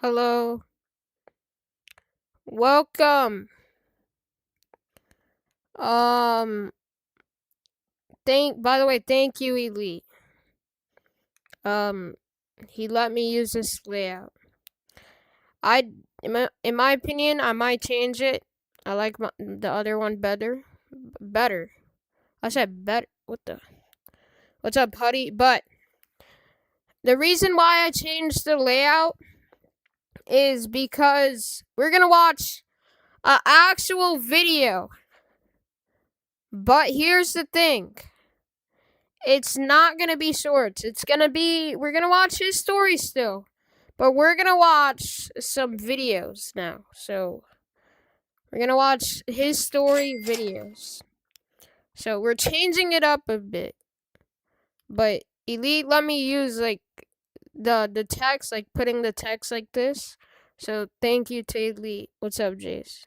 Hello. Welcome. Um by the way, thank you, Elite. Um he let me use this layout. In my opinion, I might change it. I like the other one better. Better. I said better. What's up, Putty? But the reason why I changed the layout is because we're gonna watch an actual video. But here's the thing. It's not gonna be shorts. We're gonna watch his story still. But we're gonna watch some videos now. So, we're gonna watch his story videos. So, we're changing it up a bit. But Elite let me use, like, the text, like, putting the text like this. So, thank you to Elite. What's up, Jace?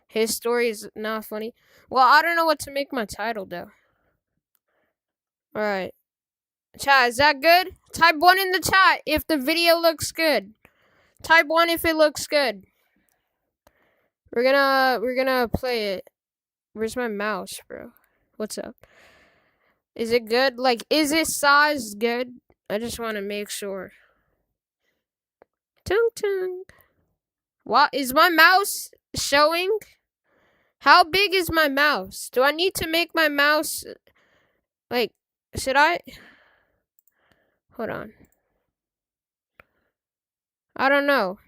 His story is not funny. Well, I don't know what to make my title, though. Alright. Chat, is that good? Type 1 in the chat if the video looks good. Type 1 if it looks good. We're gonna play it. Where's my mouse, bro? What's up? Is it good? Like, is it size good? I just want to make sure. Tung tung. What is my mouse showing? How big is my mouse? Do I need to make my mouse like? Should I? Hold on. I don't know.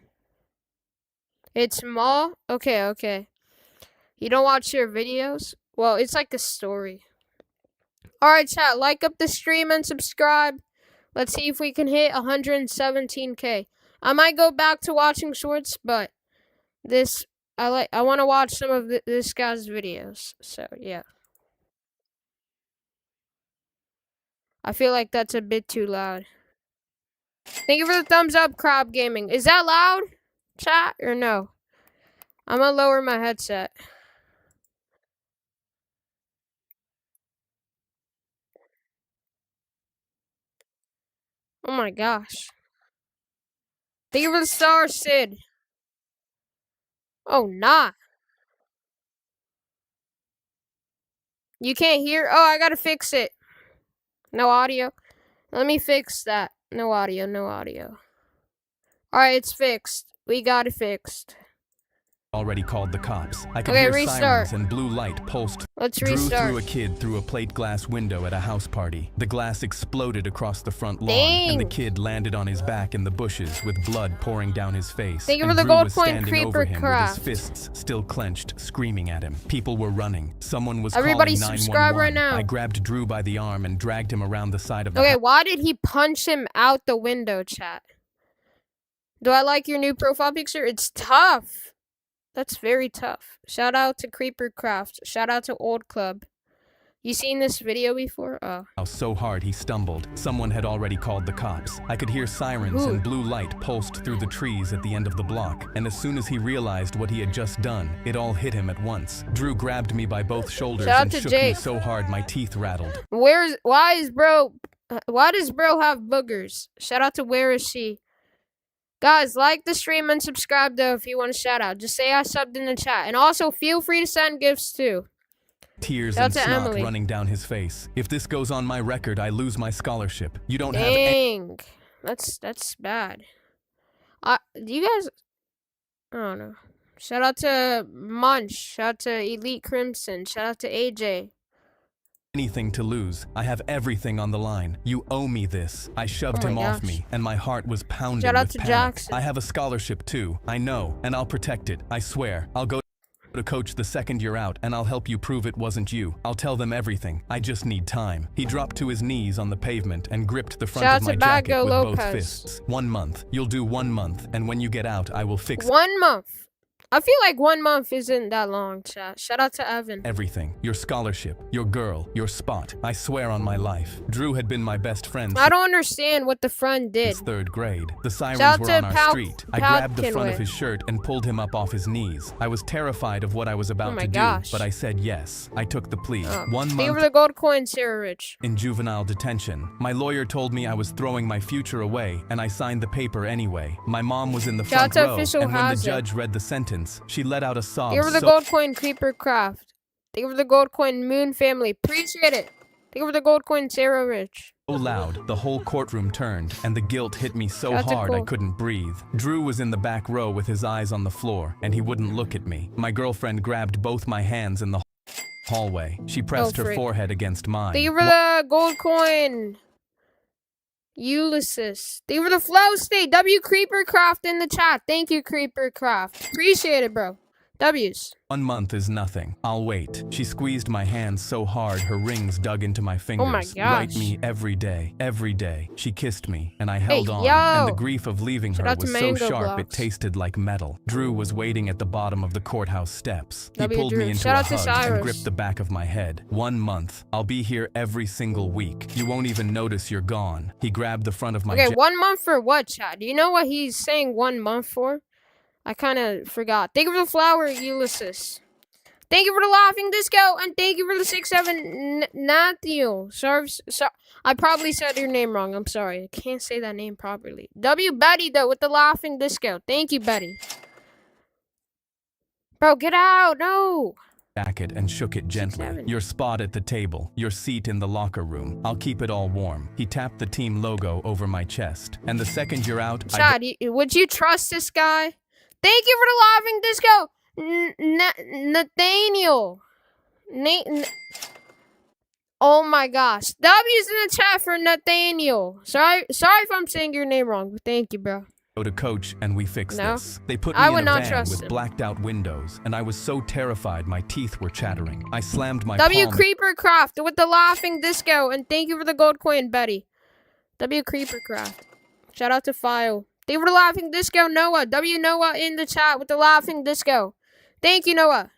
It's small? Okay. You don't watch your videos? Well, it's like a story. Alright, chat, like up the stream and subscribe. Let's see if we can hit 117k. I might go back to watching shorts, but I want to watch some of this guy's videos. So, yeah. I feel like that's a bit too loud. Thank you for the thumbs up, Crab Gaming. Is that loud, chat, or no? I'm gonna lower my headset. Oh my gosh. Thank you for the star, Sid. Oh, nah. You can't hear? Oh, I gotta fix it. No audio. Let me fix that. No audio. Alright, it's fixed. We got it fixed. Already called the cops. I could hear sirens and blue light pulsed. Let's Drew restart. threw a kid through a plate glass window at a house party. The glass exploded across the front lawn, Dang. and the kid landed on his back in the bushes with blood pouring down his face. Thank you and for the Drew gold was point, standing Creeper over him Craft. with his fists still clenched, screaming at him. People were running. Someone was Everybody calling 911. subscribe right now. I grabbed Drew by the arm and dragged him around the side of the Okay, house. why did he punch him out the window, chat? Do I like your new profile picture? It's tough. That's very tough. Shout out to Creeper Craft. Shout out to Old Club. You seen this video before? Oh. So hard he stumbled. Someone had already called the cops. I could hear sirens and blue light pulsed through the trees at the end of the block. And as soon as he realized what he had just done, it all hit him at once. Drew grabbed me by both shoulders and shook me so hard my teeth rattled. Why does bro have boogers? Shout out to Where Is She? Guys, like the stream and subscribe though if you want a shout out. Just say I subbed in the chat. And also feel free to send gifts too. Tears and snot running down his face. If this goes on my record, I lose my scholarship. You don't have Dang. That's bad. Do you guys I don't know. Shout out to Munch. Shout out to Elite Crimson. Shout out to AJ. Anything to lose. I have everything on the line. You owe me this. I shoved him off me, and my heart was pounding Shout out with to panic. Jackson. I have a scholarship too. I know, and I'll protect it. I swear. I'll go to coach the second you're out, and I'll help you prove it wasn't you. I'll tell them everything. I just need time. He dropped to his knees on the pavement and gripped the front of my jacket with both fists. 1 month. You'll do 1 month, and when you get out, I will fix 1 month. I feel like 1 month isn't that long, chat. Shout out to Evan. Everything. Your scholarship, your girl, your spot. I swear on my life. Drew had been my best friend I don't understand what the friend did. since 3rd grade. The sirens Shout were out on to our street. I grabbed the front of Palkinway. his shirt and pulled him up off his knees. I was terrified of what I was about Oh my to gosh. do, but I said yes. I took the plea. 1 Thank you for month the gold coin, Sarah Rich. in juvenile detention. My lawyer told me I was throwing my future away, and I signed the paper anyway. My mom was in the Shout out front to row, Official and when the Hazard. judge read the sentence, she let out a sob Thank you for the so gold coin, Creeper Craft. Thank you for the gold coin, Moon Family. Appreciate it. Thank you for the gold coin, Sarah Rich. loud, the whole courtroom turned, and the guilt hit me so That's a hard I cool- couldn't breathe. Drew was in the back row with his eyes on the floor, and he wouldn't look at me. My girlfriend grabbed both my hands in the hallway. She pressed her freak. forehead against mine. Thank you for the gold coin, Ulysses. Thank you for the flow state. W Creeper Craft in the chat. Thank you, Creeper Craft. Appreciate it, bro. W's. 1 month is nothing. I'll wait. She squeezed my hands so hard her rings dug into my fingers. my Write gosh. me every day, every day. She kissed me, and I held on. yo. And the grief of leaving Shout her out to was so Mango sharp it Blocks. tasted like metal. Drew was waiting at the bottom of the courthouse steps. He W pulled Drew. me into Shout a out to hug and Cyrus. gripped the back of my head. 1 month. I'll be here every single week. You won't even notice you're gone. He grabbed the front of my Okay, 1 month for what, chat? Do you know what he's saying 1 month for? I kind of forgot. Thank you for the flower, Ulysses. Thank you for the laughing disco, and thank you for the 6-7 Nathaniel. Sorry, I probably said your name wrong. I'm sorry. I can't say that name properly. W Betty though with the laughing disco. Thank you, Betty. Bro, get out! No. jacket and shook it gently. 6-7. Your spot at the table, your seat in the locker room. I'll keep it all warm. He tapped the team logo over my chest. And the second you're out, Chad, would you trust this guy? Thank you for the laughing disco, Nathaniel. Oh my gosh. W's in the chat for Nathaniel. Sorry if I'm saying your name wrong, but thank you, bro. go to coach and we fix No. this. They put me I in would a not van trust with him. blacked out windows, and I was so terrified my teeth were chattering. I slammed my W palm Creeper Craft with the laughing disco, and thank you for the gold coin, Betty. W Creeper Craft. Shout out to File. Thank you for the laughing disco, Noah. W Noah in the chat with the laughing disco. Thank you, Noah.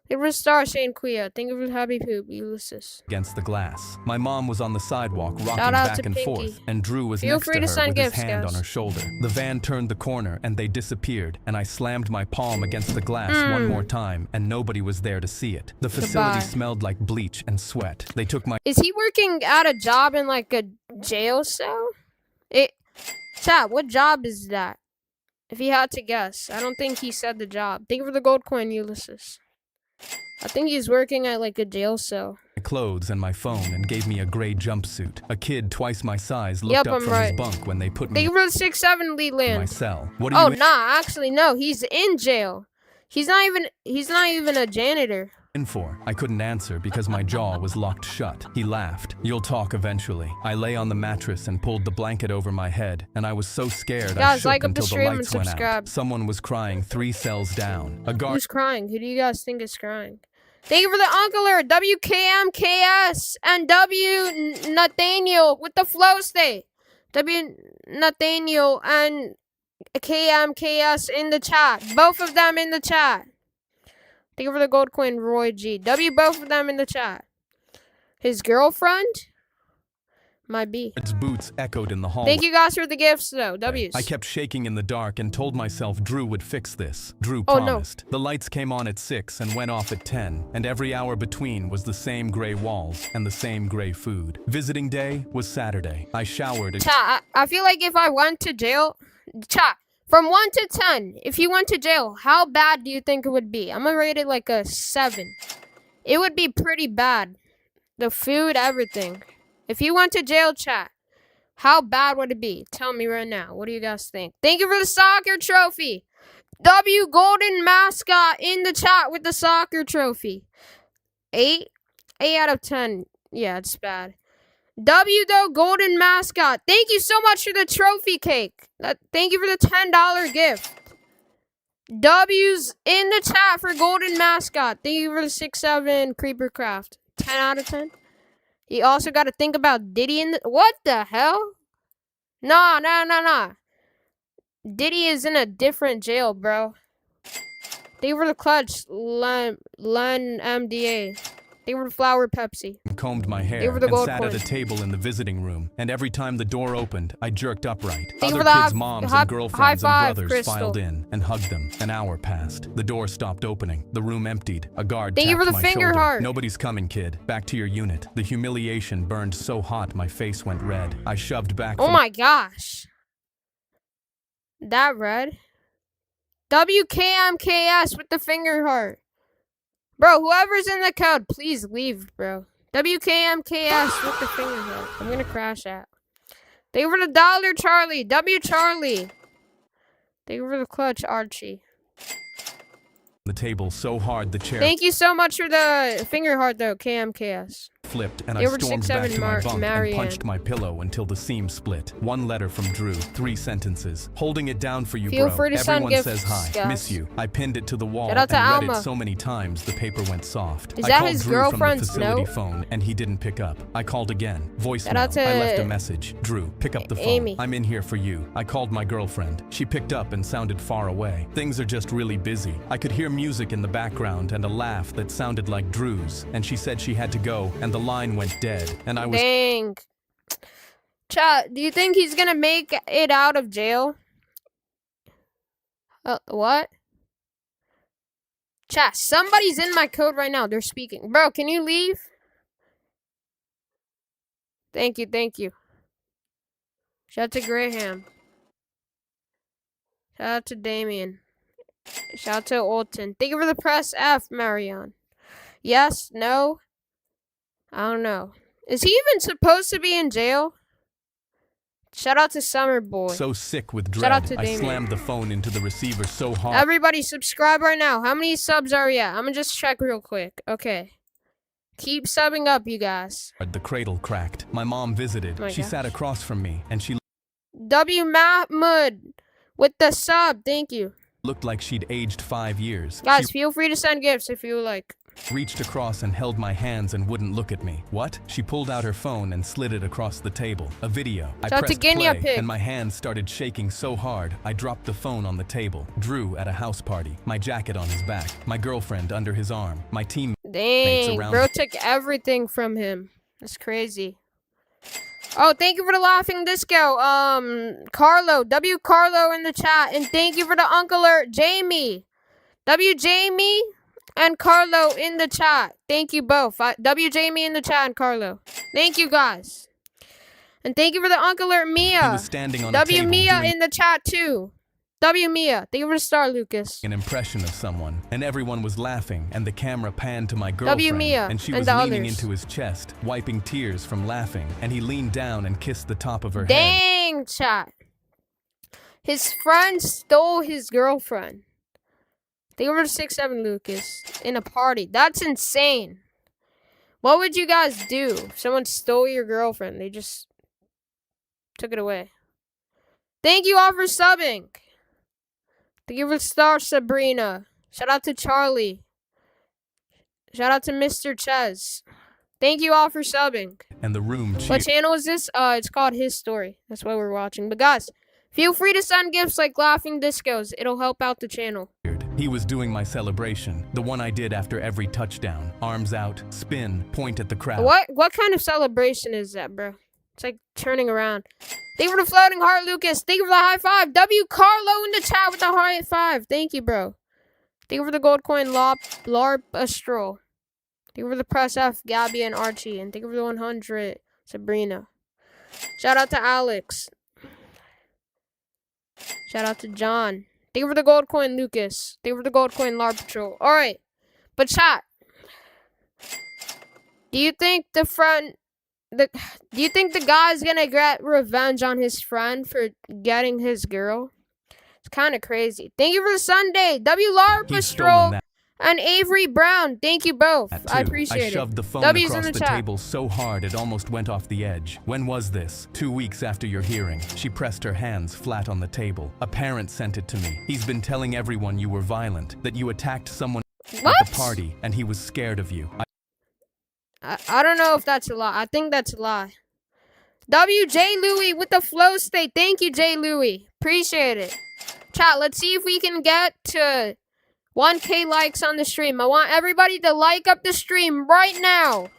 Thank you for the star, Shane Quia. Thank you for the happy poop, Ulysses. against the glass. My mom was on the sidewalk rocking Shout out back to and Pinky. forth, and Drew was Feel next free to to her send with his gifts, hand guys. on her shoulder. The van turned the corner and they disappeared, and I slammed my palm against the glass one more time, and nobody was there to see it. The facility Goodbye. smelled like bleach and sweat. They took my Is he working at a job in like a jail cell? Chat, what job is that? If he had to guess. I don't think he said the job. Thank you for the gold coin, Ulysses. I think he's working at like a jail cell. clothes and my phone and gave me a gray jumpsuit. A kid twice my size looked Yep, up I'm from right. his bunk when they put me Thank you for the 6-7 lead in my land. cell. What Oh are you nah, actually no, he's in jail. He's not even a janitor. in for? I couldn't answer because my jaw was locked shut. He laughed. You'll talk eventually. I lay on the mattress and pulled the blanket over my head, and I was so scared I Guys, shook like up the until the stream and lights went subscribe. out. Someone was crying 3 cells down. A guard Who's crying? Who do you guys think is crying? Thank you for the Uncler, WKMKS, and W Nathaniel with the flow state. W Nathaniel and KMKS in the chat. Both of them in the chat. Thank you for the gold coin, Roy G. W, both of them in the chat. His girlfriend? Might be. Guard's boots echoed in the hall. Thank you guys for the gifts, though. W's. I kept shaking in the dark and told myself Drew would fix this. Drew Oh, no. promised. The lights came on at 6 and went off at 10, and every hour between was the same gray walls and the same gray food. Visiting day was Saturday. I showered and Chat, I feel like if I went to jail, chat, from 1 to 10, if you went to jail, how bad do you think it would be? I'm gonna rate it like a 7. It would be pretty bad. The food, everything. If you went to jail, chat, how bad would it be? Tell me right now. What do you guys think? Thank you for the soccer trophy. W Golden Mascot in the chat with the soccer trophy. 8? 8 out of 10. Yeah, it's bad. W though Golden Mascot. Thank you so much for the trophy cake. Thank you for the $10 gift. W's in the chat for Golden Mascot. Thank you for the 6-7 Creeper Craft. 10 out of 10. You also got to think about Diddy in the... What the hell? Nah. Diddy is in a different jail, bro. They were the clutch. Len MDA. They were the flower Pepsi. Combed my hair They were the and gold sat at coin. a table in the visiting room, and every time the door opened, I jerked upright. They Other were the kids' moms and girlfriends and high-five, brothers Crystal. filed in and hugged them. An hour passed. The door stopped opening. The room emptied. A guard Thank you tapped for the my finger shoulder. heart. Nobody's coming, kid. Back to your unit. The humiliation burned so hot my face went red. I shoved back Oh from my gosh. That red? WKMKS with the finger heart. Bro, whoever's in the code, please leave, bro. WKMKS with the finger heart. I'm gonna crash out. They were the dollar Charlie. W Charlie. They were the clutch Archie. the table so hard the chair Thank you so much for the finger heart, though, KMKS. flipped, and They I were stormed back 6'7" to my bunk and Marianne. punched my pillow until the seam split. One letter from Drew, 3 sentences. Holding it down for you, Feel bro. free to send Everyone gifts, says hi, guys. miss you. I pinned it to the wall Shout out and to read Alma. it so many times the paper went soft. Is I that called his Drew from the girlfriend's facility note? phone and he didn't pick up. I called again. Shout out Voicemail. to I left a message. Drew, pick up the phone. Amy. I'm in here for you. I called my girlfriend. She picked up and sounded far away. Things are just really busy. I could hear music in the background and a laugh that sounded like Drew's, and she said she had to go and the line went dead, and I was Dang. Chat, do you think he's gonna make it out of jail? What? Chat, somebody's in my code right now. They're speaking. Bro, can you leave? Thank you, thank you. Shout out to Graham. Shout out to Damien. Shout out to Olton. Thank you for the press F, Marion. Yes? No? I don't know. Is he even supposed to be in jail? Shout out to Summer Boy. so sick with Shout out dread. to I Damien. slammed the phone into the receiver so hard. Everybody subscribe right now. How many subs are you at? I'm gonna just check real quick. Okay. Keep subbing up, you guys. The cradle cracked. My mom visited. Oh my She gosh. sat across from me, and she W Mahmood with the sub. Thank you. looked like she'd aged 5 years. Guys, feel free to send gifts if you like. She reached across and held my hands and wouldn't look at me. What? She pulled out her phone and slid it across the table. A video. I Shout out to pressed Guinea play, Pig. and my hands started shaking so hard, I dropped the phone on the table. Drew at a house party. My jacket on his back. My girlfriend under his arm. My team. Dang, around bro him. took everything from him. That's crazy. Oh, thank you for the laughing disco. Carlo, W Carlo in the chat, and thank you for the Uncle Alert, Jamie. W Jamie and Carlo in the chat. Thank you both. W Jamie in the chat and Carlo. Thank you guys. And thank you for the Uncle Alert, He Mia. was standing on a W table Mia doing in the chat too. W Mia, thank you for the star, Lucas. an impression of someone, and everyone was laughing, and the camera panned to my girlfriend, Mia and she and was the leaning others. into his chest, wiping tears from laughing, and he leaned down and kissed the top of her head. Dang, chat. His friend stole his girlfriend. They were 6'7" Lucas in a party. That's insane. What would you guys do if someone stole your girlfriend? They just took it away. Thank you all for subbing. Thank you for star, Sabrina. Shout out to Charlie. Shout out to Mr. Ches. Thank you all for subbing. And the room cheered. What channel is this? It's called His Story. That's what we're watching. But guys, feel free to send gifts like laughing discos. It'll help out the channel. He was doing my celebration, the one I did after every touchdown. Arms out, spin, point at the crowd. What kind of celebration is that, bro? It's like turning around. Thank you for the floating heart, Lucas. Thank you for the high five. W Carlo in the chat with the high five. Thank you, bro. Thank you for the gold coin, Larp Astral. Thank you for the press F, Gabby and Archie. And thank you for the 100, Sabrina. Shout out to Alex. Shout out to John. Thank you for the gold coin, Lucas. Thank you for the gold coin, Larp Patrol. Alright. But chat. Do you think the guy's gonna get revenge on his friend for getting his girl? It's kind of crazy. Thank you for the Sunday. W Larp He's Patrol stolen that and Avery Brown. Thank you both. too. I appreciate it. shoved the phone W's in across the the chat. table so hard it almost went off the edge. When was this? 2 weeks after your hearing. She pressed her hands flat on the table. A parent sent it to me. He's been telling everyone you were violent, that you attacked someone What? at the party, and he was scared of you. I don't know if that's a lie. I think that's a lie. WJ Louie with the flow state. Thank you, J. Louie. Appreciate it. Chat, let's see if we can get to 1K likes on the stream. I want everybody to like up the stream right now.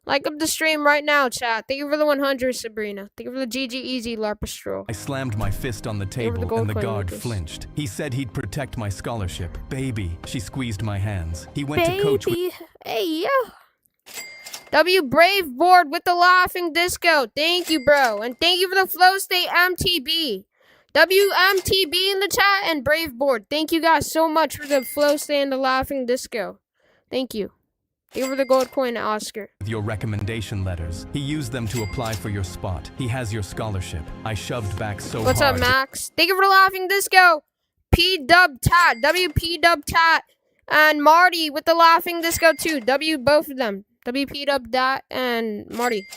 Like up the stream right now, chat. Thank you for the 100, Sabrina. Thank you for the GG Easy LARPastrol. I slammed my fist on the table and the guard flinched. He said he'd protect my scholarship. Baby, she squeezed my hands. He went to coach with... Hey, yo. W Brave Board with the laughing disco. Thank you, bro. And thank you for the Flow State MTB. WMTB in the chat and Brave Board. Thank you guys so much for the Flow State and the laughing disco. Thank you. Thank you for the gold coin, Oscar. With your recommendation letters. He used them to apply for your spot. He has your scholarship. I shoved back so hard. What's up, Max? Thank you for the laughing disco. P-Dub Tat. WP Dub Tat. And Marty with the laughing disco too. W both of them. WP Dub Dat and Marty.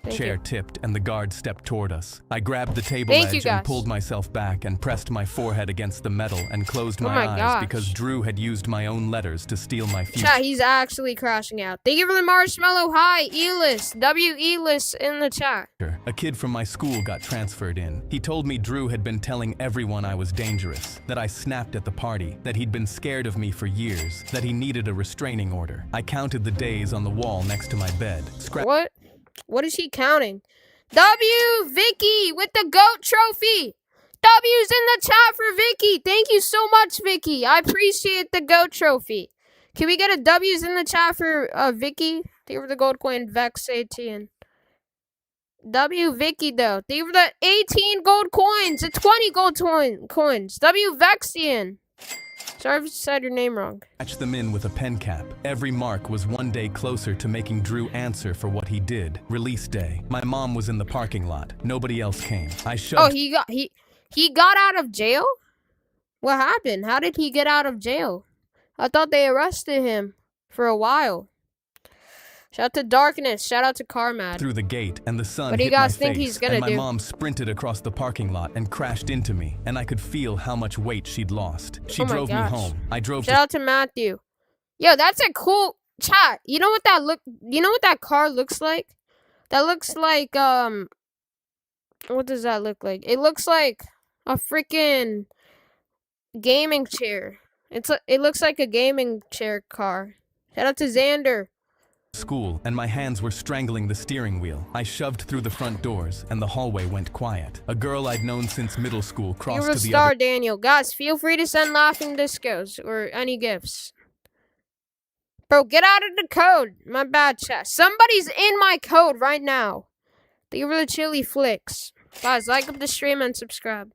Chair tipped and the guard stepped toward us. I grabbed the table edge and pulled myself back and pressed my forehead against the metal and closed my eyes because Drew had used my own letters to steal my future. Chat, he's actually crashing out. Thank you for the marshmallow. Hi, Elis. W Elis in the chat. A kid from my school got transferred in. He told me Drew had been telling everyone I was dangerous, that I snapped at the party, that he'd been scared of me for years, that he needed a restraining order. I counted the days on the wall next to my bed. What? What is he counting? W Vicky with the GOAT trophy. W's in the chat for Vicky. Thank you so much, Vicky. I appreciate the GOAT trophy. Can we get a W's in the chat for Vicky? Thank you for the gold coin, Vex 18. W Vicky though. Thank you for the 18 gold coins, the 20 gold coins. W Vexian. Sorry if I said your name wrong. Catch them in with a pen cap. Every mark was one day closer to making Drew answer for what he did. Release day. My mom was in the parking lot. Nobody else came. I shoved... Oh, he got out of jail? What happened? How did he get out of jail? I thought they arrested him for a while. Shout out to Darkness. Shout out to Carmad. Through the gate, and the sun what do you hit guys my think face, he's gonna and my do? mom sprinted across the parking lot and crashed into me, and I could feel how much weight she'd lost. She drove me home. I drove. Shout out to Matthew. Yo, that's a cool chat. You know what that car looks like? That looks like what does that look like? It looks like a freaking gaming chair. It looks like a gaming chair car. Shout out to Xander. School, and my hands were strangling the steering wheel. I shoved through the front doors, and the hallway went quiet. A girl I'd known since middle school crossed to the other... Daniel. Guys, feel free to send laughing discos or any gifts. Bro, get out of the code. My bad, chat. Somebody's in my code right now. Thank you for the chili flicks. Guys, like up the stream and subscribe.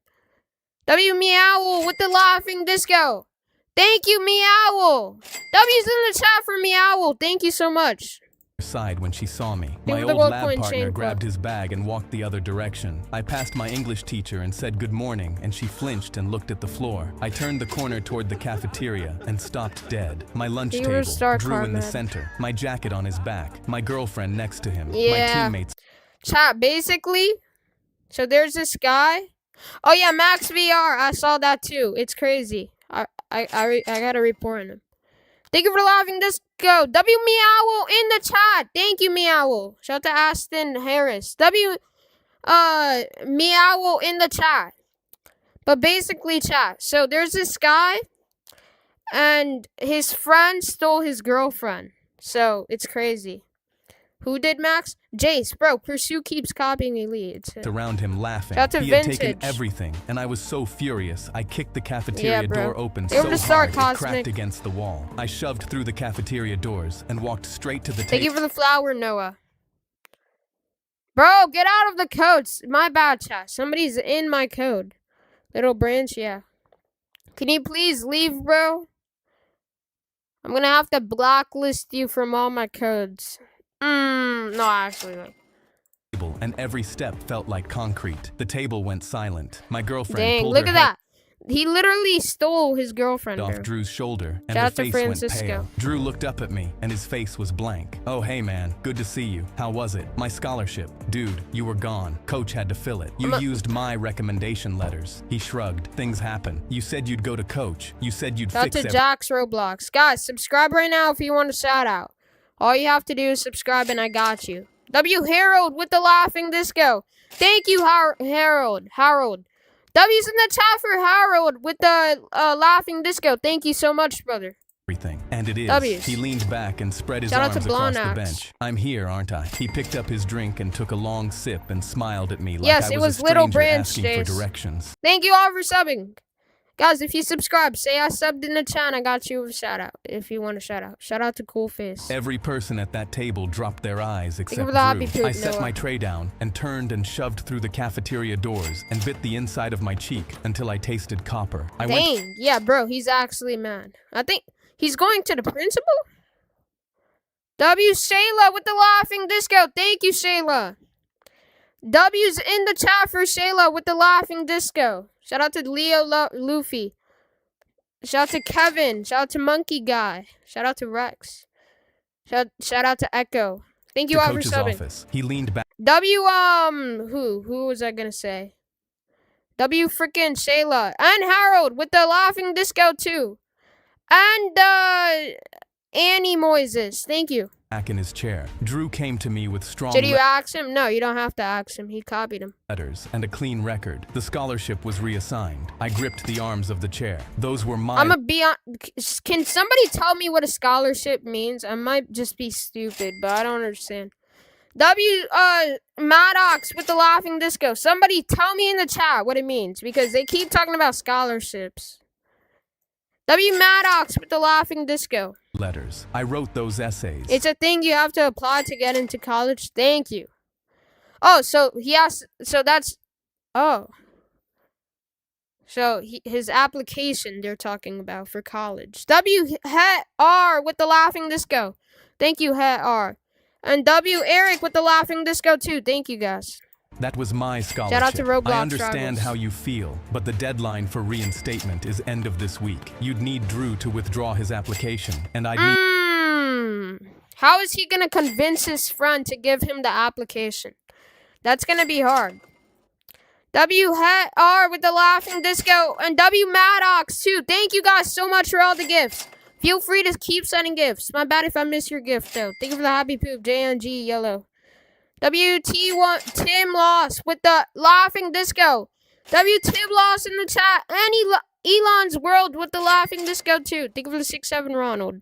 W Meowl with the laughing disco. Thank you, Meowl. W's in the chat for Meowl. Thank you so much. Side when she saw me. My old lab partner grabbed his bag and walked the other direction. I passed my English teacher and said good morning, and she flinched and looked at the floor. I turned the corner toward the cafeteria and stopped dead. My lunch table, Drew in the center, my jacket on his back, my girlfriend next to him, my teammates. Chat, basically, so there's this guy. Oh yeah, Max VR. I saw that too. It's crazy. I gotta report him. Thank you for laughing disco. W Meowl in the chat. Thank you, Meowl. Shout out to Aston Harris. W Meowl in the chat. But basically, chat. So there's this guy, and his friend stole his girlfriend. So it's crazy. Who did, Max? Jace, bro. Pursue keeps copying Elite. Around him laughing. Shout out to he Vintage. had taken everything, and I was so furious. I kicked the cafeteria door open so hard it cracked against the wall. I shoved through the cafeteria doors and walked straight to the table. Thank you for the flower, Noah. Bro, get out of the codes. My bad, chat. Somebody's in my code. Little branch, yeah. Can you please leave, bro? I'm gonna have to blacklist you from all my codes. No, actually, like. And every step felt like concrete. The table went silent. My girlfriend pulled look her at that. He literally stole his girlfriend off Drew's shoulder, and Shout her face went pale. Drew looked up at me, and his face was blank. Oh, hey, man. Good to see you. How was it? My scholarship. Dude, you were gone. Coach had to fill it. You used my recommendation letters. He shrugged. Things happen. You said you'd go to Coach. You said you'd fix it. Shout out to Jack's Roblox. Guys, subscribe right now if you want a shout out. All you have to do is subscribe, and I got you. W Harold with the laughing disco. Thank you, Harold. W's in the chat for Harold with the laughing disco. Thank you so much, brother. Everything. And it is. W's. He leaned back and spread his Shout out arms to across Blonde the Axe. bench. I'm here, aren't I? He picked up his drink and took a long sip and smiled at me like Yes, I it was was a Little stranger Branch asking Days. for directions. Thank you all for subbing. Guys, if you subscribe, say I subbed in the chat, I got you a shout out. If you want a shout out. Shout out to Cool Face. Every person at that table dropped their eyes except for the happy Drew. poop, I set Noah. my tray down and turned and shoved through the cafeteria doors and bit the inside of my cheek until I tasted copper. Dang, yeah, bro, he's actually mad. I think he's going to the principal? W. Shayla with the laughing disco. Thank you, Shayla. W's in the chat for Shayla with the laughing disco. Shout out to Leo Luffy. Shout out to Kevin. Shout out to Monkey Guy. Shout out to Rex. Shout out to Echo. Thank you all for subbing. Office. He leaned back. W, who was I gonna say? W freaking Shayla. And Harold with the laughing disco too. And, Annie Moises. Thank you. Back in his chair. Drew came to me with strong Did you ask him? No, you don't have to ask him. He copied him. letters and a clean record. The scholarship was reassigned. I gripped the arms of the chair. Those were my... I'm gonna be on... Can somebody tell me what a scholarship means? I might just be stupid, but I don't understand. W, Maddox with the laughing disco. Somebody tell me in the chat what it means, because they keep talking about scholarships. W. Maddox with the laughing disco. letters. I wrote those essays. It's a thing you have to apply to get into college. Thank you. Oh, so he has... So that's... Oh. So his application they're talking about for college. W. R with the laughing disco. Thank you, R. And W. Eric with the laughing disco too. Thank you, guys. That was my scholarship. Shout out to Roblox I understand Travels. how you feel, but the deadline for reinstatement is end of this week. You'd need Drew to withdraw his application, and I'd need... How is he gonna convince his friend to give him the application? That's gonna be hard. W. R with the laughing disco and W. Maddox too. Thank you guys so much for all the gifts. Feel free to keep sending gifts. My bad if I miss your gift though. Thank you for the happy poop. JNG yellow. WT1 Tim Loss with the laughing disco. W. Tim Loss in the chat. And Elon's World with the laughing disco too. Thank you for the 6'7" Ronald.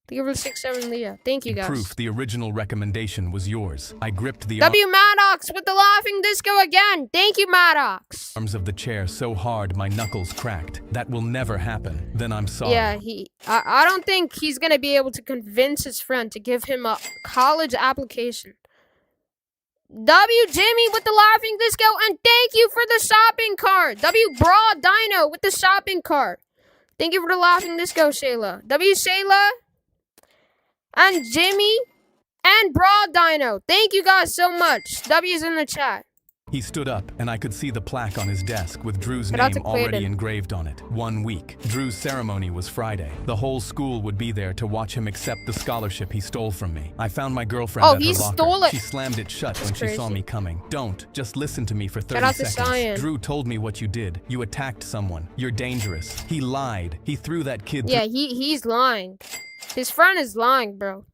Thank you for the 6'7" Leah. Thank you guys. Proof the original recommendation was yours. I gripped the W. Maddox with the laughing disco again. Thank you, Maddox. arms of the chair so hard my knuckles cracked. That will never happen. Then I'm sorry. Yeah, I don't think he's gonna be able to convince his friend to give him a college application. W. Jimmy with the laughing disco, and thank you for the shopping cart. W. Broad Dino with the shopping cart. Thank you for the laughing disco, Shayla. W. Shayla and Jimmy and Broad Dino. Thank you guys so much. W's in the chat. He stood up, and I could see the plaque on his desk with Drew's Shout out name to Clayton. already engraved on it. 1 week. Drew's ceremony was Friday. The whole school would be there to watch him accept the scholarship he stole from me. I found my girlfriend at her he locker. stole it. She slammed it shut when That's she saw crazy. me coming. Don't. Just listen to me for 30 Shout out to seconds. Cyan. Drew told me what you did. You attacked someone. You're dangerous. He lied. He threw that kid Yeah, he's lying. His friend is lying, bro.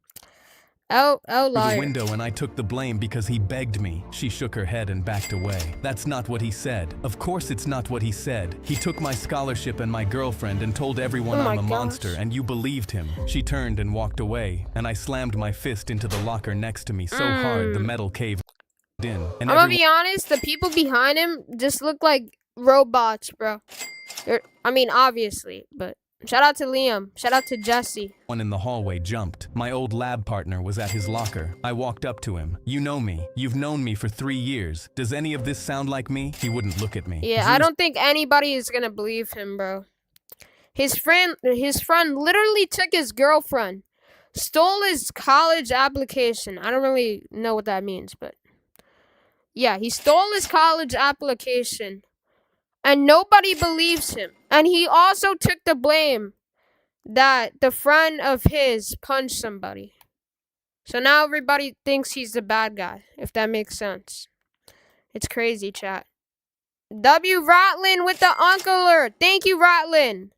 Oh, through the liar. window, and I took the blame because he begged me. She shook her head and backed away. That's not what he said. Of course it's not what he said. He took my scholarship and my girlfriend and told everyone Oh my I'm a gosh. monster, and you believed him. She turned and walked away, and I slammed my fist into the locker next to me so hard the metal caved in. And I'm gonna be honest, the people behind him just look like robots, bro. I mean, obviously, but shout out to Liam. Shout out to Jesse. Everyone in the hallway jumped. My old lab partner was at his locker. I walked up to him. You know me. You've known me for 3 years. Does any of this sound like me? He wouldn't look at me. Yeah, I don't think anybody is gonna believe him, bro. His friend literally took his girlfriend, stole his college application. I don't really know what that means, but yeah, he stole his college application, and nobody believes him. And he also took the blame that the friend of his punched somebody. So now everybody thinks he's the bad guy, if that makes sense. It's crazy, chat. W. Ratlin with the Uncler. Thank you, Ratlin.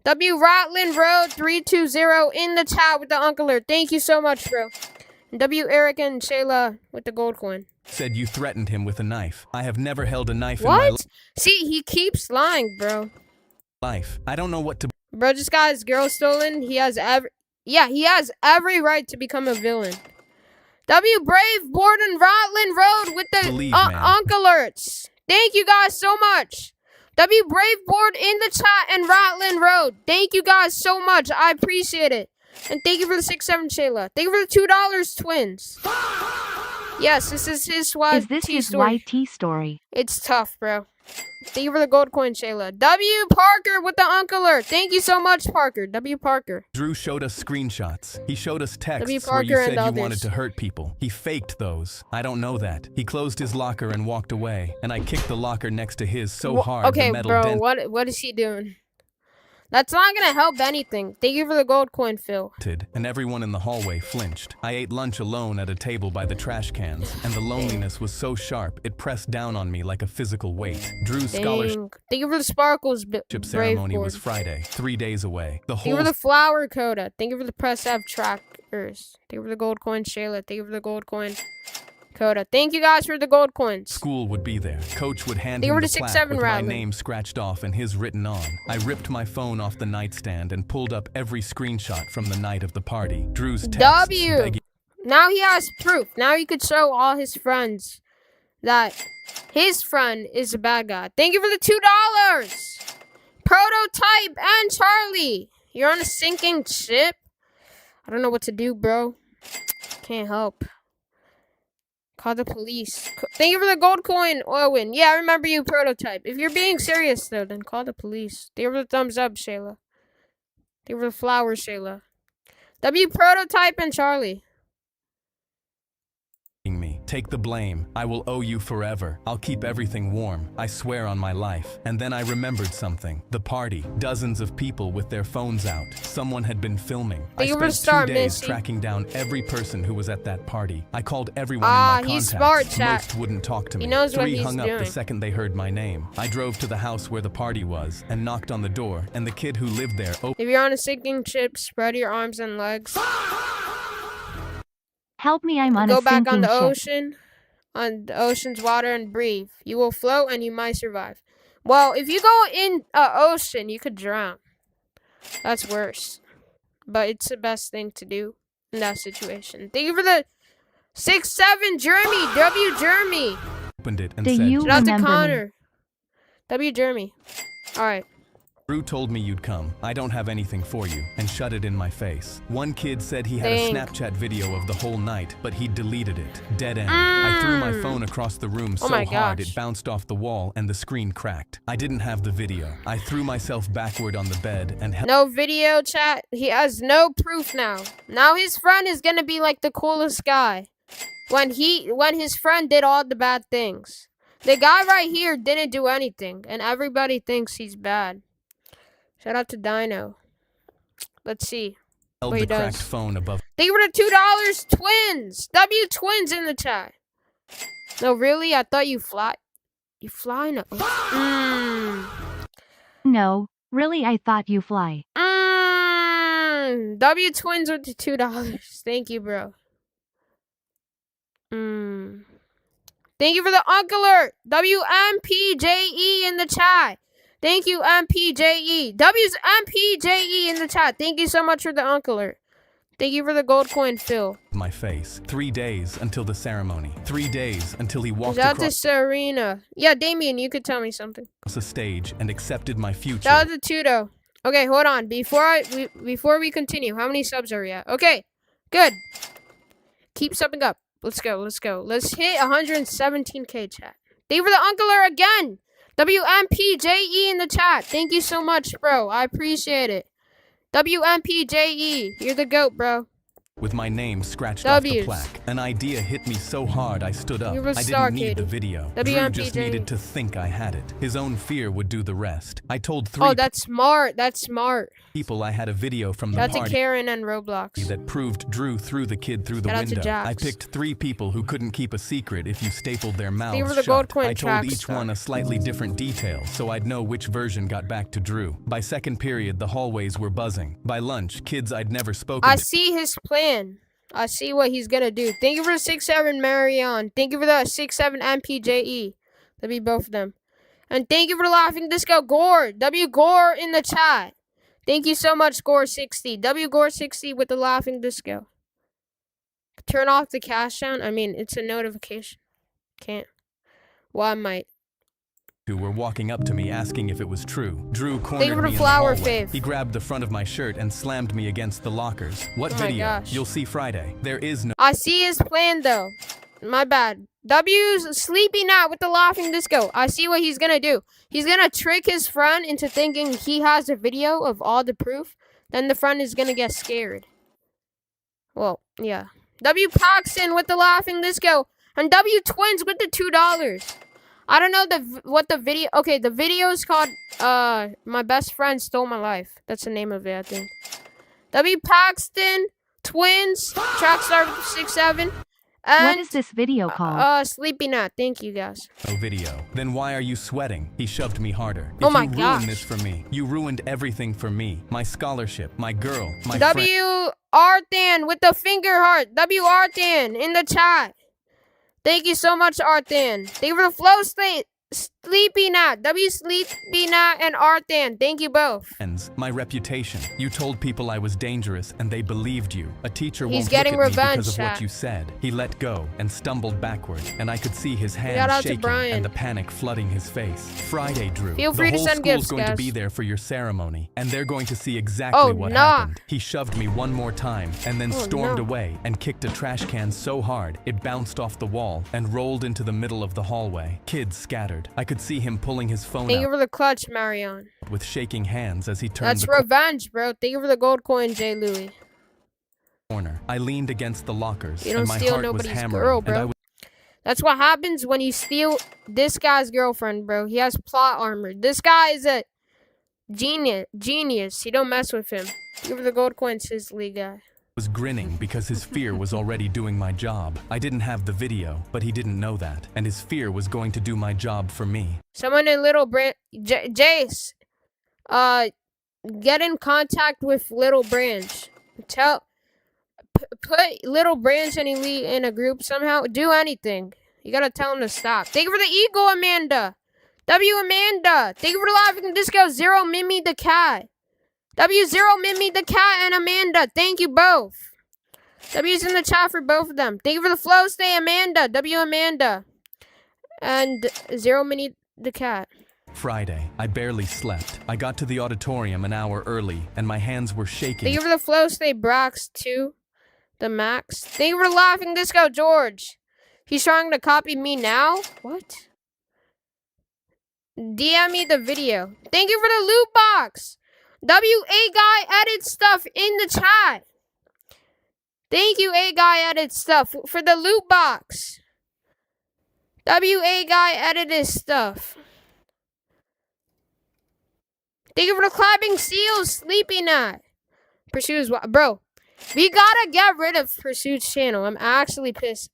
W. Ratlin Road 320 in the chat with the Uncler. Thank you so much, bro. And W. Eric and Shayla with the gold coin. Said you threatened him with a knife. I have never held a knife in my See, he keeps lying, bro. life. I don't know what to Bro, this got his girl stolen. He has every right to become a villain. W Brave Borden Rotlin Road with the believe, man. alerts. Thank you guys so much. W Brave Board in the chat and Rotlin Road. Thank you guys so much. I appreciate it. And thank you for the 6-7 Shayla. Thank you for the $2 twins. Yes, this is his YT Is this his story. YT story? It's tough, bro. Thank you for the gold coin, Shayla. W Parker with the alert. Thank you so much, Parker. W Parker. Drew showed us screenshots. He showed us texts W. where you Parker said and you wanted others. to hurt people. He faked those. I don't know that. He closed his locker and walked away, and I kicked the locker next to his so hard Okay, the metal bro, what is he doing? That's not gonna help anything. Thank you for the gold coin, Phil. dented, and everyone in the hallway flinched. I ate lunch alone at a table by the trash cans, and the loneliness was so sharp it pressed down on me like a physical weight. Drew's scholarship Dang. Thank you for the sparkles, ceremony Brave was Board. Friday, 3 days away. The Thank you whole for the flower coda. Thank you for the press F trackers. Thank you for the gold coin, Shayla. Thank you for the gold coin, Coda. Thank you guys for the gold coins. school would be there. Coach would hand They him were the the plaque 6-7 with my Rattler. name scratched off and his written on. I ripped my phone off the nightstand and pulled up every screenshot from the night of the party. Drew's texts W. begging Now he has proof. Now he could show all his friends that his friend is a bad guy. Thank you for the $2. Prototype and Charlie. You're on a sinking ship. I don't know what to do, bro. Can't help. Call the police. Thank you for the gold coin, Owen. Yeah, I remember you, Prototype. If you're being serious, though, then call the police. Thank you for the thumbs up, Shayla. Thank you for the flowers, Shayla. W, Prototype, and Charlie. me. Take the blame. I will owe you forever. I'll keep everything warm. I swear on my life. And then I remembered something. The party. Dozens of people with their phones out. Someone had been filming. I You were spent 2 smart, days Missy. tracking down every person who was at that party. I called everyone Ah, in my he's contacts. smart, chat. Most wouldn't talk to me. He knows what 3 he's hung up the doing. second they heard my name. I drove to the house where the party was and knocked on the door, and the kid who lived there opened. If you're on a sinking ship, spread your arms and legs. Help me, I'm on Go a back sinking on the ship. ocean, on the ocean's water, and breathe. You will float and you might survive. Well, if you go in an ocean, you could drown. That's worse. But it's the best thing to do in that situation. Thank you for the 6-7 Jeremy. W Jeremy. It and Do said, you Shout out to remember me? Connor. W Jeremy. Alright. Drew told me you'd come. I don't have anything for you, and shut it in my face. One kid said he had Dang. a Snapchat video of the whole night, but he deleted it. Dead end. I threw my phone across the room so my hard gosh. it bounced off the wall and the screen cracked. I didn't have the video. I threw myself backward on the bed and held No video chat. He has no proof now. Now his friend is gonna be like the coolest guy. When his friend did all the bad things. The guy right here didn't do anything, and everybody thinks he's bad. Shout out to Dino. Let's see. held What the he does. cracked phone above. Thank you for the $2 twins. W twins in the chat. No, really? I thought you fly. You fly now. No, really, I thought you fly. W twins with the $2. Thank you, bro. Thank you for the alert. WMPJE in the chat. Thank you, MPJE. W's MPJE in the chat. Thank you so much for the alert. Thank you for the gold coin, Phil. My face. 3 days until the ceremony. 3 days until he walked Shout out to across Serena. Yeah, Damien, you could tell me something. the stage and accepted my future. Shout out to Tudo. Okay, hold on. Before we continue, how many subs are we at? Okay, good. Keep subbing up. Let's go. Let's hit 117k chat. Thank you for the alert again. WMPJE in the chat. Thank you so much, bro. I appreciate it. WMPJE. You're the GOAT, bro. With my name scratched off the W's. plaque. An idea hit me so hard I stood up. You were I star, didn't need the Katie. video. Drew just WMPJ. needed to think I had it. His own fear would do the rest. I told 3 Oh, that's smart. That's smart. people I had a video from the Shout out to party Karen and Roblox. that proved Drew threw the kid through the Shout out to window. Jax. I picked 3 people who couldn't keep a secret if you stapled their mouths for the shut. gold coin I told track each star. one a slightly different detail, so I'd know which version got back to Drew. By second period, the hallways were buzzing. By lunch, kids I'd never spoken I to see his plan. I see what he's gonna do. Thank you for the 6-7 Marion. Thank you for the 6-7 MPJE. That'd be both of them. And thank you for the laughing disco Gore. W Gore in the chat. Thank you so much, Gore60. W Gore60 with the laughing disco. Turn off the cash sound. I mean, it's a notification. Can't. Well, I might. Who were walking up to me asking if it was true. Drew cornered Thank you for me the in flower the hallway. fave. He grabbed the front of my shirt and slammed me against the lockers. What Oh my video? gosh. You'll see Friday. There is no I see his plan though. My bad. W's sleeping out with the laughing disco. I see what he's gonna do. He's gonna trick his friend into thinking he has a video of all the proof. Then the friend is gonna get scared. Well, yeah. W Paxton with the laughing disco. And W Twins with the $2. I don't know what the video. Okay, the video is called My Best Friend Stole My Life. That's the name of it, I think. W Paxton, Twins, track star with 6-7. And What is this video called? Sleepy Nut. Thank you guys. video. Then why are you sweating? He shoved me harder. Oh my If you gosh. ruined this for me, you ruined everything for me. My scholarship, my girl, my friend. W Arthan with the finger heart. W Arthan in the chat. Thank you so much, Arthan. Thank you for the flow state. Sleepy Nat. W Sleepy Nat and Arthan. Thank you both. My reputation. You told people I was dangerous and they believed you. A teacher He's won't getting look at me revenge, because of chat. what you said. He let go and stumbled backward, and I could see his Shout hands out to shaking Brian. and the panic flooding his face. Friday, Drew. Feel free the to whole send school's gifts, going guys. to be there for your ceremony, and they're going to see exactly Oh, what nah. happened. He shoved me one more time and then Oh, stormed no. away and kicked a trash can so hard it bounced off the wall and rolled into the middle of the hallway. Kids scattered. I could see him pulling his phone Thank you out for the clutch, Marion. with shaking hands as he turned That's the revenge, bro. Thank you for the gold coin, J. Louis. corner. I leaned against the lockers You don't and my steal heart was nobody's hammering. girl, and bro. I was That's what happens when you steal this guy's girlfriend, bro. He has plot armor. This guy is a genius. You don't mess with him. Give her the gold coin, Sizzly guy. grinning because his fear was already doing my job. I didn't have the video, but he didn't know that, and his fear was going to do my job for me. Someone in Little Branch, Jace, get in contact with Little Branch. Put Little Branch and Elite in a group somehow. Do anything. You gotta tell him to stop. Thank you for the eagle, Amanda. W Amanda. Thank you for the laughing disco. Zero Mimi the cat. W Zero Mimi the cat and Amanda. Thank you both. W's in the chat for both of them. Thank you for the flow stay, Amanda. W Amanda. And Zero Mini the cat. Friday, I barely slept. I got to the auditorium an hour early, and my hands were shaking. Thank you for the flow stay, Brax 2. The Max. Thank you for the laughing disco, George. He's trying to copy me now? What? DM me the video. Thank you for the loot box. WA guy edits stuff in the chat. Thank you, A guy edits stuff for the loot box. WA guy edited stuff. Thank you for the clapping seals, Sleepy Nut. Pursuit's bro. We gotta get rid of Pursuit's channel. I'm actually pissed.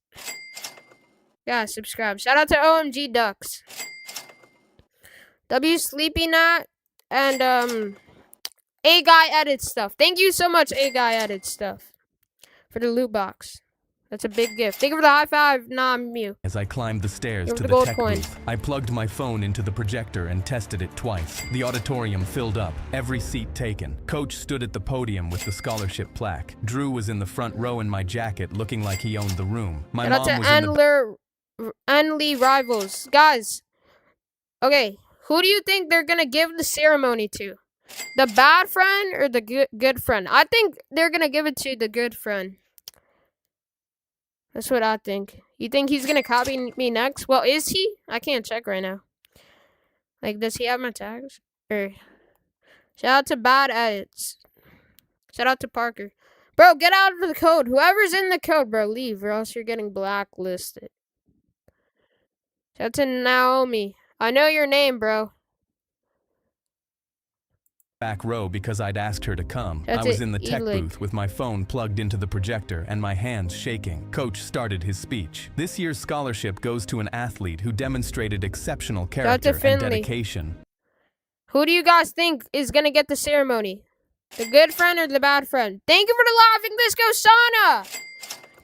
Yeah, subscribe. Shout out to OMG Ducks. W Sleepy Nut and A guy edits stuff. Thank you so much, A guy edits stuff. For the loot box. That's a big gift. Thank you for the high five, Mew. As I climbed the stairs Give to the the gold tech coin. booth, I plugged my phone into the projector and tested it twice. The auditorium filled up, every seat taken. Coach stood at the podium with the scholarship plaque. Drew was in the front row in my jacket, looking like he owned the room. My Shout mom out was to in the Anli Rivals. Guys, okay, who do you think they're gonna give the ceremony to? The bad friend or the good friend? I think they're gonna give it to the good friend. That's what I think. You think he's gonna copy me next? Well, is he? I can't check right now. Like, does he have my tags? Or shout out to Bad Edits. Shout out to Parker. Bro, get out of the code. Whoever's in the code, bro, leave, or else you're getting blacklisted. Shout out to Naomi. I know your name, bro. back row because I'd asked her to come. That's I was it, in the tech E-Link. booth with my phone plugged into the projector and my hands shaking. Coach started his speech. This year's scholarship goes to an athlete who demonstrated exceptional character and Finley. dedication. Who do you guys think is gonna get the ceremony? The good friend or the bad friend? Thank you for the laughing disco sauna!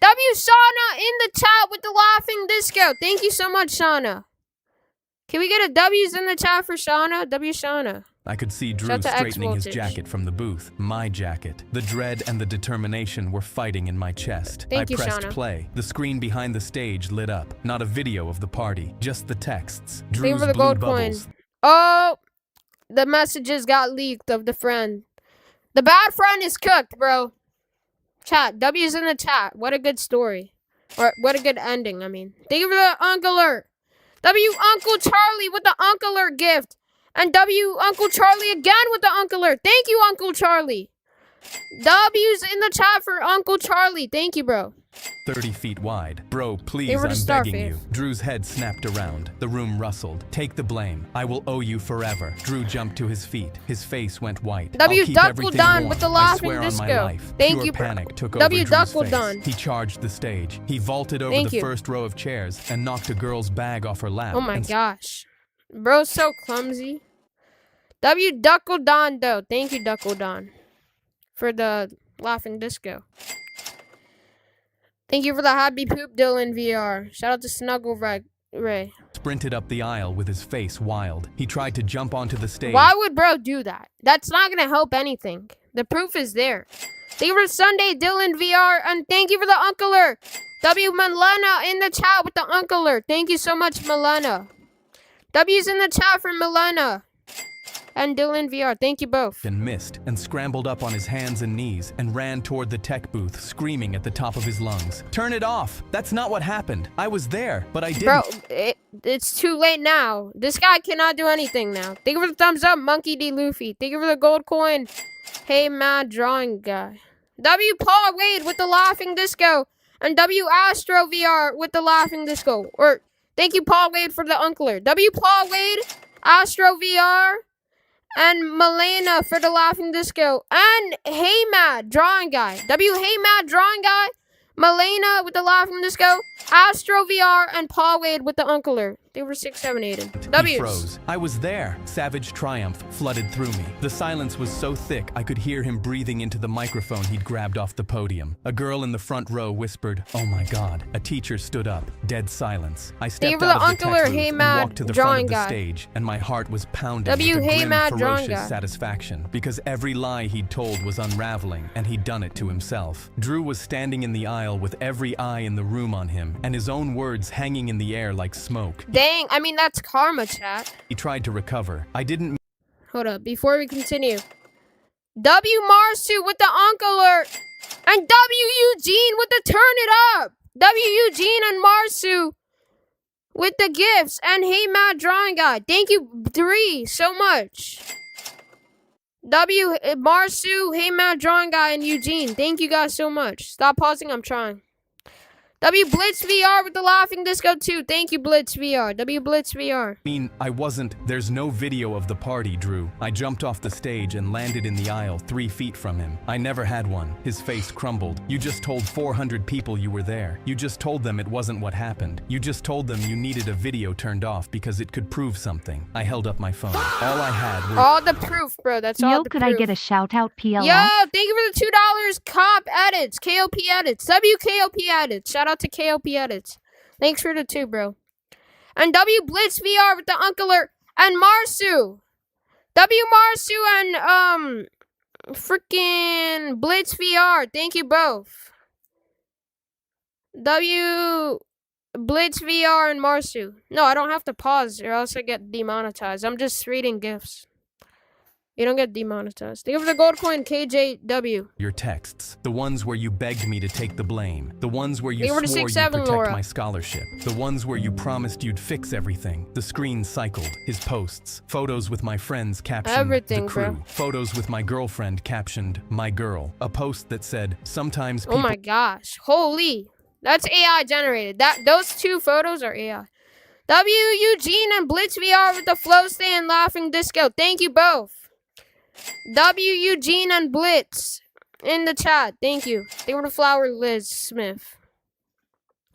W Shauna in the chat with the laughing disco. Thank you so much, Shauna. Can we get a W's in the chat for Shauna? W Shauna. I could see Drew Shout to straightening his X-Voltage. jacket from the booth. My jacket. The dread and the determination were fighting in my chest. Thank you, I pressed Shauna. play. The screen behind the stage lit up. Not a video of the party, just the texts. Thank you Drew's for the blue gold bubbles. coin. Oh, the messages got leaked of the friend. The bad friend is cooked, bro. Chat. W's in the chat. What a good story. Or what a good ending, I mean. Thank you for the Uncle Alert. W Uncle Charlie with the Uncle Alert gift. And W Uncle Charlie again with the Uncle Alert. Thank you, Uncle Charlie. W's in the chat for Uncle Charlie. Thank you, bro. 30 feet wide. Bro, please, They were the I'm begging Starface. you. Drew's head snapped around. The room rustled. Take the blame. I will owe you forever. Drew jumped to his feet. His face went white. W I'll keep Duckle everything Don warm. with the I laughing swear on my disco. life. Thank Pure you, bro. panic took W over Drew's Duckle face. Don. He charged the stage. He vaulted over Thank the you. first row of chairs and knocked a girl's bag off her lap. Oh my and gosh. Bro's so clumsy. W Duckle Don, though. Thank you, Duckle Don, for the laughing disco. Thank you for the happy poop, Dylan VR. Shout out to Snuggle Ray. sprinted up the aisle with his face wild. He tried to jump onto the stage. Why would bro do that? That's not gonna help anything. The proof is there. Thank you for Sunday, Dylan VR, and thank you for the Uncler. W Milena in the chat with the Uncler. Thank you so much, Milena. W's in the chat for Milena and Dylan VR. Thank you both. And missed and scrambled up on his hands and knees and ran toward the tech booth, screaming at the top of his lungs. Turn it off! That's not what happened. I was there, but I didn't. Bro, it's too late now. This guy cannot do anything now. Thank you for the thumbs up, Monkey D. Luffy. Thank you for the gold coin. Hey, mad drawing guy. W. Paul Wade with the laughing disco. And W. Astro VR with the laughing disco. Or, thank you, Paul Wade, for the uncler. W. Paul Wade, Astro VR, and Milena for the laughing disco. And Hey Mad Drawing Guy. W. Hey Mad Drawing Guy, Milena with the laughing disco, Astro VR, and Paul Wade with the uncler. They were 6, 7, 8. He W's. froze. I was there. Savage triumph flooded through me. The silence was so thick I could hear him breathing into the microphone he'd grabbed off the podium. A girl in the front row whispered, "Oh my God." A teacher stood up. Dead silence. I stepped for out the of the tech uncler, booth Hey and Mad walked to the Drawing front of the Guy. stage, and my heart was pounding W. with a Hey grim, Mad Drawing ferocious Guy. satisfaction, because every lie he'd told was unraveling, and he'd done it to himself. Drew was standing in the aisle with every eye in the room on him, and his own words hanging in the air like smoke. Dang, I mean, that's karma, chat. He tried to recover. I didn't Hold up, before we continue. W. Marsu with the uncler. And W. Eugene with the turn it up. W. Eugene and Marsu with the gifts. And Hey Mad Drawing Guy. Thank you, 3, so much. W. Marsu, Hey Mad Drawing Guy, and Eugene. Thank you guys so much. Stop pausing, I'm trying. W. Blitz VR with the laughing disco too. Thank you, Blitz VR. W. Blitz VR. I wasn't. There's no video of the party, Drew. I jumped off the stage and landed in the aisle 3 feet from him. I never had one. His face crumbled. You just told 400 people you were there. You just told them it wasn't what happened. You just told them you needed a video turned off because it could prove something. I held up my phone. All I had were All the proof, bro. That's all Yo, the could proof. I get a shout out, PLS? Yo, thank you for the $2 cop edits, KOP edits, WKOP edits. Shout out to KOP edits. Thanks for the 2, bro. And W Blitz VR with the uncler and Marsu. W Marsu and freaking Blitz VR. Thank you both. W Blitz VR and Marsu. No, I don't have to pause or else I get demonetized. I'm just reading gifs. You don't get demonetized. Thank you for the gold coin, KJW. your texts. The ones where you begged me to take the blame. The ones where you They were the swore 6'7", you'd protect Laura. my scholarship. The ones where you promised you'd fix everything. The screen cycled. His posts. Photos with my friends captioned Everything, the crew. bro. Photos with my girlfriend captioned my girl. A post that said, sometimes people Oh my gosh. Holy. That's AI generated. Those 2 photos are AI. W Eugene and Blitz VR with the flow stand laughing disco. Thank you both. W Eugene and Blitz in the chat. Thank you. They were the flower Liz Smith.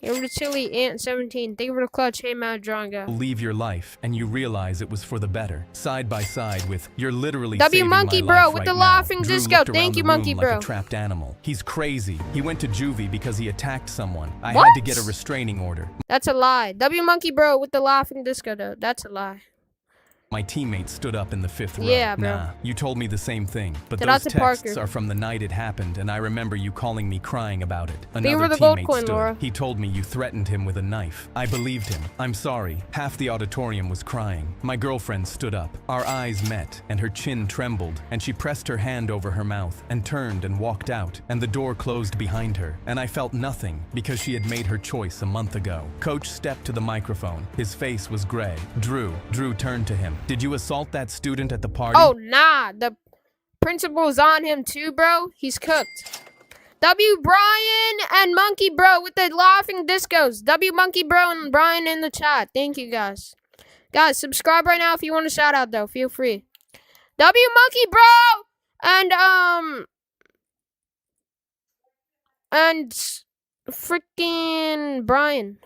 Thank you for the chili, Ant17. Thank you for the clutch, hey Mad Drongo. Leave your life, and you realize it was for the better. Side by side with, you're literally W saving Monkey my Bro life with right the now. laughing Drew disco. looked around Thank you, the room Monkey like Bro. a trapped animal. He's crazy. He went to juvie because he attacked someone. I What? had to get a restraining order. That's a lie. W Monkey Bro with the laughing disco though. That's a lie. My teammate stood up in the 5th row. Yeah, bro. Nah, you told me the same thing. But Shout out those to texts Parker. are from the night it happened, and I remember you calling me crying about it. Thank you for Another the gold teammate coin, stood. Laura. He told me you threatened him with a knife. I believed him. I'm sorry. Half the auditorium was crying. My girlfriend stood up. Our eyes met, and her chin trembled, and she pressed her hand over her mouth, and turned and walked out, and the door closed behind her, and I felt nothing, because she had made her choice a month ago. Coach stepped to the microphone. His face was gray. Drew turned to him. Did you assault that student at the party? Oh, nah. The principal's on him too, bro. He's cooked. W Brian and Monkey Bro with the laughing discos. W Monkey Bro and Brian in the chat. Thank you, guys. Guys, subscribe right now if you want a shout out, though. Feel free. W Monkey Bro and freaking Brian.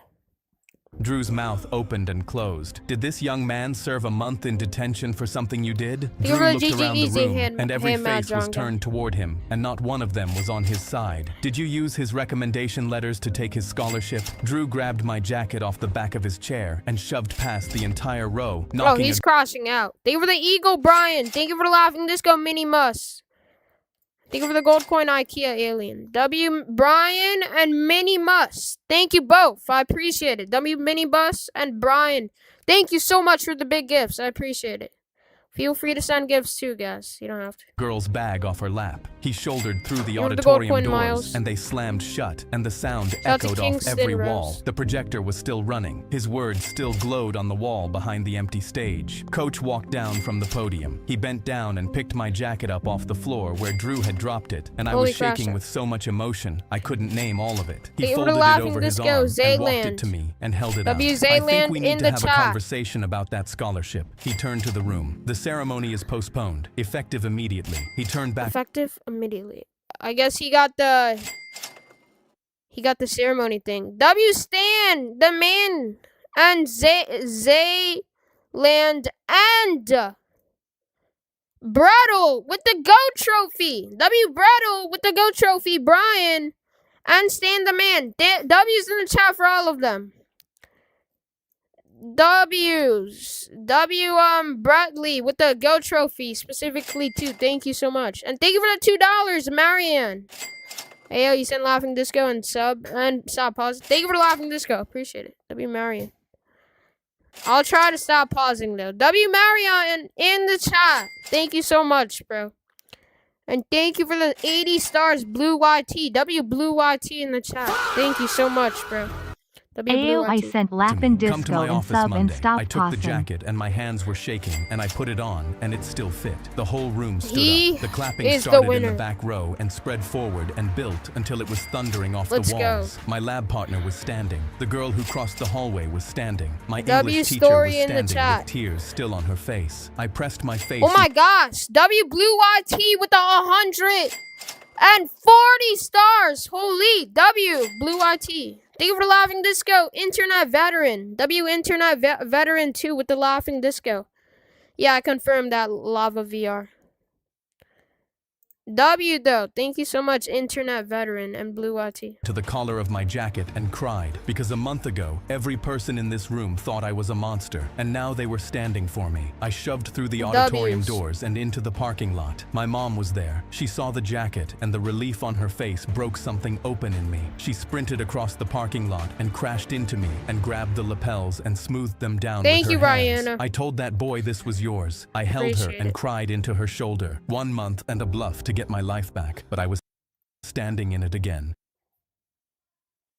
Drew's mouth opened and closed. Did this young man serve a month in detention for something you did? Drew looked around the room, and every face was turned toward him, and not one of them was on his side. Did you use his recommendation letters to take his scholarship? Drew grabbed my jacket off the back of his chair and shoved past the entire row, Oh, knocking he's crossing out. Thank you for the Eagle, Brian. Thank you for the laughing disco, Mini Mus. Thank you for the gold coin, IKEA alien. W Brian and Mini Mus. Thank you both. I appreciate it. W Mini Bus and Brian. Thank you so much for the big gifts. I appreciate it. Feel free to send gifts too, guys. You don't have to. girl's bag off her lap. He shouldered through the You want the gold auditorium coin, doors, Miles? and they slammed shut, and the sound Shout out to echoed off Kingston every Rose. wall. The projector was still running. His words still glowed on the wall behind the empty stage. Coach walked down from the podium. He bent down and picked my jacket up off the floor where Drew had dropped it, and I Holy was shaking crap. with so much emotion, I couldn't name all of it. He Hey, we're folded it laughing over his disco, arm and walked Zayland. it to me and held it W up. I think Zayland we in need to the have a chat. conversation about that scholarship. He turned to the room. The ceremony is postponed, effective immediately. He turned back. Effective immediately. I guess he got the ceremony thing. W Stan, the man, and Zayland and Brattle with the GO trophy. W Brattle with the GO trophy. Brian and Stan the man. W's in the chat for all of them. Bradley with the GO trophy specifically too. Thank you so much. And thank you for the $2, Marianne. Hey, yo, you sent laughing disco and stop pause. Thank you for the laughing disco. Appreciate it. W Marianne. I'll try to stop pausing though. W Marianne in the chat. Thank you so much, bro. And thank you for the 80 stars, Blue YT. W Blue YT in the chat. Thank you so much, bro. Ayo, I sent to Laughin' me. Come to Disco my and office sub and Monday. stop I took the pausing. jacket and my hands were shaking, and I put it on, and it still fit. The whole room stood He up. The clapping is the started in winner. the back row and spread forward and built until it was thundering off Let's the go. walls. My lab partner was standing. The girl who crossed the hallway was standing. My W English teacher story was in the standing chat. with tears still on her face. I pressed my face. Oh my gosh. W Blue YT with the 140 stars. Holy W Blue YT. Thank you for laughing disco. Internet veteran. W Internet veteran 2 with the laughing disco. Yeah, I confirmed that Lava VR. W though. Thank you so much, Internet veteran and Blue YT. to the collar of my jacket and cried because a month ago, every person in this room thought I was a monster, and now they were standing for me. I shoved through the auditorium W's. doors and into the parking lot. My mom was there. She saw the jacket, and the relief on her face broke something open in me. She sprinted across the parking lot and crashed into me and grabbed the lapels and smoothed them down Thank with you, her hands. Rihanna. I told that boy this was yours. I held her Appreciate and it. cried into her shoulder. 1 month and a bluff to get my life back, but I was standing in it again.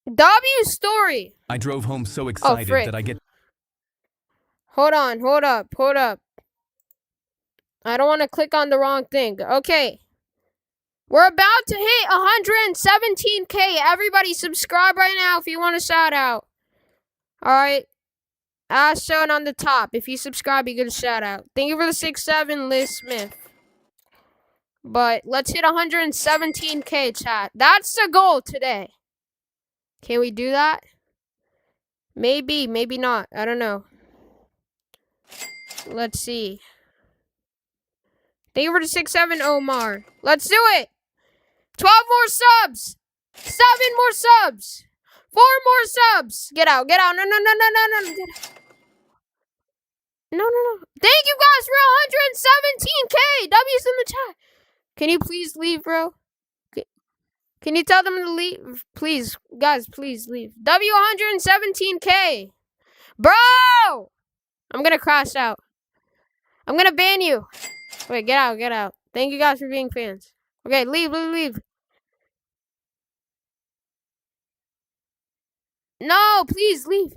W story. I drove home so excited frick. that I get Hold on, hold up. I don't want to click on the wrong thing. Okay. We're about to hit 117K. Everybody subscribe right now if you want a shout out. Alright. As shown on the top. If you subscribe, you get a shout out. Thank you for the 6'7", Liz Smith. But let's hit 117K, chat. That's the goal today. Can we do that? Maybe, maybe not. I don't know. Let's see. Thank you for the 6-7, Omar. Let's do it. 12 more subs. 7 more subs. 4 more subs. Get out, get out. No, no, no, no, no, no. Get out. No, no, no. Thank you guys for 117K. W's in the chat. Can you please leave, bro? Can you tell them to leave? Please, guys, please leave. W 117K. Bro! I'm gonna crash out. I'm gonna ban you. Wait, get out, get out. Thank you guys for being fans. Okay, leave, leave, leave. No, please leave.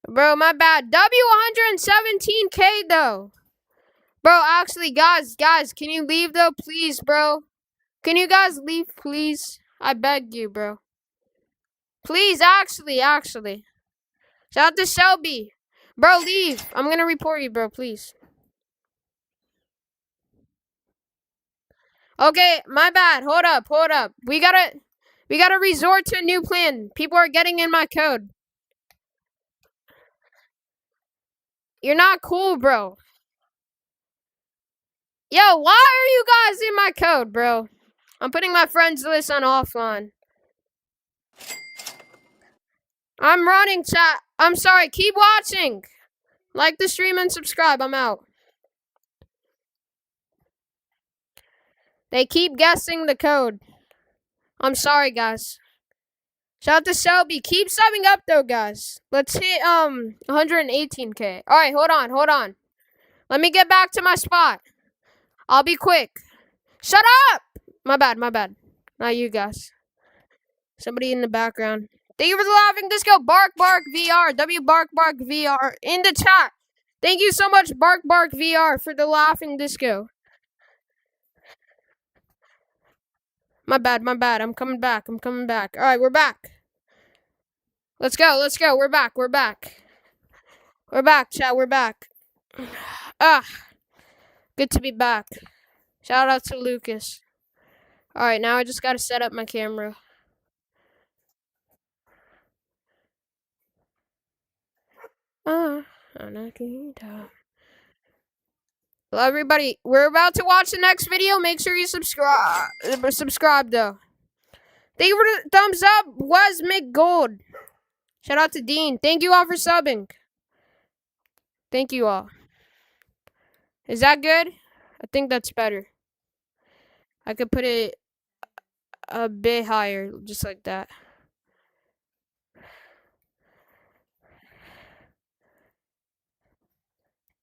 Bro, my bad. W 117K though. Bro, actually, guys, can you leave though? Please, bro. Can you guys leave, please? I beg you, bro. Please, actually. Shout out to Shelby. Bro, leave. I'm gonna report you, bro, please. Okay, my bad. Hold up. We gotta resort to a new plan. People are getting in my code. You're not cool, bro. Yo, why are you guys in my code, bro? I'm putting my friends list on offline. I'm running, chat. I'm sorry. Keep watching. Like the stream and subscribe. I'm out. They keep guessing the code. I'm sorry, guys. Shout out to Shelby. Keep subbing up, though, guys. Let's hit 118K. All right, hold on. Let me get back to my spot. I'll be quick. Shut up! My bad. Not you guys. Somebody in the background. Thank you for the laughing disco. Bark VR. W Bark VR in the chat. Thank you so much, Bark VR, for the laughing disco. My bad. I'm coming back. All right, we're back. Let's go. We're back. We're back, chat. We're back. Good to be back. Shout out to Lucas. All right, now I just gotta set up my camera. Hello, everybody. We're about to watch the next video. Make sure you subscribe. Subscribe, though. Thank you for the thumbs up. Was McGold. Shout out to Dean. Thank you all for subbing. Thank you all. Is that good? I think that's better. I could put it a bit higher, just like that.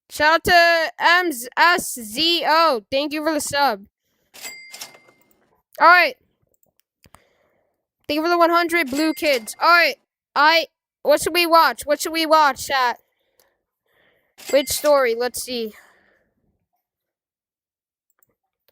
Shout out to MSZO. Thank you for the sub. Alright. Thank you for the 100 blue kids. Alright. What should we watch? Chat? Which story? Let's see.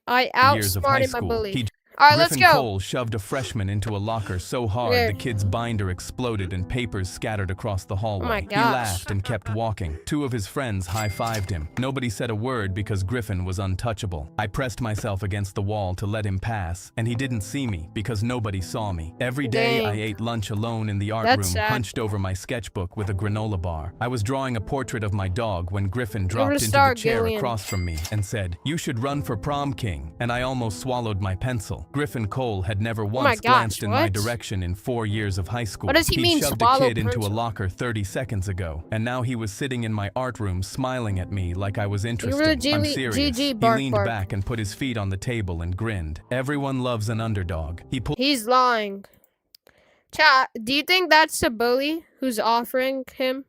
I outsmarted my bully. Alright, let's Griffin go. Cole shoved a freshman into a locker so hard the kid's binder exploded and papers scattered across the hallway. Oh my He gosh. laughed and kept walking. 2 of his friends high-fived him. Nobody said a word because Griffin was untouchable. I pressed myself against the wall to let him pass, and he didn't see me because nobody saw me. Every day I ate lunch alone in the art room, hunched over my sketchbook with a granola bar. I was drawing a portrait of my dog when Griffin dropped into the chair across from me and said, "You should run for prom king," and I almost swallowed my pencil. Griffin Cole had never once glanced in my direction in 4 years of high school. What does he mean, shoved a kid into a locker 30 seconds ago, and now he was sitting in my art room smiling at me like I was interested. I'm serious. He leaned back and put his feet on the table and grinned. Everyone loves an underdog. He's lying. Chat, do you think that's the bully who's offering him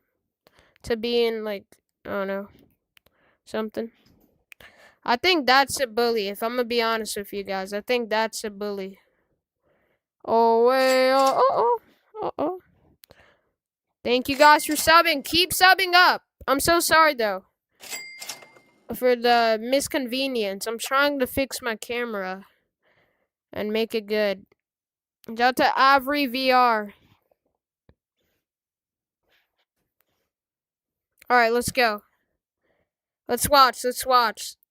to be in, like, I don't know, something? I think that's a bully, if I'm gonna be honest with you guys. I think that's a bully. Oh, wait, oh. Thank you guys for subbing. Keep subbing up. I'm so sorry, though, for the misconvenience. I'm trying to fix my camera and make it good. Shout out to Avery VR. Alright, let's go. Let's watch.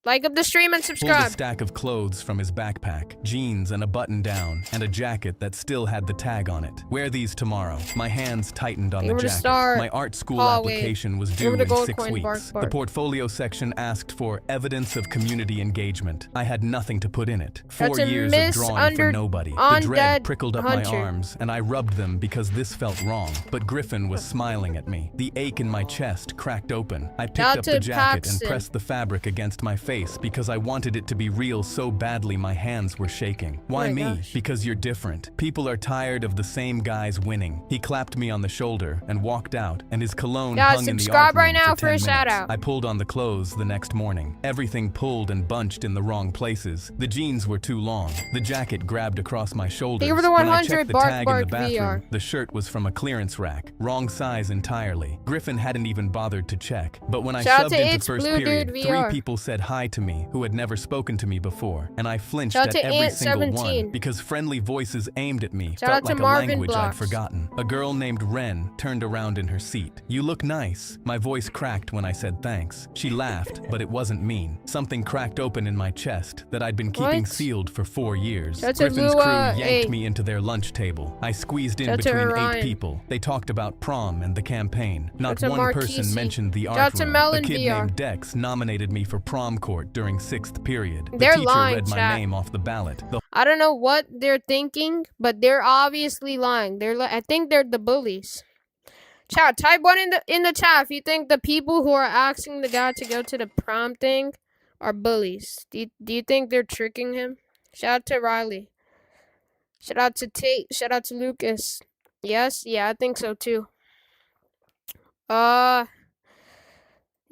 Like up the stream and Pulled a subscribe. stack of clothes from his backpack, jeans and a button down, and a jacket that still had the tag on it. Wear these tomorrow. My hands tightened on the jacket. My art school application was due in 6 weeks. The portfolio section asked for evidence of community engagement. I had nothing to put in it. 4 years of drawing for nobody. The dread prickled up my arms, and I rubbed them because this felt wrong. But Griffin was smiling at me. The ache in my chest cracked open. I picked up the jacket and pressed the fabric against my face because I wanted it to be real so badly my hands were shaking. Why me? Because you're different. People are tired of the same guys winning. He clapped me on the shoulder and walked out, and his cologne hung in the art room for 10 minutes. I pulled on the clothes the next morning. Everything pulled and bunched in the wrong places. The jeans were too long. The jacket grabbed across my shoulders. When I checked the tag in the bathroom, the shirt was from a clearance rack. Wrong size entirely. Griffin hadn't even bothered to check. But when I shoved into first period, 3 people said hi to me who had never spoken to me before, and I flinched at every single one because friendly voices aimed at me felt like a language I'd forgotten. A girl named Ren turned around in her seat. "You look nice." My voice cracked when I said thanks. She laughed, but it wasn't mean. Something cracked open in my chest that I'd been keeping sealed for 4 years. Griffin's crew yanked me into their lunch table. I squeezed in between 8 people. They talked about prom and the campaign. Not one person mentioned the art room. A kid named Dex nominated me for prom court during 6th period. The teacher read my name off the ballot. I don't know what they're thinking, but they're obviously lying. I think they're the bullies. Chat, type one in the chat if you think the people who are asking the guy to go to the prom thing are bullies. Do you think they're tricking him? Shout out to Riley. Shout out to Tate. Shout out to Lucas. Yes? Yeah, I think so too.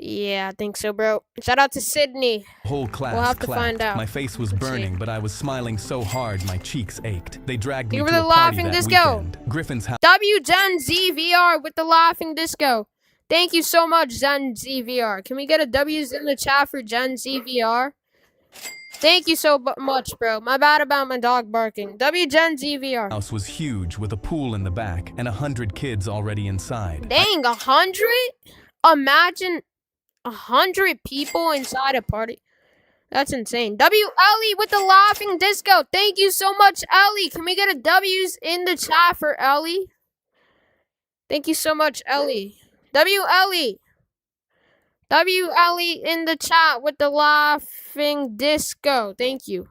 Yeah, I think so, bro. Shout out to Sydney. Whole class we'll have to find out. My face was burning, but I was smiling so hard my cheeks ached. They dragged me to the a laughing party that disco. weekend. Griffin's house. Gen ZVR with the laughing disco. Thank you so much, Gen ZVR. Can we get a W's in the chat for Gen ZVR? Thank you so much, bro. My bad about my dog barking. Gen ZVR. House was huge with a pool in the back and 100 kids already inside. Dang, 100? Imagine 100 people inside a party. That's insane. Ellie with the laughing disco. Thank you so much, Ellie. Can we get a W's in the chat for Ellie? Thank you so much, Ellie. Ellie. Ellie in the chat with the laughing disco. Thank you.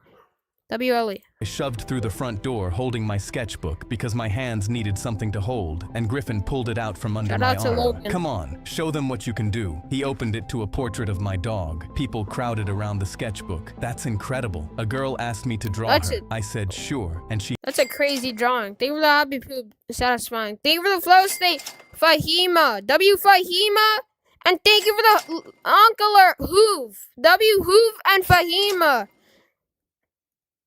Ellie. I shoved through the front door holding my sketchbook because my hands needed something to hold, and Griffin pulled it out from under my arm. "Come on, show them what you can do." He opened it to a portrait of my dog. People crowded around the sketchbook. "That's incredible." A girl asked me to draw her. I said sure, and she... That's a crazy drawing. Thank you for the happy poop. Satisfying. Thank you for the flow state. Fahima. Fahima. And thank you for the Uncle Hoov. Hoov and Fahima.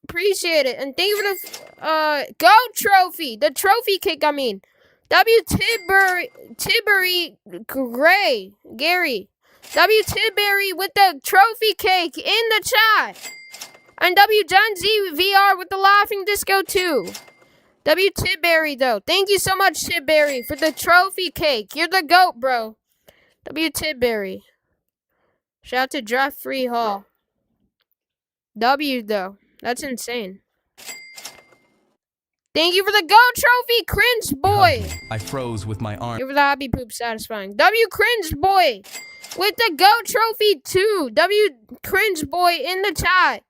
Appreciate it. And thank you for the goat trophy. The trophy kick, I mean. Tiberi Gary. Tiberi with the trophy cake in the chat. And Gen Z VR with the laughing disco too. Tiberi though. Thank you so much, Tiberi, for the trophy cake. You're the goat, bro. Tiberi. Shout out to Draft Free Hall. Though. That's insane. Thank you for the gold trophy, Cringe Boy. I froze with my arm. Give for the happy poop satisfying. Cringe Boy with the gold trophy too. Cringe Boy in the chat.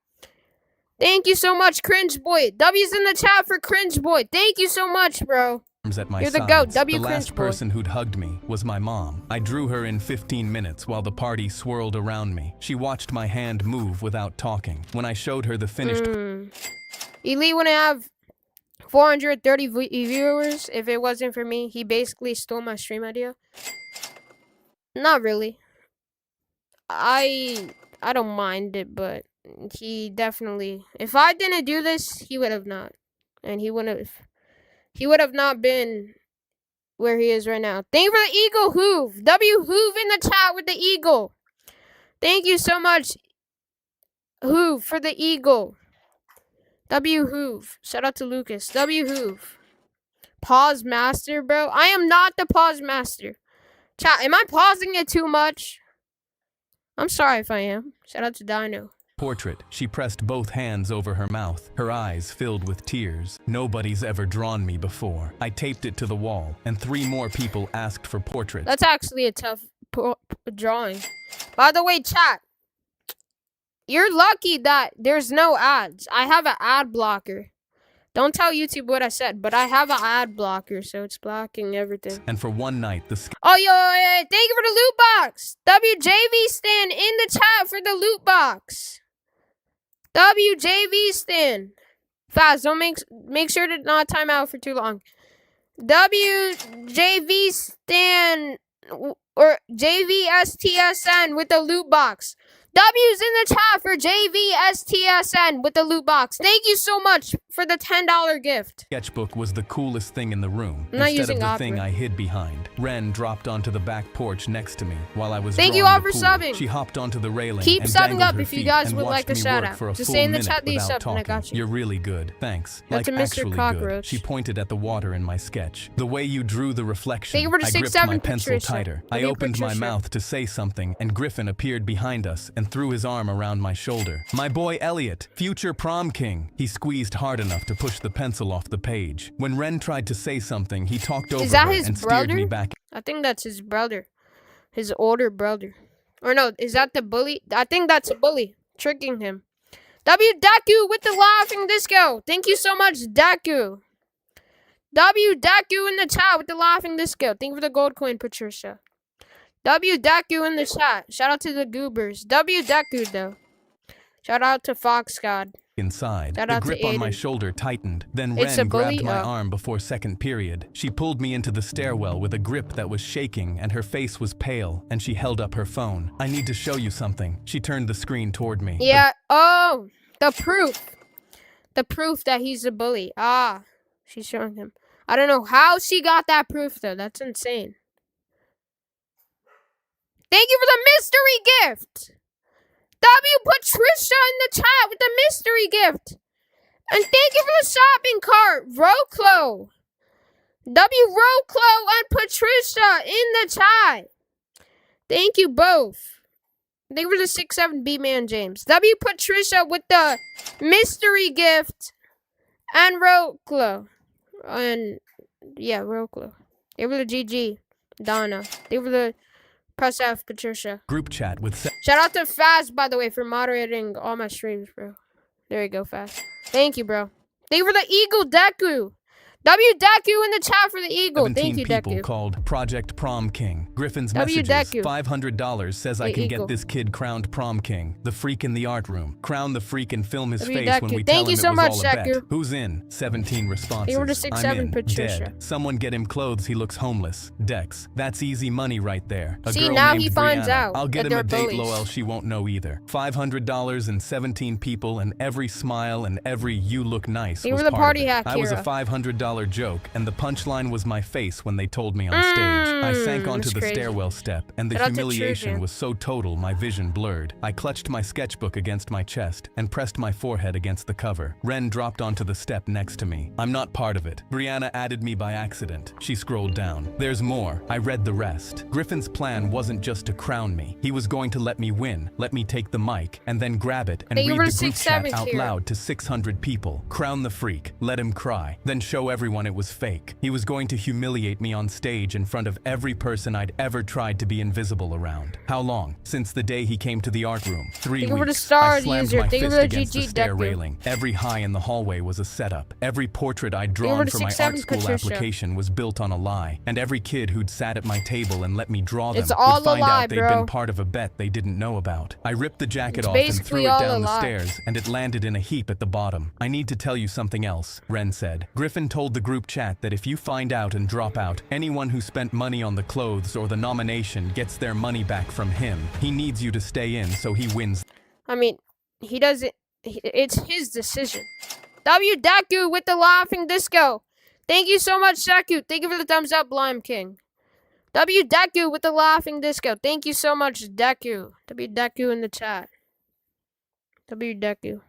Thank you so much, Cringe Boy. W's in the chat for Cringe Boy. Thank you so much, bro. At my You're the sides. goat. The last person who'd hugged me was my mom. I drew her in 15 minutes while the party swirled around me. She watched my hand move without talking. When I showed her the finished... Elite wouldn't have 430 viewers if it wasn't for me. He basically stole my stream idea. Not really. I don't mind it, but he definitely... If I didn't do this, he would have not. And he would have not been where he is right now. Thank you for the eagle, Hoov. Hoov in the chat with the eagle. Thank you so much, Hoov, for the eagle. Hoov. Shout out to Lucas. Hoov. Pause master, bro. I am not the pause master. Chat, am I pausing it too much? I'm sorry if I am. Shout out to Dino. Portrait. She pressed both hands over her mouth, her eyes filled with tears. Nobody's ever drawn me before. I taped it to the wall, and 3 more people asked for portraits. That's actually a tough drawing. By the way, chat, you're lucky that there's no ads. I have an ad blocker. Don't tell YouTube what I said, but I have an ad blocker, so it's blocking everything. And for one night, the oh, yo, thank you for the loot box. WJV stand in the chat for the loot box. WJV stand. Fast, don't make sure to not time out for too long. WJV stand or JVSTSN with the loot box. W's in the chat for JVSTSN with the loot box. Thank you so much for the $10 gift. Sketchbook was the coolest thing in the room. I'm not Instead using of the Opera. thing I hid behind. Ren dropped onto the back porch next to me while I was Thank you drawing all the for pool. subbing. She hopped onto the railing Keep and subbing dangled up her if you feet guys and would like watched a me shout work out. for a Just full say in the minute chat that you without subbed and I talking. got you. You're really good. Thanks. That's like a Mr. actually Cockroach. good. She pointed at the water in my sketch. The way you drew the reflection. Thank you for the I gripped 6-7 my pencil Patricia. tighter. I Thank you, opened my Patricia. mouth to say something and Griffin appeared behind us and threw his arm around my shoulder. My boy Elliot, future prom king. He squeezed hard enough to push the pencil off the page. When Ren tried to say something, he talked over Is that her his and steered brother? me back. I think that's his brother. His older brother. Or no, is that the bully? I think that's a bully. Tricking him. W Deku with the laughing disco. Thank you so much, Deku. W Deku in the chat with the laughing disco. Thank you for the gold coin, Patricia. W Deku in the chat. Shout out to the goobers. W Deku though. Shout out to Fox God. Inside. Shout The out to grip on my Aiden. shoulder tightened. Then It's Ren a bully? grabbed my Oh. arm before second period. She pulled me into the stairwell with a grip that was shaking and her face was pale and she held up her phone. I need to show you something. She turned the screen toward me. Yeah. Oh, the proof. The proof that he's a bully. Ah, she's showing him. I don't know how she got that proof though. That's insane. Thank you for the mystery gift. W Patricia in the chat with the mystery gift. And thank you for the shopping cart, Roclo. W Roclo and Patricia in the chat. Thank you both. Thank you for the 6-7 B-Man James. W Patricia with the mystery gift. And Roclo. And yeah, Roclo. They were the GG. Donna. They were the press F, Patricia. Group chat with Shout out to Faz, by the way, for moderating all my streams, bro. There you go, Faz. Thank you, bro. Thank you for the Eagle Deku. W Deku in the chat for the Eagle. 17 Thank you, people Deku. called Project Prom King. Griffin's W messages, Deku. $500 says I The can Eagle. get this kid crowned prom king. The freak in the art room. Crown the freak and film his W face when Deku. we Thank tell you him so it was much, all a bet. Deku. Who's in? 17 responses. You were the 6-7 I'm in. Patricia. Dead. Someone get him clothes. He looks homeless. Dex. That's easy money right there. A See, girl now named he finds Brianna. out I'll get that him a they're date, bullies. Lowell. She won't know either. $500 and 17 people and every smile and every you look nice You was were the part party of it. hack I was a hero. $500 joke and the punchline was my face when they told me on stage. I sank onto that's the crazy. stairwell step, and the Shout out to humiliation Trujan. was so total my vision blurred. I clutched my sketchbook against my chest and pressed my forehead against the cover. Ren dropped onto the step next to me. I'm not part of it. Brianna added me by accident. She scrolled down. There's more. I read the rest. Griffin's plan wasn't just to crown me. He was going to let me win, let me take the mic, and then grab it and Thank you read for the the group chat 6-7 out here. loud to 600 people. Crown the freak, let him cry, then show everyone it was fake. He was going to humiliate me on stage in front of every person I'd ever tried to be invisible around. How long? Since the day he came to the art room. 3 Thank you for the weeks. star I slammed user. my Thank you fist for the against the GG stair Deku. railing. Every high in the hallway was a setup. Every portrait I'd you for drawn the for my 6-7 art school Patricia. application was built on a lie. And every kid who'd sat at my table and let me draw them It's all would find a lie, out they'd bro. been part of a bet they didn't know about. I ripped the jacket It's off and basically threw it all a down the lie. stairs, and it landed in a heap at the bottom. I need to tell you something else, Ren said. Griffin told the group chat that if you find out and drop out, anyone who spent money on the clothes or the nomination gets their money back from him. He needs you to stay in so he wins. I mean, he doesn't. It's his decision. W Deku with the laughing disco. Thank you so much, Deku. Thank you for the thumbs up, Lime King. W Deku with the laughing disco. Thank you so much, Deku. W Deku in the chat. W Deku.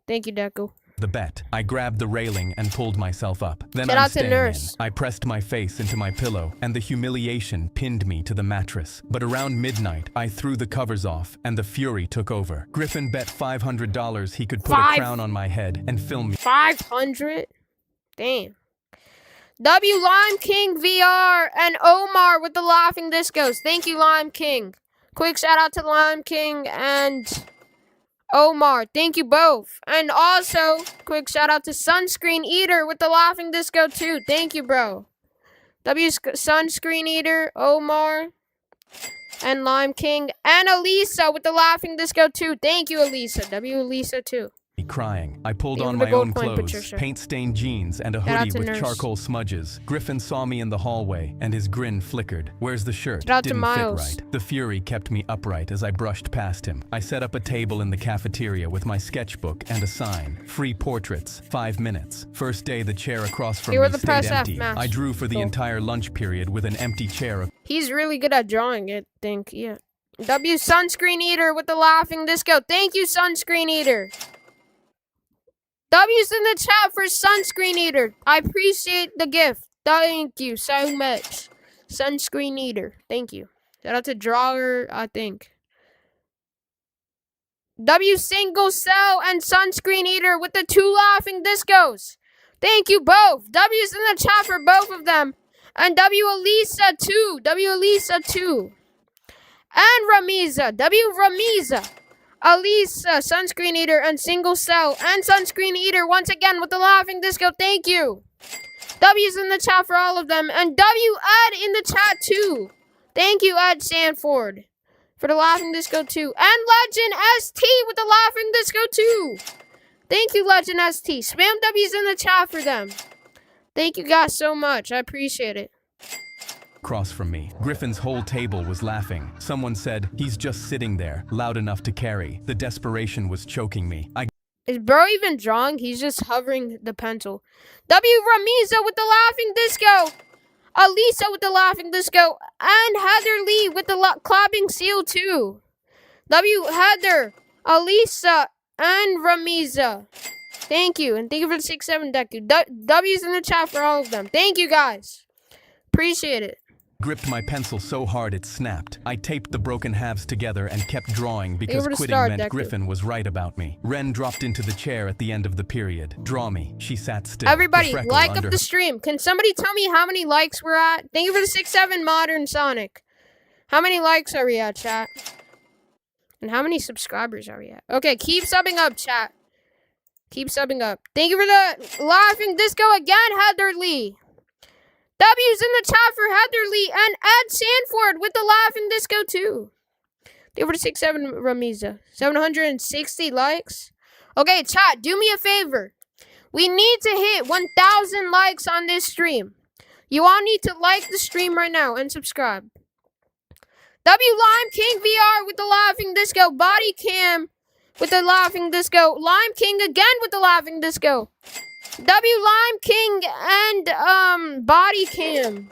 Thank you, Deku. the bet. I grabbed the railing and pulled myself up. Then Shout I'm out to staying Nurse. in. I pressed my face into my pillow, and the humiliation pinned me to the mattress. But around midnight, I threw the covers off, and the fury took over. Griffin bet $500 he could put a crown on my head and film me. 500? Damn. W Lime King VR and Omar with the laughing discos. Thank you, Lime King. Quick shout out to Lime King and Omar. Thank you both. And also, quick shout out to Sunscreen Eater with the laughing disco too. Thank you, bro. Sunscreen Eater, Omar, and Lime King, and Elisa with the laughing disco too. Thank you, Elisa. W Elisa too. Crying. I pulled Thank on you for my the own gold coin, clothes, Patricia. paint-stained jeans, and a Shout out hoodie to with Nurse. charcoal smudges. Griffin saw me in the hallway, and his grin flickered. Where's the shirt? Shout out to Didn't Miles. fit right. The fury kept me upright as I brushed past him. I set up a table in the cafeteria with my sketchbook and a sign. Free portraits, 5 minutes. First day, the chair across from Here me were the stayed press F empty. match. I drew for the Cool. entire lunch period with an empty chair. He's really good at drawing, I think. Yeah. W Sunscreen Eater with the laughing disco. Thank you, Sunscreen Eater. W's in the chat for Sunscreen Eater. I appreciate the gift. Thank you so much. Sunscreen Eater. Thank you. Shout out to Drawer, I think. W Single Cell and Sunscreen Eater with the 2 laughing discos. Thank you both. W's in the chat for both of them. And W Elisa too. W Elisa too. And Ramiza. W Ramiza. Elisa, Sunscreen Eater, and Single Cell, and Sunscreen Eater once again with the laughing disco. Thank you. W's in the chat for all of them. And W Ed in the chat too. Thank you, Ed Sanford, for the laughing disco too. And Legend ST with the laughing disco too. Thank you, Legend ST. Spam W's in the chat for them. Thank you guys so much. I appreciate it. Across from me. Griffin's whole table was laughing. Someone said, he's just sitting there, loud enough to carry. The desperation was choking me. Is bro even drawing? He's just hovering the pencil. W Ramiza with the laughing disco. Elisa with the laughing disco. And Heather Lee with the clapping seal too. W Heather, Elisa, and Ramiza. Thank you. And thank you for the 6-7 Deku. W's in the chat for all of them. Thank you guys. Appreciate it. Gripped my pencil so hard it snapped. I taped the broken halves together and kept drawing because to quitting start, meant Deku. Griffin was right about me. Ren dropped into the chair at the end of the period. Draw me. She sat still. Everybody, The freckle like under up the stream. Can somebody tell me how many likes we're at? Thank you for the 6-7 Modern Sonic. How many likes are we at, chat? And how many subscribers are we at? Okay, keep subbing up, chat. Keep subbing up. Thank you for the laughing disco again, Heather Lee. W's in the chat for Heather Lee and Ed Sanford with the laughing disco too. Thank you for the 6-7 Ramiza. 760 likes. Okay, chat, do me a favor. We need to hit 1,000 likes on this stream. You all need to like the stream right now and subscribe. W Lime King VR with the laughing disco. Body Cam with the laughing disco. Lime King again with the laughing disco. W Lime King and Body Cam.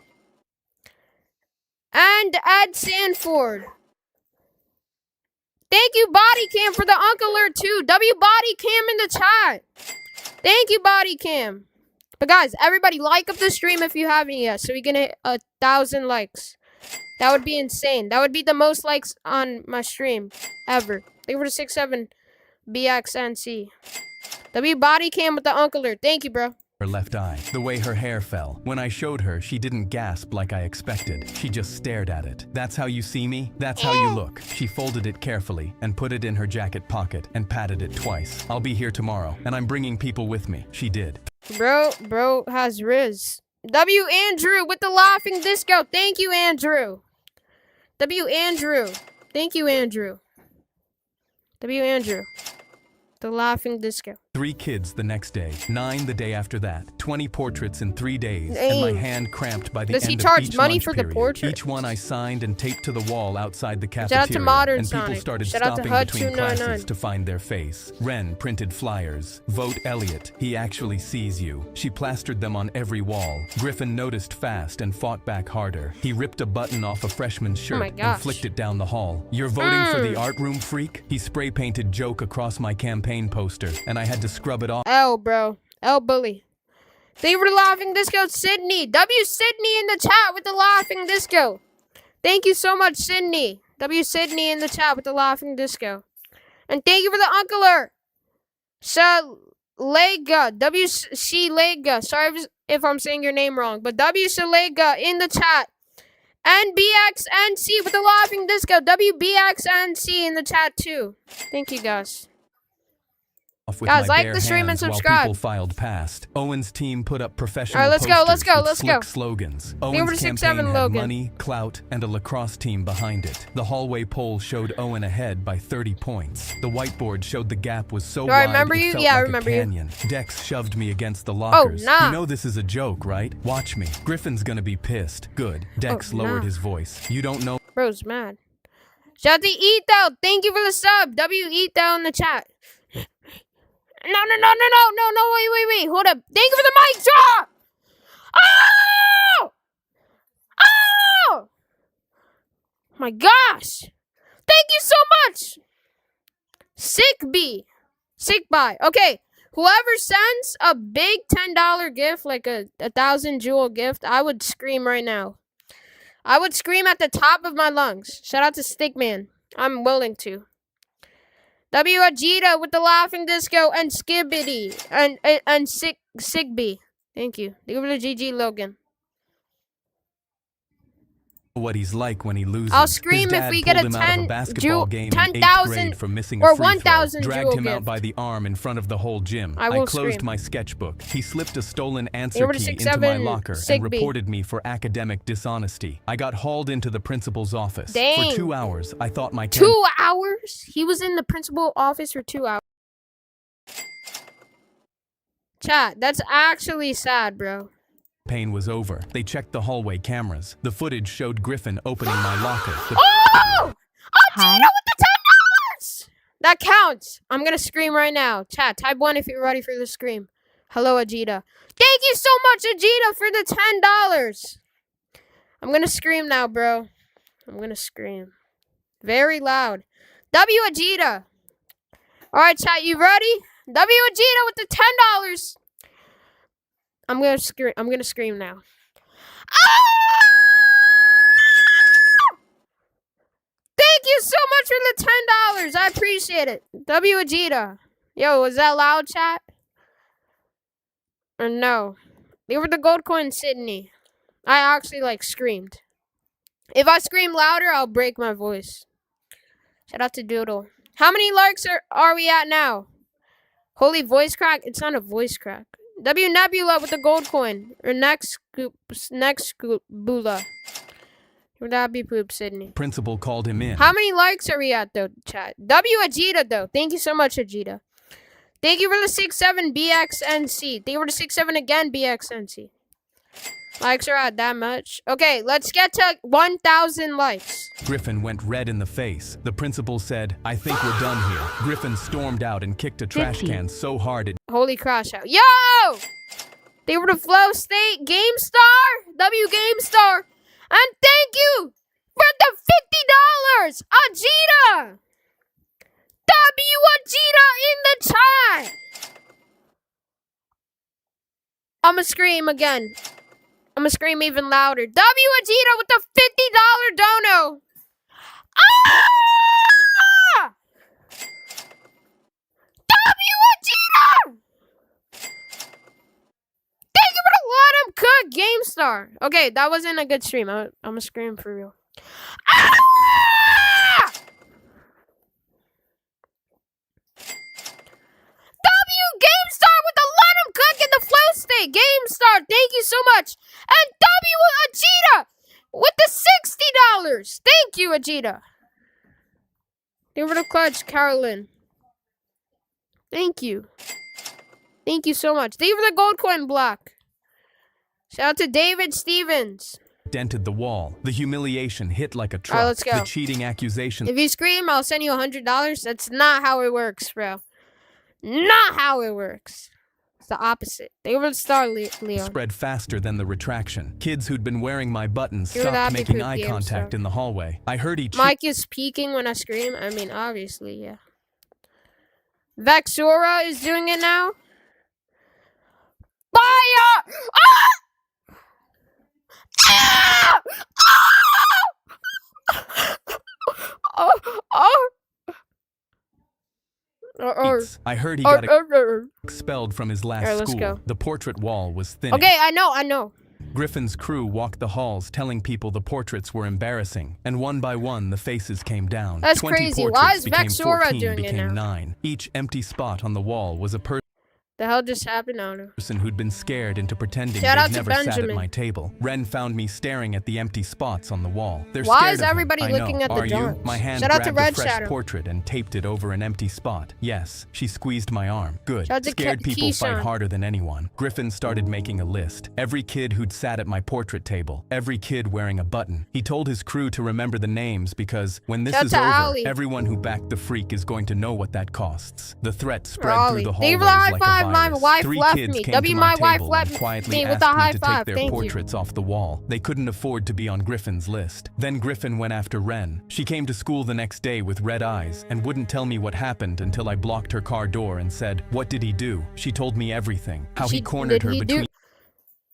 And Ed Sanford. Thank you, Body Cam, for the Uncle Alert too. W Body Cam in the chat. Thank you, Body Cam. But guys, everybody like up the stream if you haven't yet, so we can hit 1,000 likes. That would be insane. That would be the most likes on my stream ever. Thank you for the 6-7 BXNC. W Body Cam with the Uncle Alert. Thank you, bro. her left eye. The way her hair fell. When I showed her, she didn't gasp like I expected. She just stared at it. That's how you see me? That's how you look. She folded it carefully and put it in her jacket pocket and patted it twice. I'll be here tomorrow, and I'm bringing people with me. She did. Bro has Riz. W Andrew with the laughing disco. Thank you, Andrew. W Andrew. Thank you, Andrew. W Andrew. The laughing disco. 3 kids the next day, 9 the day after that, 20 portraits in 3 days, and my hand cramped by the Does end he of charge each money lunch for the period. portrait? Each one I signed and taped to the wall outside the Shout cafeteria, out to Modern and people Sonic. started Shout out to stopping HUD between 299. classes to find their face. Ren printed flyers. Vote Elliot. He actually sees you. She plastered them on every wall. Griffin noticed fast and fought back harder. He ripped a button off a freshman's shirt my and gosh. flicked it down the hall. You're voting for the art room, freak? He spray painted joke across my campaign poster, and I had had to scrub it off. L, bro. L bully. Thank you for the laughing disco, Sydney. W Sydney in the chat with the laughing disco. Thank you so much, Sydney. W Sydney in the chat with the laughing disco. And thank you for the uncler. Shalega. W C Lega. Sorry if I'm saying your name wrong. But W Shalega in the chat. And BXNC with the laughing disco. WBXNC in the chat too. Thank you guys. Guys, like the stream and subscribe. People filed past. Owen's team put up professional All right, let's go. slick slogans. Owen's campaign had money, clout, and a lacrosse team behind it. The hallway poll showed Owen ahead by 30 points. The whiteboard showed the gap was so wide it felt like a canyon. Dex shoved me against the lockers. Oh, nah. You know this is a joke, right? Watch me. Griffin's gonna be pissed. Good. Dex lowered his voice. You don't know. Bro's mad. Shout out to Etho. Thank you for the sub. W Etho in the chat. No, wait. Hold up. Thank you for the mic drop. Oh! My gosh. Thank you so much. Sick buy. Okay. Whoever sends a big $10 gift, like a 1,000 jewel gift, I would scream right now. I would scream at the top of my lungs. Shout out to Stickman. I'm willing to. W Ajita with the laughing disco and Skibbity and Sigby. Thank you. Thank you for the GG Logan. What he's like when he loses. I'll scream if we get a 10,000 or 1,000 dragged him gift. out by the arm in front of the whole gym. I will closed scream. my sketchbook. He slipped a stolen answer key 6, into my 7, locker and reported me for academic dishonesty. I got hauled into the principal's office. Dang. For 2 hours. I thought my 2 hours? He was in the principal's office for 2 hours. Chat, that's actually sad, bro. Pain was over. They checked the hallway cameras. The footage showed Griffin opening my locker. Oh! Ajita with the $10! That counts. I'm gonna scream right now. Chat, type 1 if you're ready for the scream. Hello, Ajita. Thank you so much, Ajita, for the $10. I'm gonna scream now, bro. I'm gonna scream. Very loud. W Ajita. Alright, chat, you ready? W Ajita with the $10. I'm gonna scream now. Ah! Thank you so much for the $10. I appreciate it. W Ajita. Yo, was that loud, chat? Or no? They were the gold coin, Sydney. I actually screamed. If I scream louder, I'll break my voice. Shout out to Doodle. How many likes are we at now? Holy voice crack? It's not a voice crack. W Nebula with the gold coin. Or next Bula. Would that be poop, Sydney? Principal called him in. How many likes are we at, though, chat? W Ajita, though. Thank you so much, Ajita. Thank you for the 6-7 BXNC. Thank you for the 6-7 again, BXNC. Likes are at that much. Okay, let's get to 1,000 likes. Griffin went red in the face. The principal said, I think we're done here. Griffin stormed out and kicked a trash can so hard it... Holy crash out. Yo! They were the Flow State Game Star. W Game Star. And thank you for the $50. Ajita. W Ajita in the chat. I'ma scream again. I'm gonna scream even louder. W Ajita with the $50 dono. Ah! W Ajita! Thank you for the Let 'em Cook Game Star. Okay, that wasn't a good stream. I'm gonna scream for real. Ah! Game Star with the Let 'em Cook in the Flow State. Game Star, thank you so much. And W Ajita with the $60. Thank you, Ajita. They were the clutch, Carolyn. Thank you. Thank you so much. They were the gold coin block. Shout out to David Stevens. Dented the wall. The humiliation hit like a truck. All right, let's go. The cheating accusation. If you scream, I'll send you $100. That's not how it works, bro. Not how it works. It's the opposite. They were the star, Leo. Spread faster than the retraction. Kids who'd been wearing my buttons stopped making eye contact in the hallway. I heard each... Mike is peeking when I scream. I mean, obviously, yeah. Vexura is doing it now. Fire! Ah! Ah! I heard he got expelled from his last school. Go. The portrait wall was thinning. Okay, I know. Griffin's crew walked the halls telling people the portraits were embarrassing, and one by one the faces came down. That's 20 crazy. portraits Why is became Vexura 14, doing became it now? 9. Each empty spot on the wall was a The hell just happened? I don't know. person who'd been scared into pretending Shout out they'd to never sat at Benjamin. my table. Ren found me staring at the empty spots on the wall. They're Why scared is of him. everybody I looking know. at the Are drawings? you? My hand Shout out to grabbed a Red fresh Shadow. portrait and taped it over an empty spot. Yes, she squeezed my arm. Good. Shout out to Scared people fight Keyshawn. harder than anyone. Griffin started making a list. Every kid who'd sat at my portrait table. Every kid wearing a button. He told his crew to remember the names because when this Shout is out over, to Allie. everyone who backed the freak is going to know what that costs. The threat spread Ollie. through the Thank you hallways for the like a high five. My virus. wife 3 left kids me. came W, to my my wife table left and quietly me asked with a high me to five. take their Thank you. portraits off the wall. They couldn't afford to be on Griffin's list. Then Griffin went after Ren. She came to school the next day with red eyes and wouldn't tell me what happened until I blocked her car door and said, "What did he do?" She told me everything. How he cornered her between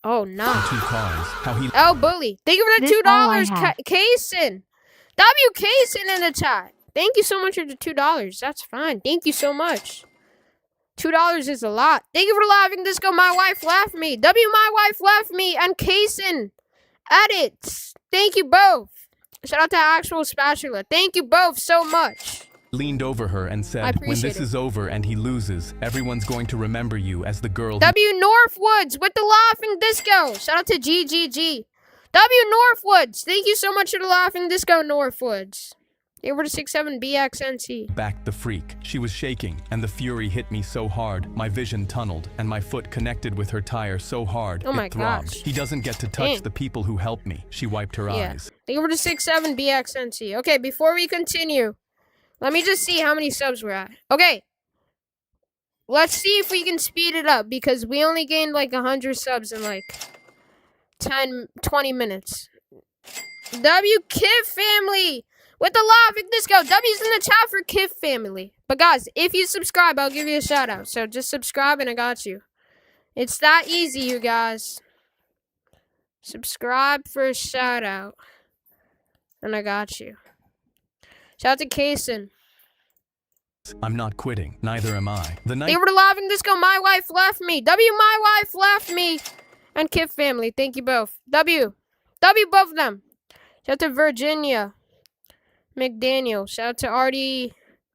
Oh, no. 2 cars. How he Oh, bully. Thank you for the This all I $2, have. Kaysen. W. Kaysen in the chat. Thank you so much for the $2. That's fine. Thank you so much. $2 is a lot. Thank you for laughing, Disco. My wife left me. W. My wife left me. And Kaysen edits. Thank you both. Shout out to Actual Spatula. Thank you both so much. leaned over her and I said, "When appreciate this it. is over and he loses, everyone's going to remember you as the girl who W. Northwoods with the laughing disco. Shout out to GGG. W. Northwoods. Thank you so much for the laughing disco, Northwoods. They were to 67 BXNC. backed the freak. She was shaking, and the fury hit me so hard, my vision tunneled, and my foot connected with her tire so hard, Oh my it throbbed. gosh. He doesn't get to touch Dang. the people who helped me. She wiped her Yeah. eyes. They were to 67 BXNC. Okay, before we continue, let me just see how many subs we're at. Okay. Let's see if we can speed it up because we only gained like 100 subs in like 20 minutes. W Kid Family with the laughing disco. W's in the chat for Kid Family. But guys, if you subscribe, I'll give you a shout out. So just subscribe and I got you. It's that easy, you guys. Subscribe for a shout out. And I got you. Shout out to Kaysen. I'm not quitting. Neither am I. The night They were laughing disco. My wife left me. W, my wife left me. And Kid Family. Thank you both. W, both of them. Shout out to Virginia McDaniel. Shout out to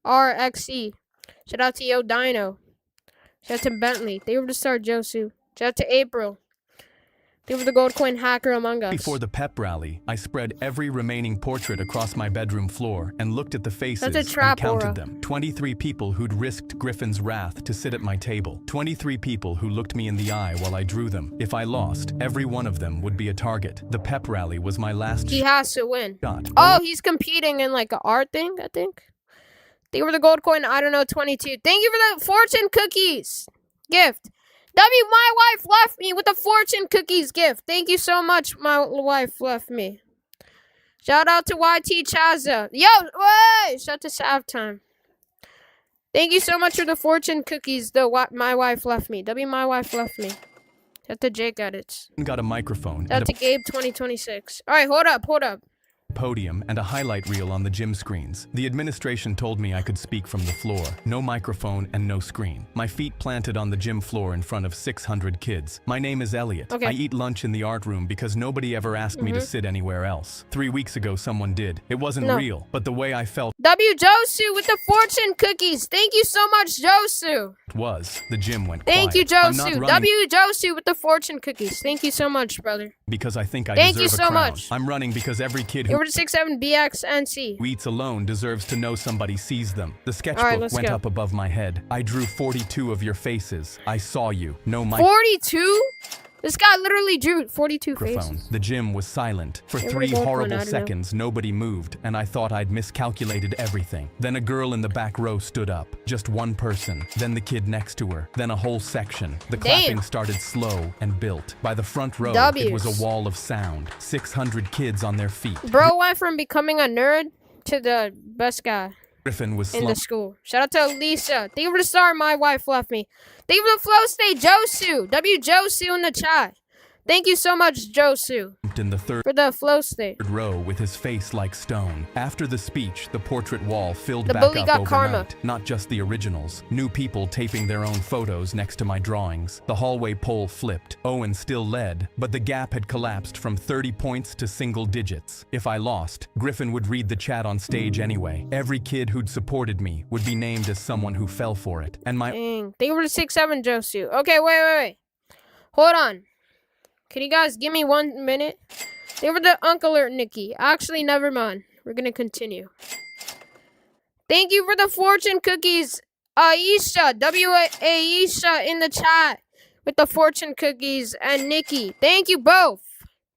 RDRXE. Shout out to Yo Dino. Shout out to Bentley. They were to start Josu. Shout out to April. They were the gold coin hacker among us. Before the pep rally, I spread every remaining portrait across my bedroom floor and looked at the faces That's a and trap counted aura. them. 23 people who'd risked Griffin's wrath to sit at my table. 23 people who looked me in the eye while I drew them. If I lost, every one of them would be a target. The pep rally was my last He has to win. shot. Oh, he's competing in like an art thing, I think. They were the gold coin, I don't know, 22. Thank you for the fortune cookies gift. W, my wife left me with the fortune cookies gift. Thank you so much, my wife left me. Shout out to YT Chaza. Yo, wait! Shout out to Sav Time. Thank you so much for the fortune cookies, though. My wife left me. W, my wife left me. Shout out to Jake Edits. Got a microphone Shout out and to Gabe 2026. Alright, hold up. a podium and a highlight reel on the gym screens. The administration told me I could speak from the floor. No microphone and no screen. My feet planted on the gym floor in front of 600 kids. My name is Elliot. Okay. I eat lunch in the art room because nobody ever asked me to sit anywhere else. 3 weeks ago someone did. It wasn't No. real, but the way I felt W Josu with the fortune cookies. Thank you so much, Josu. was the gym went Thank quiet. you, I'm not Josu. running W Josu with the fortune cookies. Thank you so much, brother. because I think I Thank you deserve so a crown. much. I'm running because every kid You who were to 67 BXNC. eats alone deserves to know somebody sees them. The sketchbook Alright, let's went go. up above my head. I drew 42 of your faces. I saw you. No 42? This guy literally drew 42 microphone. faces. The gym was silent. For They were 3 both going, I horrible don't know. seconds, nobody moved, and I thought I'd miscalculated everything. Then a girl in the back row stood up. Just one person. Then the kid next to her. Then a whole section. The clapping Damn. started slow and built. By the front row, it was W's. a wall of sound. 600 kids on their feet. Bro went from becoming a nerd to the best guy. Griffin was in the school. Shout out to Lisa. Thank you for the star. My wife left me. Thank you for the flow state, Josu. W Josu in the chat. Thank you so much, Josu, in the third for the flow state. row with his face like stone. After the speech, the portrait wall filled The back bully up got overnight. karma. Not just the originals. New people taping their own photos next to my drawings. The hallway poll flipped. Owen still led, but the gap had collapsed from 30 points to single digits. If I lost, Griffin would read the chat on stage anyway. Every kid who'd supported me would be named as someone who fell for it. And my Dang. Thank you for the 6-7, Josu. Okay, wait. Hold on. Can you guys give me 1 minute? Thank you for the Uncle Alert, Nikki. Actually, never mind. We're gonna continue. Thank you for the fortune cookies, Aisha. Aisha in the chat with the fortune cookies, and Nikki. Thank you both.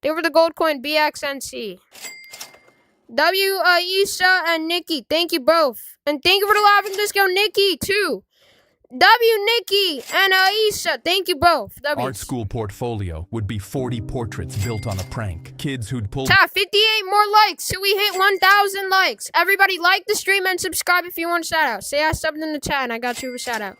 Thank you for the gold coin, BXNC. Aisha and Nikki. Thank you both. And thank you for the laughing disco, Nikki, too. Nikki and Aisha, thank you both. art school portfolio would be 40 portraits built on a prank. Kids who'd pulled Chat, 58 more likes till we hit 1,000 likes. Everybody like the stream and subscribe if you want a shout out. Say I subbed in the chat and I got you a shout out.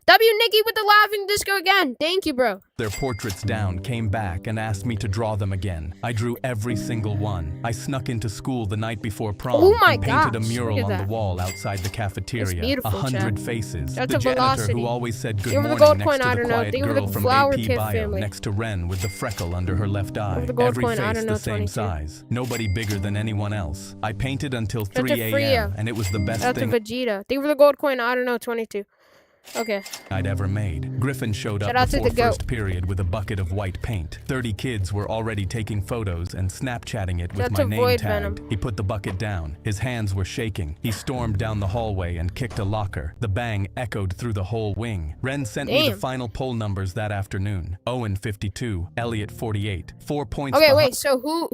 Nikki with the laughing disco again. Thank you, bro. their portraits down, came back and asked me to draw them again. I drew every single one. I snuck into school the night before prom and painted a mural on the wall outside the cafeteria. 100 faces. That's the a janitor Velocity. who always said good Give her the morning gold next coin, to the quiet girl from AP Bio family. next to Ren with the freckle under her left eye. the gold Every coin, I face don't know, the same 22. size. Nobody bigger than anyone else. I painted until Shout out 3 to Freya. a.m. and it was the best That's a thing Vegeta. Thank you for the gold coin, I don't know, 22. Okay. I'd ever made. Griffin showed up Shout out to before the goat. first period with a bucket of white paint. 30 kids were already taking photos and Snapchatting it with Shout my to name Void tagged. Venom. He put the bucket down. His hands were shaking. He stormed down the hallway and kicked a locker. The bang echoed through the whole wing. Ren sent me the Damn. final poll numbers that afternoon. Owen 52, Elliot 48. 4 points Okay, wait, so who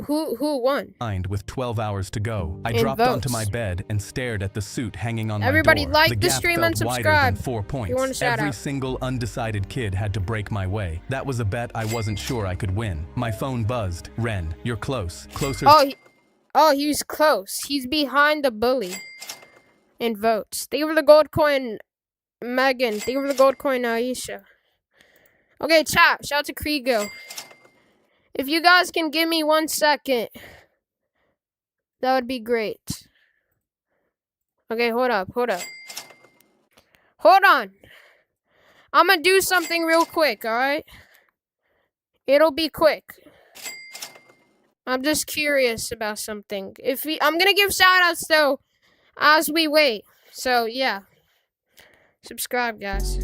won? behind with 12 hours to go. I In dropped votes. onto my bed and stared at the suit hanging on Everybody my door. like the the gap stream felt and wider than subscribe. 4 points. You want a shout Every out. single undecided kid had to break my way. That was a bet I wasn't sure I could win. My phone buzzed. Ren, you're close. Closer. He was close. He's behind the bully in votes. Thank you for the gold coin, Megan. Thank you for the gold coin, Aisha. Okay, chat. Shout out to Krigo. If you guys can give me 1 second, that would be great. Okay, hold up. Hold on. I'm gonna do something real quick, alright? It'll be quick. I'm just curious about something. I'm gonna give shoutouts though as we wait. So yeah. Subscribe, guys.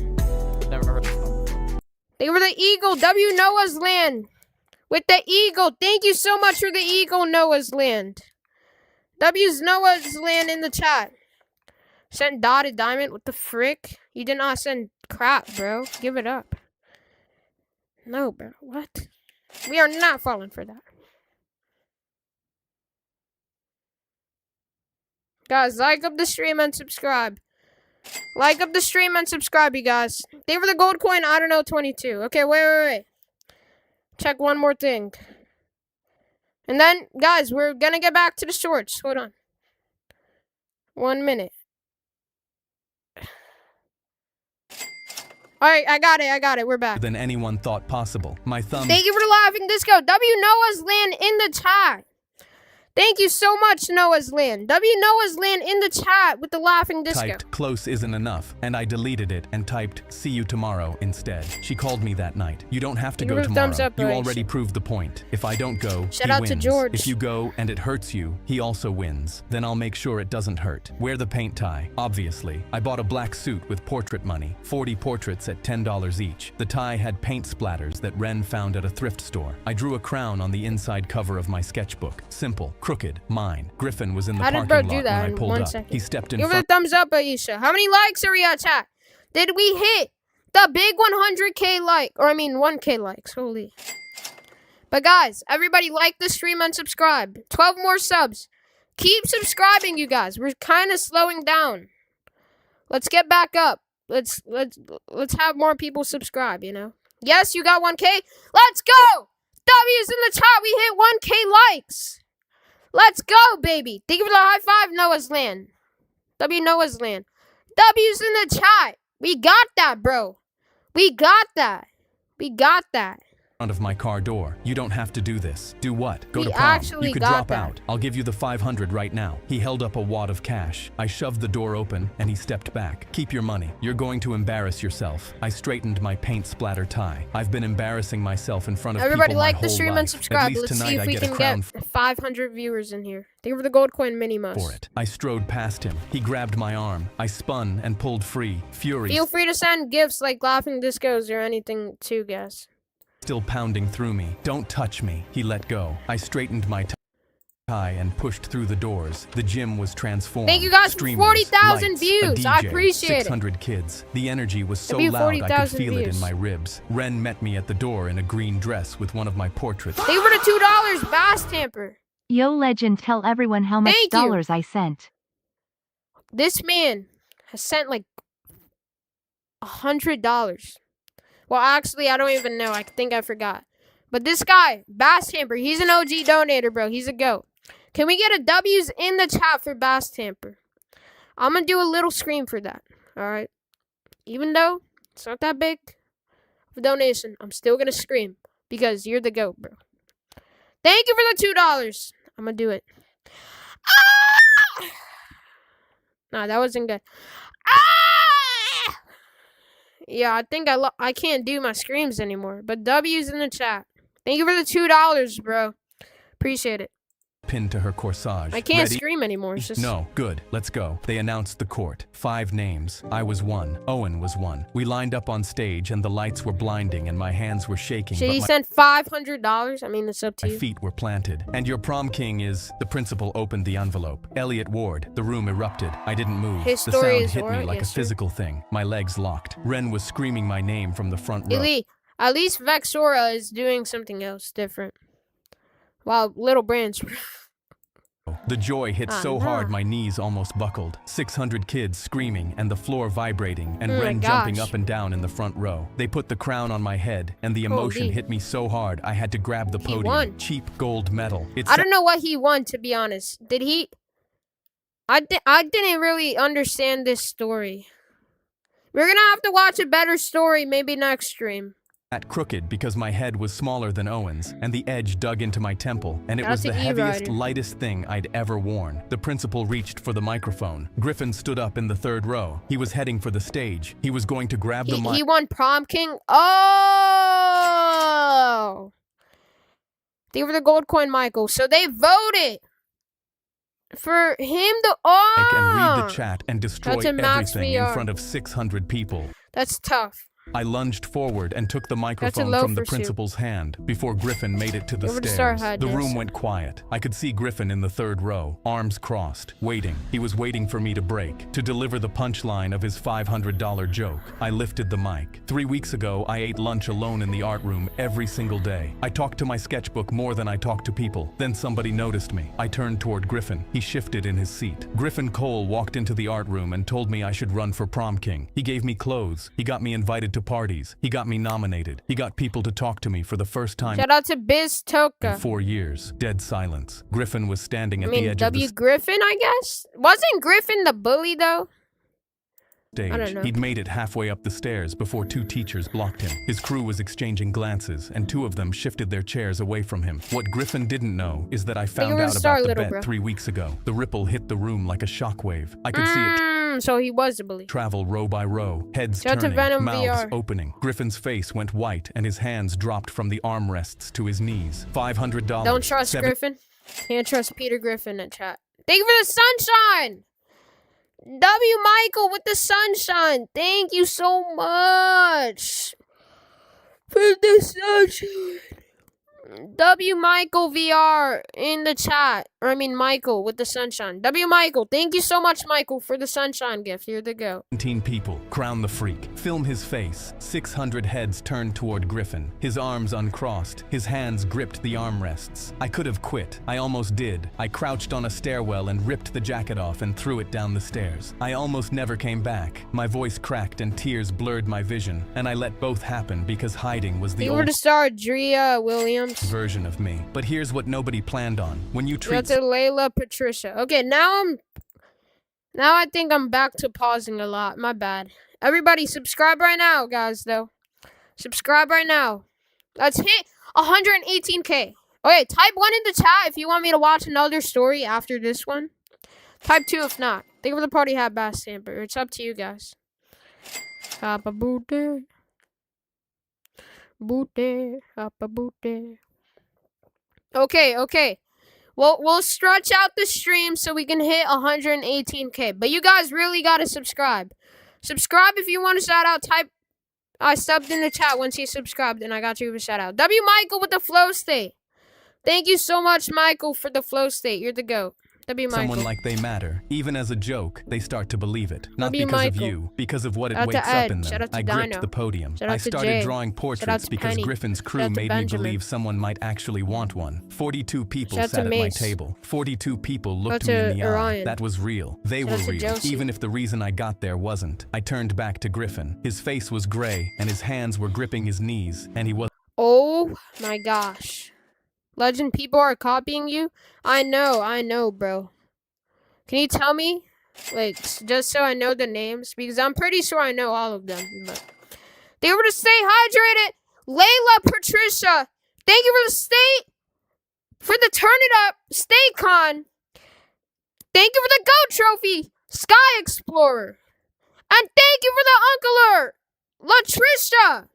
Never heard of them. Thank you for the Eagle, W Noah's Land. With the Eagle. Thank you so much for the Eagle, Noah's Land. W's Noah's Land in the chat. Send dotted diamond. What the frick? You did not send crap, bro. Give it up. No, bro. What? We are not falling for that. Guys, like up the stream and subscribe. Like up the stream and subscribe, you guys. Thank you for the gold coin. I don't know, 22. Okay, wait. Check one more thing. And then, guys, we're gonna get back to the shorts. Hold on. 1 minute. Alright, I got it. We're back. Than anyone thought possible. My thumb. Thank you for the laughing disco. W Noah's Land in the chat. Thank you so much, Noah's Land. W Noah's Land in the chat with the laughing disco. Typed close isn't enough, and I deleted it and typed see you tomorrow instead. She called me that night. You don't have to Give go her a tomorrow. thumbs up, You Rach. already proved the point. If I don't go, Shout he out wins. to George. If you go and it hurts you, he also wins. Then I'll make sure it doesn't hurt. Wear the paint tie, obviously. I bought a black suit with portrait money, 40 portraits at $10 each. The tie had paint splatters that Ren found at a thrift store. I drew a crown on the inside cover of my sketchbook. Simple, crooked, mine. Griffin was in the How did parking bro do lot that when I in pulled 1 up. second? He stepped in Give her front. the thumbs up, Aisha. How many likes are we at, chat? Did we hit the big 100k like? Or I mean 1k likes. Holy. But guys, everybody like the stream and subscribe. 12 more subs. Keep subscribing, you guys. We're kind of slowing down. Let's get back up. Let's have more people subscribe, you know. Yes, you got 1k. Let's go. W's in the chat. We hit 1k likes. Let's go, baby. Thank you for the high five, Noah's Land. W Noah's Land. W's in the chat. We got that, bro. We got that. We got that. Front of my car door. You don't have to do this. Do what? Go to prom. actually You could got drop that. out. I'll give you the 500 right now. He held up a wad of cash. I shoved the door open and he stepped back. Keep your money. You're going to embarrass yourself. I straightened my paint splatter tie. I've been embarrassing myself in front of Everybody people my like the whole stream life. and subscribe. At least Let's tonight see if I we get a can crown get 500 viewers in here. Thank you for the gold coin mini for most. it. I strode past him. He grabbed my arm. I spun and pulled free. Fury Feel free to send gifts like laughing discos or anything too, guys. still pounding through me. Don't touch me. He let go. I straightened my tie and pushed through the doors. The gym was transformed. Thank you guys for Streamers, 40,000 lights, views. a DJ, I appreciate it. 600 kids. The energy was so Maybe loud I could 40,000 feel it in views. my ribs. Ren met me at the door in a green dress with one of my portraits. Thank you for the $2, Bass Tamper. Yo, legend, tell everyone how much Thank you. dollars I sent. This man has sent like $100. Well, actually, I don't even know. I think I forgot. But this guy, Bass Tamper, he's an OG donator, bro. He's a GOAT. Can we get a W's in the chat for Bass Tamper? I'm going to do a little scream for that. All right? Even though it's not that big of a donation, I'm still going to scream because you're the GOAT, bro. Thank you for the $2. I'm going to do it. Ah! Nah, that wasn't good. Ah! Yeah, I think I can't do my screams anymore. But W's in the chat. Thank you for the $2, bro. Appreciate it. Pinned to her corsage. I can't Ready? scream anymore. It's just No, good. Let's go. They announced the court. 5 names. I was one. Owen was one. We lined up on stage and the lights were blinding and my hands were shaking. Should but he my sent $500? I mean, it's up to My you. feet were planted. And your prom king is... The principal opened the envelope. Elliot Ward. The room erupted. I didn't move. His The story sound is hit me what? like Yes, a sir. physical thing. My legs locked. Ren was screaming my name from the front row. Elite, at least Vexora is doing something else different. While Little Branch... The joy hit Ah, so no. hard my knees almost buckled. 600 kids screaming and the floor vibrating and Oh my Ren jumping gosh. up and down in the front row. They put the crown on my head and the emotion Holy. hit me so hard I had to grab the He podium. won. Cheap gold medal. I don't know what he won, to be honest. Did he... I didn't really understand this story. We're gonna have to watch a better story maybe next stream. Sat crooked because my head was smaller than Owen's and the edge dug into my temple and it Shout was out the to heaviest, E-Rider. lightest thing I'd ever worn. The principal reached for the microphone. Griffin stood up in the 3rd row. He was heading for the stage. He was going to grab the mic. He won Prom King. Oh! They were the gold coin, Michael. So they voted for him to... Oh! And read the chat and destroy That's a Max everything in VR. front of 600 people. That's tough. I lunged forward and took the microphone low from the pursuit. principal's hand before Griffin made it to the Over to Star stairs. High, The yes. room went quiet. I could see Griffin in the 3rd row, arms crossed, waiting. He was waiting for me to break, to deliver the punchline of his $500 joke. I lifted the mic. 3 weeks ago, I ate lunch alone in the art room every single day. I talked to my sketchbook more than I talked to people. Then somebody noticed me. I turned toward Griffin. He shifted in his seat. Griffin Cole walked into the art room and told me I should run for prom king. He gave me clothes. He got me invited to parties. He got me nominated. He got people to talk to me for the first time Shout out to Biz in Toka. 4 years. Dead silence. Griffin was standing I at the mean, edge of the W. Griffin, I guess? Wasn't Griffin the bully, though? stage. I don't know. He'd made it halfway up the stairs before 2 teachers blocked him. His crew was exchanging glances, and 2 of them shifted their chairs away from him. What Griffin didn't know is that I found were out the star, about the little bet bro. 3 weeks ago. The ripple hit the room like a shockwave. I could see it So he was a bully. travel row by row, heads Shout out to turning, Venom mouths VR. opening. Griffin's face went white, and his hands dropped from the armrests to his knees. $500. Don't trust seven- Griffin. Can't trust Peter Griffin in chat. Thank you for the sunshine! W. Michael with the sunshine. Thank you so much for the sunshine. W. Michael VR in the chat. Or I mean Michael with the sunshine. W. Michael, thank you so much, Michael, for the sunshine gift. Here they go. 17 people. Crown the freak. Film his face. 600 heads turned toward Griffin. His arms uncrossed. His hands gripped the armrests. I could have quit. I almost did. I crouched on a stairwell and ripped the jacket off and threw it down the stairs. I almost never came back. My voice cracked and tears blurred my vision. And I let both happen because hiding was the You were old to star Drea Williams. version of me. But here's what nobody planned on. When you treat That's a Layla Patricia. Okay, now Now I think I'm back to pausing a lot. My bad. Everybody, subscribe right now, guys, though. Subscribe right now. Let's hit 118K. Okay, type 1 in the chat if you want me to watch another story after this one. Type 2 if not. Think of the party hat bass stamper. It's up to you guys. Hoppa booty. Booty. Hoppa booty. Okay. We'll stretch out the stream so we can hit 118K. But you guys really gotta subscribe. Subscribe if you want to shout out. Type I subbed in the chat once you subscribed, and I got you a shout out. W Michael with the flow state. Thank you so much, Michael, for the flow state. You're the GOAT. W Michael. Someone like they matter. Even as a joke, they start to believe it. Not W because Michael. of you, because of what it Shout out wakes to up Ed. in Shout them. out to I Dino. gripped the podium. Shout out I to started Jay. drawing Shout out portraits to because Penny. Griffin's Shout crew out to made me Benjamin. believe someone might actually want one. 42 people Shout out to sat at my Mace. table. 42 people Shout looked out me in to the eye. Orion. That was real. They Shout were out to real. Josie. Even if the reason I got there wasn't. I turned back to Griffin. His face was gray, and his hands were gripping his knees, and he was Oh my gosh. Legend, people are copying you? I know, bro. Can you tell me? Like, just so I know the names? Because I'm pretty sure I know all of them. But they were to stay hydrated. Layla Patricia. Thank you for the Turn It Up State Con. Thank you for the GOAT Trophy, Sky Explorer. And thank you for the Uncle Latricia.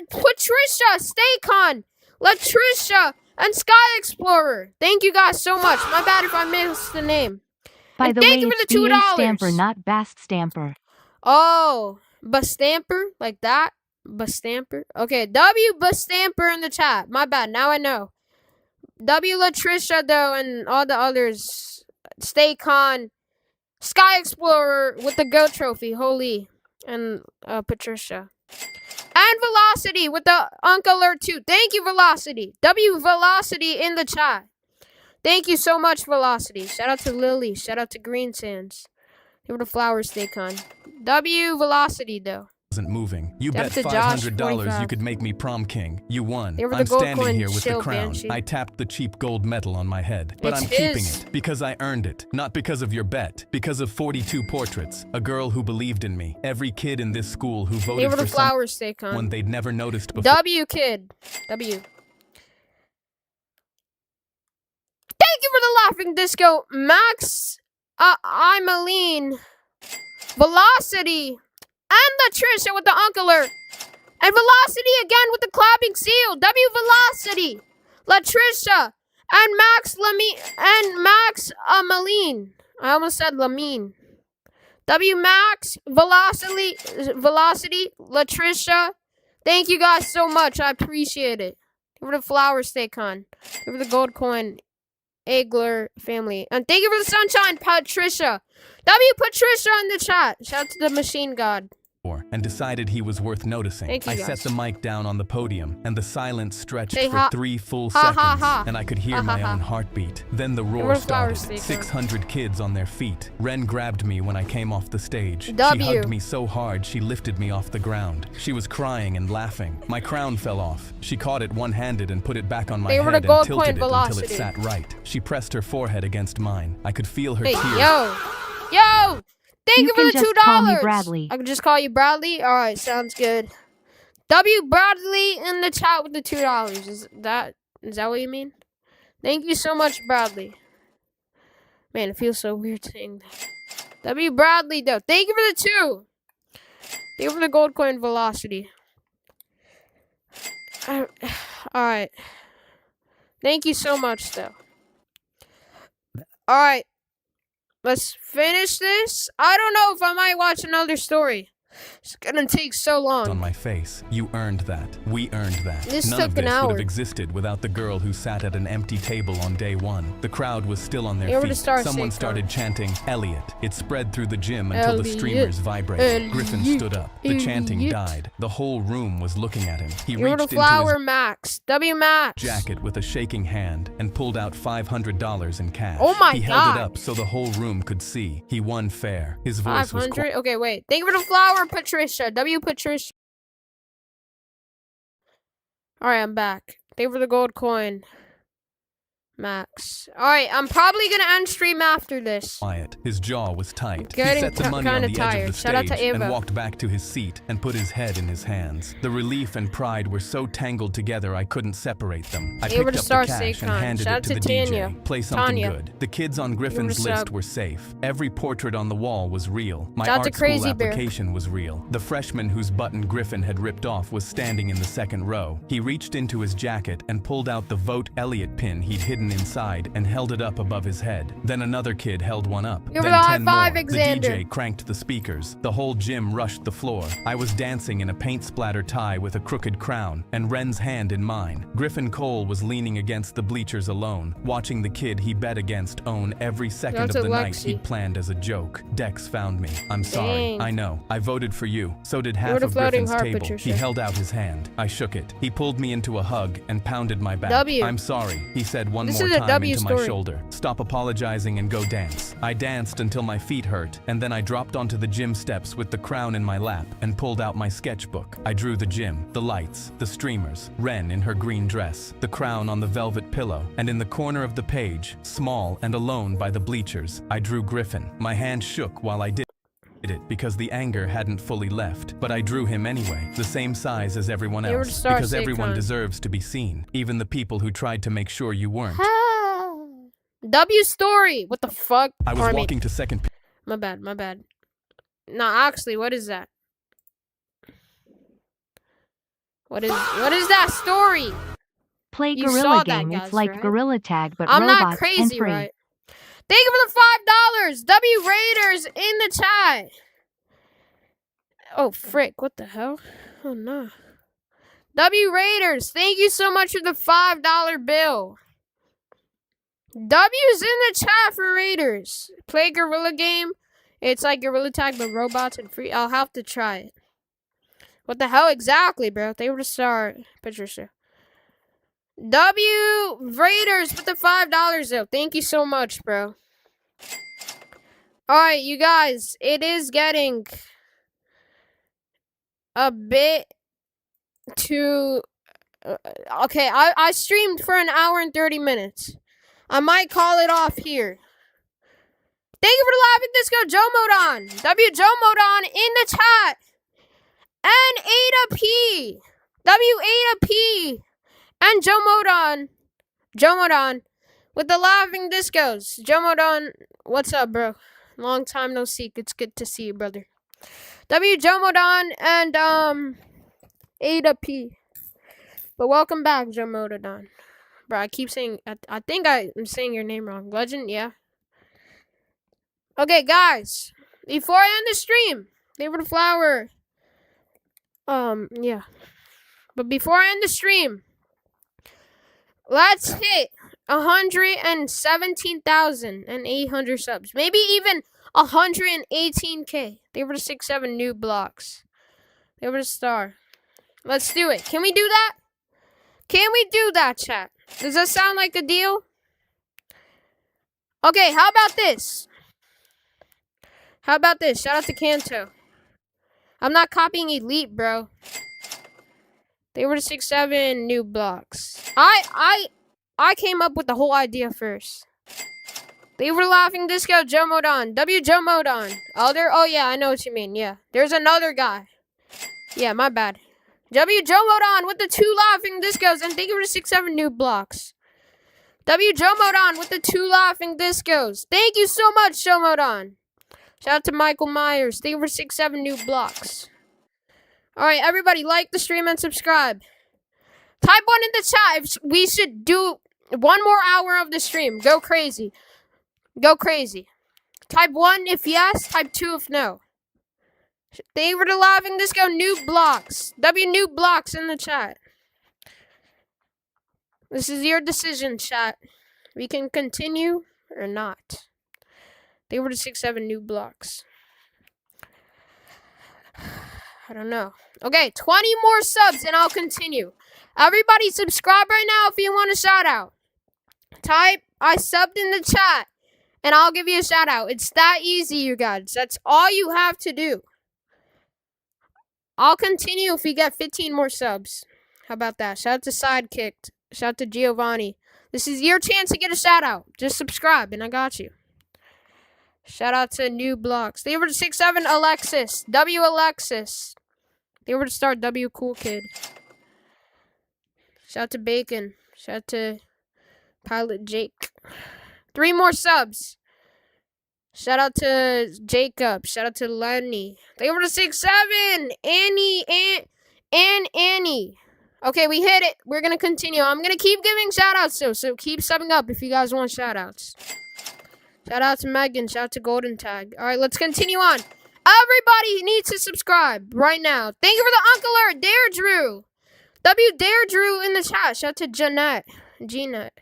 Patricia, Staycon, Latricia, and Sky Explorer. Thank you guys so much. My bad if I missed the name. By And the thank way, you for it's the BA $2. Stamper, not Bast Stamper. Oh, Bastamper? Like that? Bastamper? Okay, W Bastamper in the chat. My bad. Now I know. W Latricia, though, and all the others. Staycon, Sky Explorer with the GOAT Trophy. Holy. And Patricia. And Velocity with the Uncle Alert 2. Thank you, Velocity. W Velocity in the chat. Thank you so much, Velocity. Shout out to Lily. Shout out to Green Sands. They were the flowers they con. W Velocity, though. wasn't moving. You Shout bet out to Josh, $500 45. you could make me prom king. You won. They were the I'm gold standing coin here with the shield, crown. Banshee. I tapped the cheap gold medal on my head. But It's I'm keeping his. it because I earned it. Not because of your bet. Because of 42 portraits. A girl who believed in me. Every kid in this school who They voted were the for flowers they con. someone they'd never noticed before. W Kid. W. Thank you for the laughing disco, Max. I'm Aline. Velocity. And Latricia with the Uncle Alert. And Velocity again with the clapping seal. W Velocity. Latricia. And Max Maline. I almost said Lamine. W Max, Velocity, Latricia. Thank you guys so much. I appreciate it. Give her the flower steak on. Give her the gold coin. Egler family. And thank you for the sunshine, Patricia. W Patricia in the chat. Shout out to the machine god. And decided he was worth noticing. Thank you, I guys. set the mic down on the podium, and the silence stretched Say for ha- 3 full ha, seconds, ha, ha. and I could hear Ha, ha, my ha. own heartbeat. Then the roar were flowers started. they 600 kids on their feet. Ren grabbed me when I came off the stage. W. She hugged me so hard she lifted me off the ground. She was crying and laughing. My crown fell off. She caught it one-handed and put it back on my They were head the gold and tilted coin it until velocity. it sat right. She pressed her forehead against mine. I could feel her Hey, tears. yo! Thank you, You for can the just call me $2. Bradley. I can just call you Bradley? Alright, sounds good. W Bradley in the chat with the $2. Is that what you mean? Thank you so much, Bradley. Man, it feels so weird saying that. W Bradley, though. Thank you for the 2. Thank you for the gold coin velocity. Alright. Thank you so much, though. Alright. Let's finish this. I don't know if I might watch another story. It's gonna take so On long. my face. You earned that. We earned that. This None took of an this would hour. have existed without the girl who sat at an empty table on day 1. The crowd was still on They their were the feet. Star Someone State started Guard. chanting, Elliot. It spread through the gym until the Elliot. streamers vibrated. Griffin Elliot. stood up. The chanting Elliot. died. The whole room was looking at him. He You were reached the into flower his Max. W Max. jacket with a shaking hand and pulled out $500 in cash. Oh my He held God. it up so the whole room could see. He won fair. His voice was 500? Okay, wait. Thank you for the flower, Patricia. W Patricia. Alright, I'm back. Thank you for the gold coin. Max. Alright, I'm probably gonna end stream after this. Quiet. His jaw was tight. He Getting set the money on kinda the edge tired. of the Shout out to stage and Ava. walked back to his seat and put his head in his hands. The relief and pride were so tangled together I couldn't separate them. I Ava picked to up Star the cash and Saquon. handed Shout it out to to the Tanya. DJ. Play something Tanya. good. The kids on Griffin's to list sub. were safe. Every portrait on the wall was real. My Shout out to art school Crazy Bear. application was real. The freshman whose button Griffin had ripped off was standing in the second row. He reached into his jacket and pulled out the Vote Elliott pin he'd hidden inside and held it up above his head. Then another kid held one up. Give Then it a high 10 five, more. Xander. The DJ cranked the speakers. The whole gym rushed the floor. I was dancing in a paint splatter tie with a crooked crown and Ren's hand in mine. Griffin Cole was leaning against the bleachers alone, watching the kid he bet against own every second of That's the a night Lexi. he'd planned as a joke. Dex found me. I'm sorry. Dang. I know. I voted for you. So did half the of floating Griffin's heart, table. Patricia. He held out his hand. I shook it. He pulled me into a hug and pounded my back. W. I'm sorry, he said one This more is a time W into my story. shoulder. Stop apologizing and go dance. I danced until my feet hurt, and then I dropped onto the gym steps with the crown in my lap and pulled out my sketchbook. I drew the gym, the lights, the streamers, Ren in her green dress, the crown on the velvet pillow, and in the corner of the page, small and alone by the bleachers, I drew Griffin. My hand shook while I did it because the anger hadn't fully left, but I drew him anyway, the same size as everyone You were else, to Star because everyone Saquon. deserves to be seen, even the people who tried to make sure you weren't. W story. What the fuck? I was walking to second My bad. Nah, actually, what is that? What is that story? Play You Gorilla saw that, Game. guys, It's like right? Gorilla Tag, but I'm robots not and crazy, free. right? Thank you for the $5. W Raiders in the chat. Oh, frick. What the hell? Oh, no. W Raiders, thank you so much for the $5 bill. W's in the chat for Raiders. Play Gorilla Game. It's like Gorilla Tag, but robots and free. I'll have to try it. What the hell exactly, bro? They were to start. Patricia. W Raiders with the $5 though. Thank you so much, bro. Alright, you guys. It is getting a bit too... okay, I streamed for an hour and 30 minutes. I might call it off here. Thank you for the live disco, Joe Modon. W Joe Modon in the chat. And Ada P. W Ada P. And Joe Modon. Joe Modon. With the laughing discos. Joe Modon, what's up, bro? Long time no see. It's good to see you, brother. W Joe Modon and Ada P. But welcome back, Joe Modon. Bro, I keep saying, I think I'm saying your name wrong. Legend, yeah. Okay, guys. Before I end the stream, leave the flower. Yeah. But before I end the stream, let's hit 117,800 subs. Maybe even 118K. They were the 6-7 new blocks. They were the star. Let's do it. Can we do that? Can we do that, chat? Does that sound like a deal? Okay, how about this? How about this? Shout out to Kanto. I'm not copying Elite, bro. They were the 6-7 new blocks. I came up with the whole idea first. They were laughing disco, Joe Modon. W Joe Modon. Oh yeah, I know what you mean. Yeah. There's another guy. Yeah, my bad. W Joe Modon with the 2 laughing discos and thank you for the 6-7 new blocks. W Joe Modon with the 2 laughing discos. Thank you so much, Joe Modon. Shout out to Michael Myers. Thank you for 6-7 new blocks. Alright, everybody, like the stream and subscribe. Type 1 in the chat if we should do 1 more hour of the stream. Go crazy. Go crazy. Type 1 if yes, type 2 if no. They were the laughing disco new blocks. W new blocks in the chat. This is your decision, chat. We can continue or not. They were the 6-7 new blocks. I don't know. Okay, 20 more subs and I'll continue. Everybody subscribe right now if you want a shout out. Type I subbed in the chat and I'll give you a shout out. It's that easy, you guys. That's all you have to do. I'll continue if we get 15 more subs. How about that? Shout out to Sidekicked. Shout out to Giovanni. This is your chance to get a shout out. Just subscribe and I got you. Shout out to New Blocks. They were to 6'7" Alexis. W Alexis. They were to start W Cool Kid. Shout out to Bacon. Shout out to Pilot Jake. 3 more subs. Shout out to Jacob. Shout out to Lenny. They were to 6'7". Annie. Okay, we hit it. We're going to continue. I'm going to keep giving shout outs though. So keep subbing up if you guys want shout outs. Shout out to Megan. Shout out to Golden Tag. All right, let's continue on. Everybody needs to subscribe right now. Thank you for the Uncle Alert. Dare Drew. W Dare Drew in the chat. Shout out to Jeanette.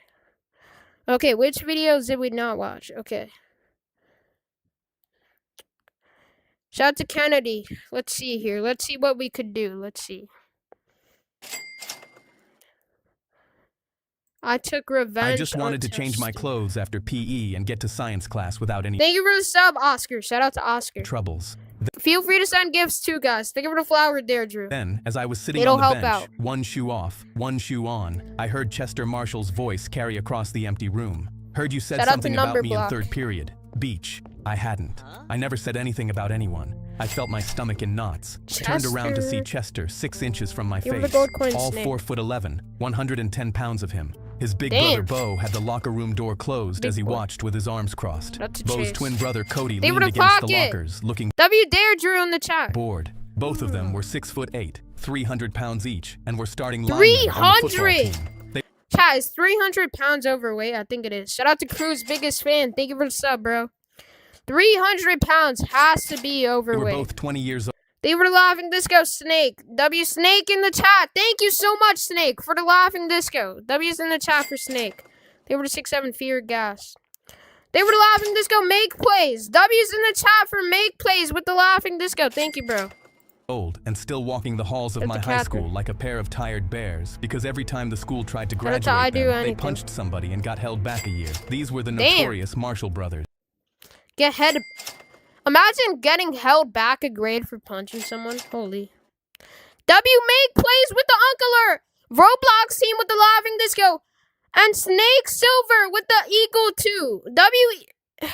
Okay, which videos did we not watch? Okay. Shout out to Kennedy. Let's see here. Let's see what we could do. Let's see. I took revenge. I just wanted to change my clothes after PE and get to science class without any Thank you for the sub, Oscar. Shout out to Oscar. troubles. Feel free to send gifts too, guys. Thank you for the flower there, Drew. Then, as I was sitting It'll on the help bench, out. one shoe off, one shoe on, I heard Chester Marshall's voice carry across the empty room. Heard you said Shout out to something about Number me Block. in third period. Beach. I hadn't. I never said anything about anyone. I felt my stomach in knots. Turned around to see Chester 6 inches from my Give her face. the gold coin All snake. 4'11", 110 pounds of him. His big Damn. brother Bo had the locker room door closed Big as he boy. watched with his arms crossed. That's a Bo's chase. twin brother Cody They were leaned the against the pocket. lockers, looking W Dare Drew in the chat. bored. Both of them were 6'8", 300 pounds each, and were starting linemen on the football 300? team. They Chat is 300 pounds overweight. I think it is. Shout out to Crew's biggest fan. Thank you for the sub, bro. 300 pounds has to be were overweight. both 20 years old. They were laughing disco Snake. W Snake in the chat. Thank you so much, Snake, for the laughing disco. W's in the chat for Snake. They were the 6'7" Fear Gas. They were the laughing disco Make Plays. W's in the chat for Make Plays with the laughing disco. Thank you, bro. Old and still walking the halls of That's my a high capper. school like a pair of tired bears because every time the school tried to Shout out to graduate I Do them, they Anything. punched somebody and got held back a year. These were the Damn. notorious Marshall brothers. Get head. Imagine getting held back a grade for punching someone. Holy. W Make Plays with the Uncle. Roblox team with the laughing disco. And Snake Silver with the Eagle 2. W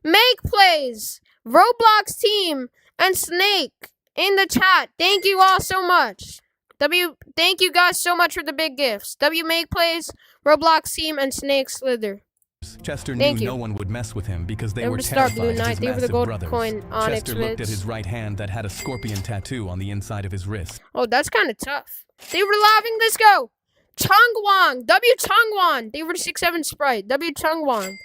Make Plays. Roblox team and Snake in the chat. Thank you all so much. Thank you guys so much for the big gifts. W Make Plays, Roblox team, and Snake Slither. Chester Thank knew you. no one would mess with him because they They were were to start Blue terrified of Knight. his They were the massive gold brothers. coin Onyx Chester looked at Vids. his right hand that had a scorpion tattoo on the inside of his wrist. Oh, that's kind of tough. They were laughing disco. Chungwang. W Chungwang. They were 6'7" Sprite. W Chungwang.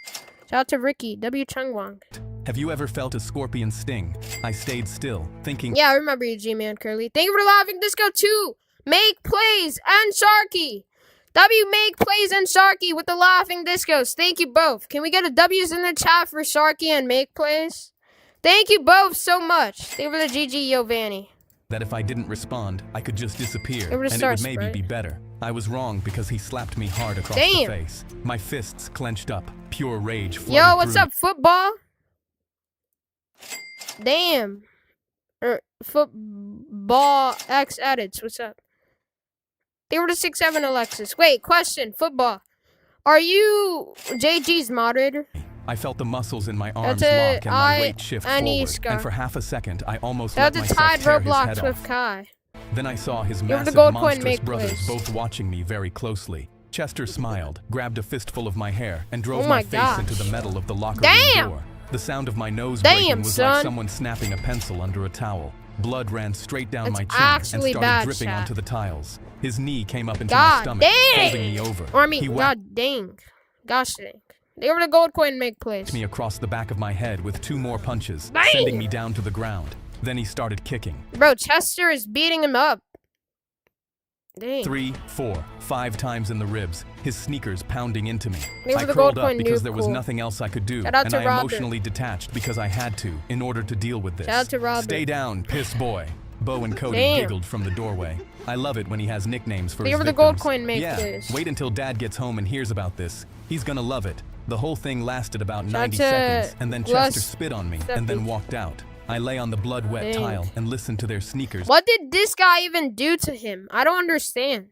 Shout out to Ricky. W Chungwang. Have you ever felt a scorpion sting? I stayed still, thinking Yeah, I remember you, G-Man Curly. Thank you for laughing disco too. Make Plays and Sharky. W Make Plays and Sharky with the laughing discos. Thank you both. Can we get a W's in the chat for Sharky and Make Plays? Thank you both so much. They were the GG Giovanni. that if I didn't respond, I could just disappear, It would've and it would started, maybe right? be better. I was wrong because he slapped me hard across Damn. the face. My fists clenched up, pure rage flooded Yo, what's through up, football? Damn. Football X edits. What's up? They were the 6'7" Alexis. Wait, question. Football. Are you JG's moderator? I felt the muscles in my arms a lock and my I- weight shift Annie forward, Scar. and for half a second, I almost That let was the myself tied tear his Roblox head with off. Kai. Then I saw his were the massive, gold coin monstrous make brothers place. both watching me very closely. Chester smiled, grabbed a fistful of my hair, and drove Oh my my face gosh. into the metal of the locker Damn! room door. The sound of my nose Damn, breaking was son. like someone snapping a pencil under a towel. Blood ran straight down That's my chin and actually started bad, dripping chat. onto the tiles. His knee came up into my God stomach, dang! holding me over. Or I mean, He whacked god dang. Gosh dang. They were the gold coin make place. me across the back of my head with 2 more punches, Bang! sending me down to the ground. Then he started kicking. Bro, Chester is beating him up. Dang. 3, 4, 5 times in the ribs, his sneakers pounding into me. They were I the curled gold up coin because noob there was cool. nothing else I could do, Shout out and to I Robert. emotionally detached because I had to in order to deal with this. Shout out to Robert. Stay down, piss boy. Bo and Cody Damn. giggled from the doorway. I love it when he has nicknames for They his were the gold victims. coin make Yeah, place. wait until Dad gets home and hears about this. He's gonna love it. The whole thing lasted about Shout 90 out to seconds, and then Gus Chester spit on me Steffi. and then walked out. I lay on the blood-wet Dang. tile and listened to their sneakers What did this guy even do to him? I don't understand.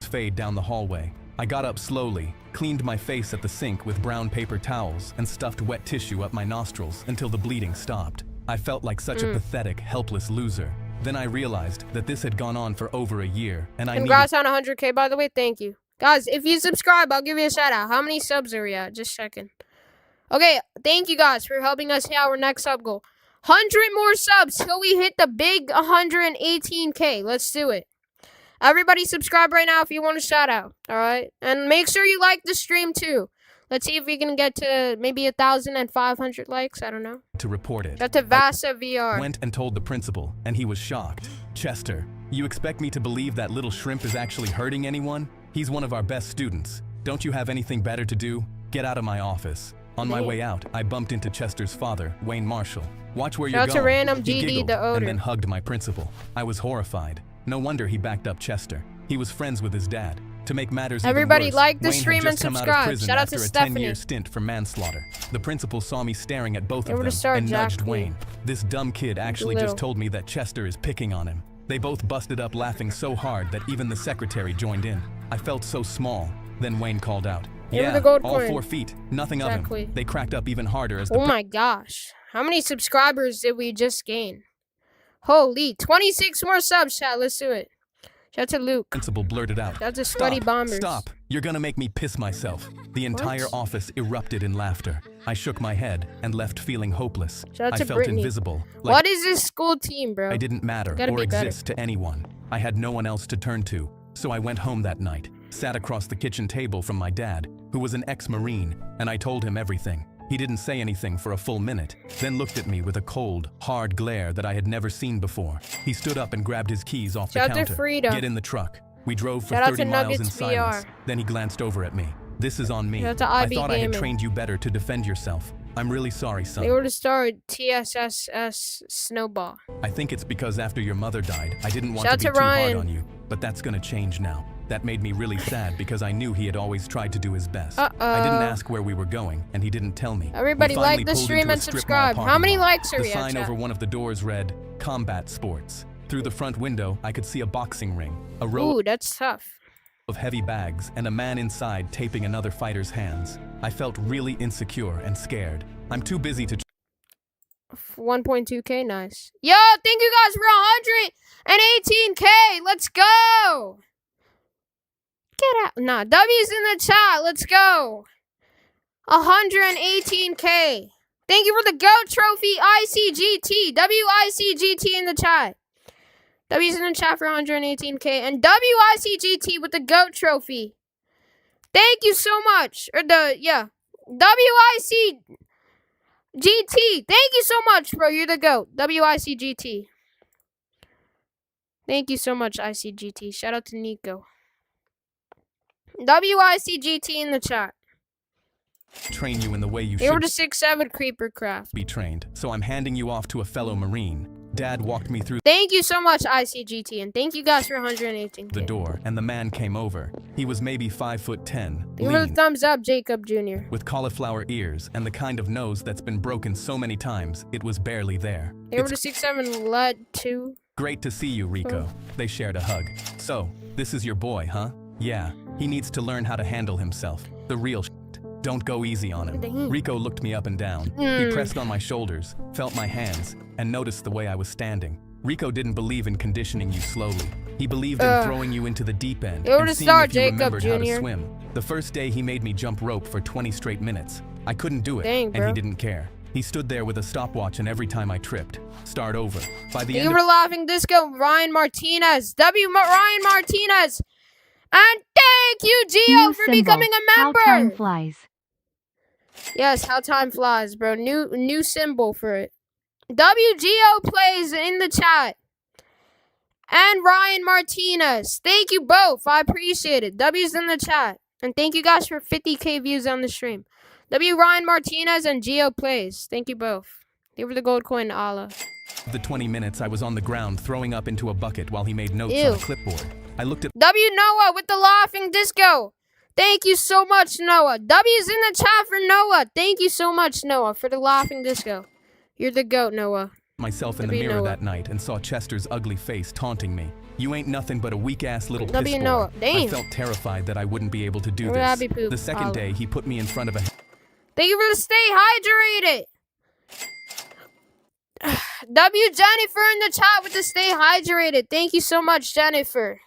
fade down the hallway. I got up slowly, cleaned my face at the sink with brown paper towels, and stuffed wet tissue up my nostrils until the bleeding stopped. I felt like such a pathetic, helpless loser. Then I realized that this had gone on for over a year, and I Congrats on 100K, by the way. Thank you. Guys, if you subscribe, I'll give you a shout out. How many subs are we at? Just checking. Okay, thank you guys for helping us hit our next sub goal. 100 more subs till we hit the big 118K. Let's do it. Everybody subscribe right now if you want a shout out. Alright? And make sure you like the stream too. Let's see if we can get to maybe 1,500 likes. I don't know. To report it. Got to Vasa VR. Went and told the principal, and he was shocked. Chester, you expect me to believe that little shrimp is actually hurting anyone? He's one of our best students. Don't you have anything better to do? Get out of my office. On my way out, I bumped into Chester's father, Wayne Marshall. Watch where you're going. Shout out to random He GD giggled the Oder. and then hugged my principal. I was horrified. No wonder he backed up Chester. He was friends with his dad. To make matters Everybody even worse, like the Wayne had stream and just come out of subscribe. prison Shout out to after a Stephanie. 10-year stint for manslaughter. The principal saw me staring at both They of were them to start and nudged Jack Wayne. This dumb kid actually Little. just told me that Chester is picking on him. They both busted up laughing so hard that even the secretary joined in. I felt so small. Then Wayne called out, They were "Yeah, the gold all coin. 4 feet, nothing Exactly. of him." They cracked up even harder as the Oh my gosh. How many subscribers did we just gain? Holy, 26 more subs, chat. Let's do it. Shout out to Luke. principal blurted out, Shout out to Sweaty "Stop, Bombers. stop, you're gonna make me piss myself." The entire office erupted in laughter. I shook my head and left feeling hopeless. Shout out I to felt Brittany. invisible, like What is this school team, bro? I didn't matter Gotta or be better. exist to anyone. I had no one else to turn to, so I went home that night, sat across the kitchen table from my dad, who was an ex-Marine, and I told him everything. He didn't say anything for a full minute, then looked at me with a cold, hard glare that I had never seen before. He stood up and grabbed his keys off Shout the out to counter. Frida. "Get in the truck." We drove for Shout out 30 to miles in Nuggets silence. VR. Then he glanced over at me. "This is on me. Shout out to I IB thought I had Gaming. trained you better to defend yourself. I'm really sorry, son. They were to start TSSS Snowball. I think it's because after your mother died, I didn't want Shout to be out too to hard Ryan. on you, but that's gonna change now. That made me really sad because I knew he had always tried to do his best. I didn't ask where we were going, and he didn't tell me. Everybody We finally like the pulled stream into a and strip mall subscribe. How parking many lot. likes are The we at, sign chat? over one of the doors read, "Combat Sports." Through the front window, I could see a boxing ring, a row Ooh, that's tough. of heavy bags, and a man inside taping another fighter's hands. I felt really insecure and scared. I'm too busy to 1.2K, nice. Yo, thank you guys for 118K. Let's go. Get out. Nah, W's in the chat. Let's go. 118K. Thank you for the GOAT trophy, ICGT. WICGT in the chat. W's in the chat for 118K. And WICGT with the GOAT trophy. Thank you so much. WICGT. Thank you so much, bro. You're the GOAT. WICGT. Thank you so much, ICGT. Shout out to Nico. WICGT in the chat. train you in the way you They were should to 6'7" Creeper Craft. be trained, so I'm handing you off to a fellow Marine. Dad walked me through Thank you so much, ICGT, and thank you guys for 118K. the door, and the man came over. He was maybe 5'10", Give her the lean, thumbs up, Jacob Jr. with cauliflower ears and the kind of nose that's been broken so many times it was barely there. They were It's to 6'7" Lead 2. great to see you, Rico. They shared a hug. So, this is your boy, huh? Yeah, he needs to learn how to handle himself. The real shit. Don't go easy on him. Dang. Rico looked me up and down. He pressed on my shoulders, felt my hands, and noticed the way I was standing. Rico didn't believe in conditioning you slowly. He believed in throwing you into the deep end They were and to seeing start if you Jacob remembered how to Jr. swim. The first day he made me jump rope for 20 straight minutes. I couldn't do it, Dang, and bro. he didn't care. He stood there with a stopwatch, and every time I tripped, start over. By the Thank end you of for laughing disco, Ryan Martinez. Ryan Martinez. And thank you, Gio, New for symbol. becoming a How time member. flies. Yes, how time flies, bro. New symbol for it. WGO plays in the chat. And Ryan Martinez. Thank you both. I appreciate it. W's in the chat. And thank you guys for 50K views on the stream. W Ryan Martinez and Geo plays. Thank you both. Give her the gold coin to Allah. the 20 minutes, I was on the ground throwing up into a bucket while he made notes Ew. on a clipboard. I looked at W Noah with the laughing disco. Thank you so much, Noah. W's in the chat for Noah. Thank you so much, Noah, for the laughing disco. You're the GOAT, Noah. myself in the W mirror Noah. that night and saw Chester's ugly face taunting me. You ain't nothing but a weak-ass little piss W boy. Noah. I Damn. felt terrified that I wouldn't be able to do this. Rabbit poop. The second day, he put me in front of a... Thank you for the stay hydrated. W Jennifer in the chat with the stay hydrated. Thank you so much, Jennifer.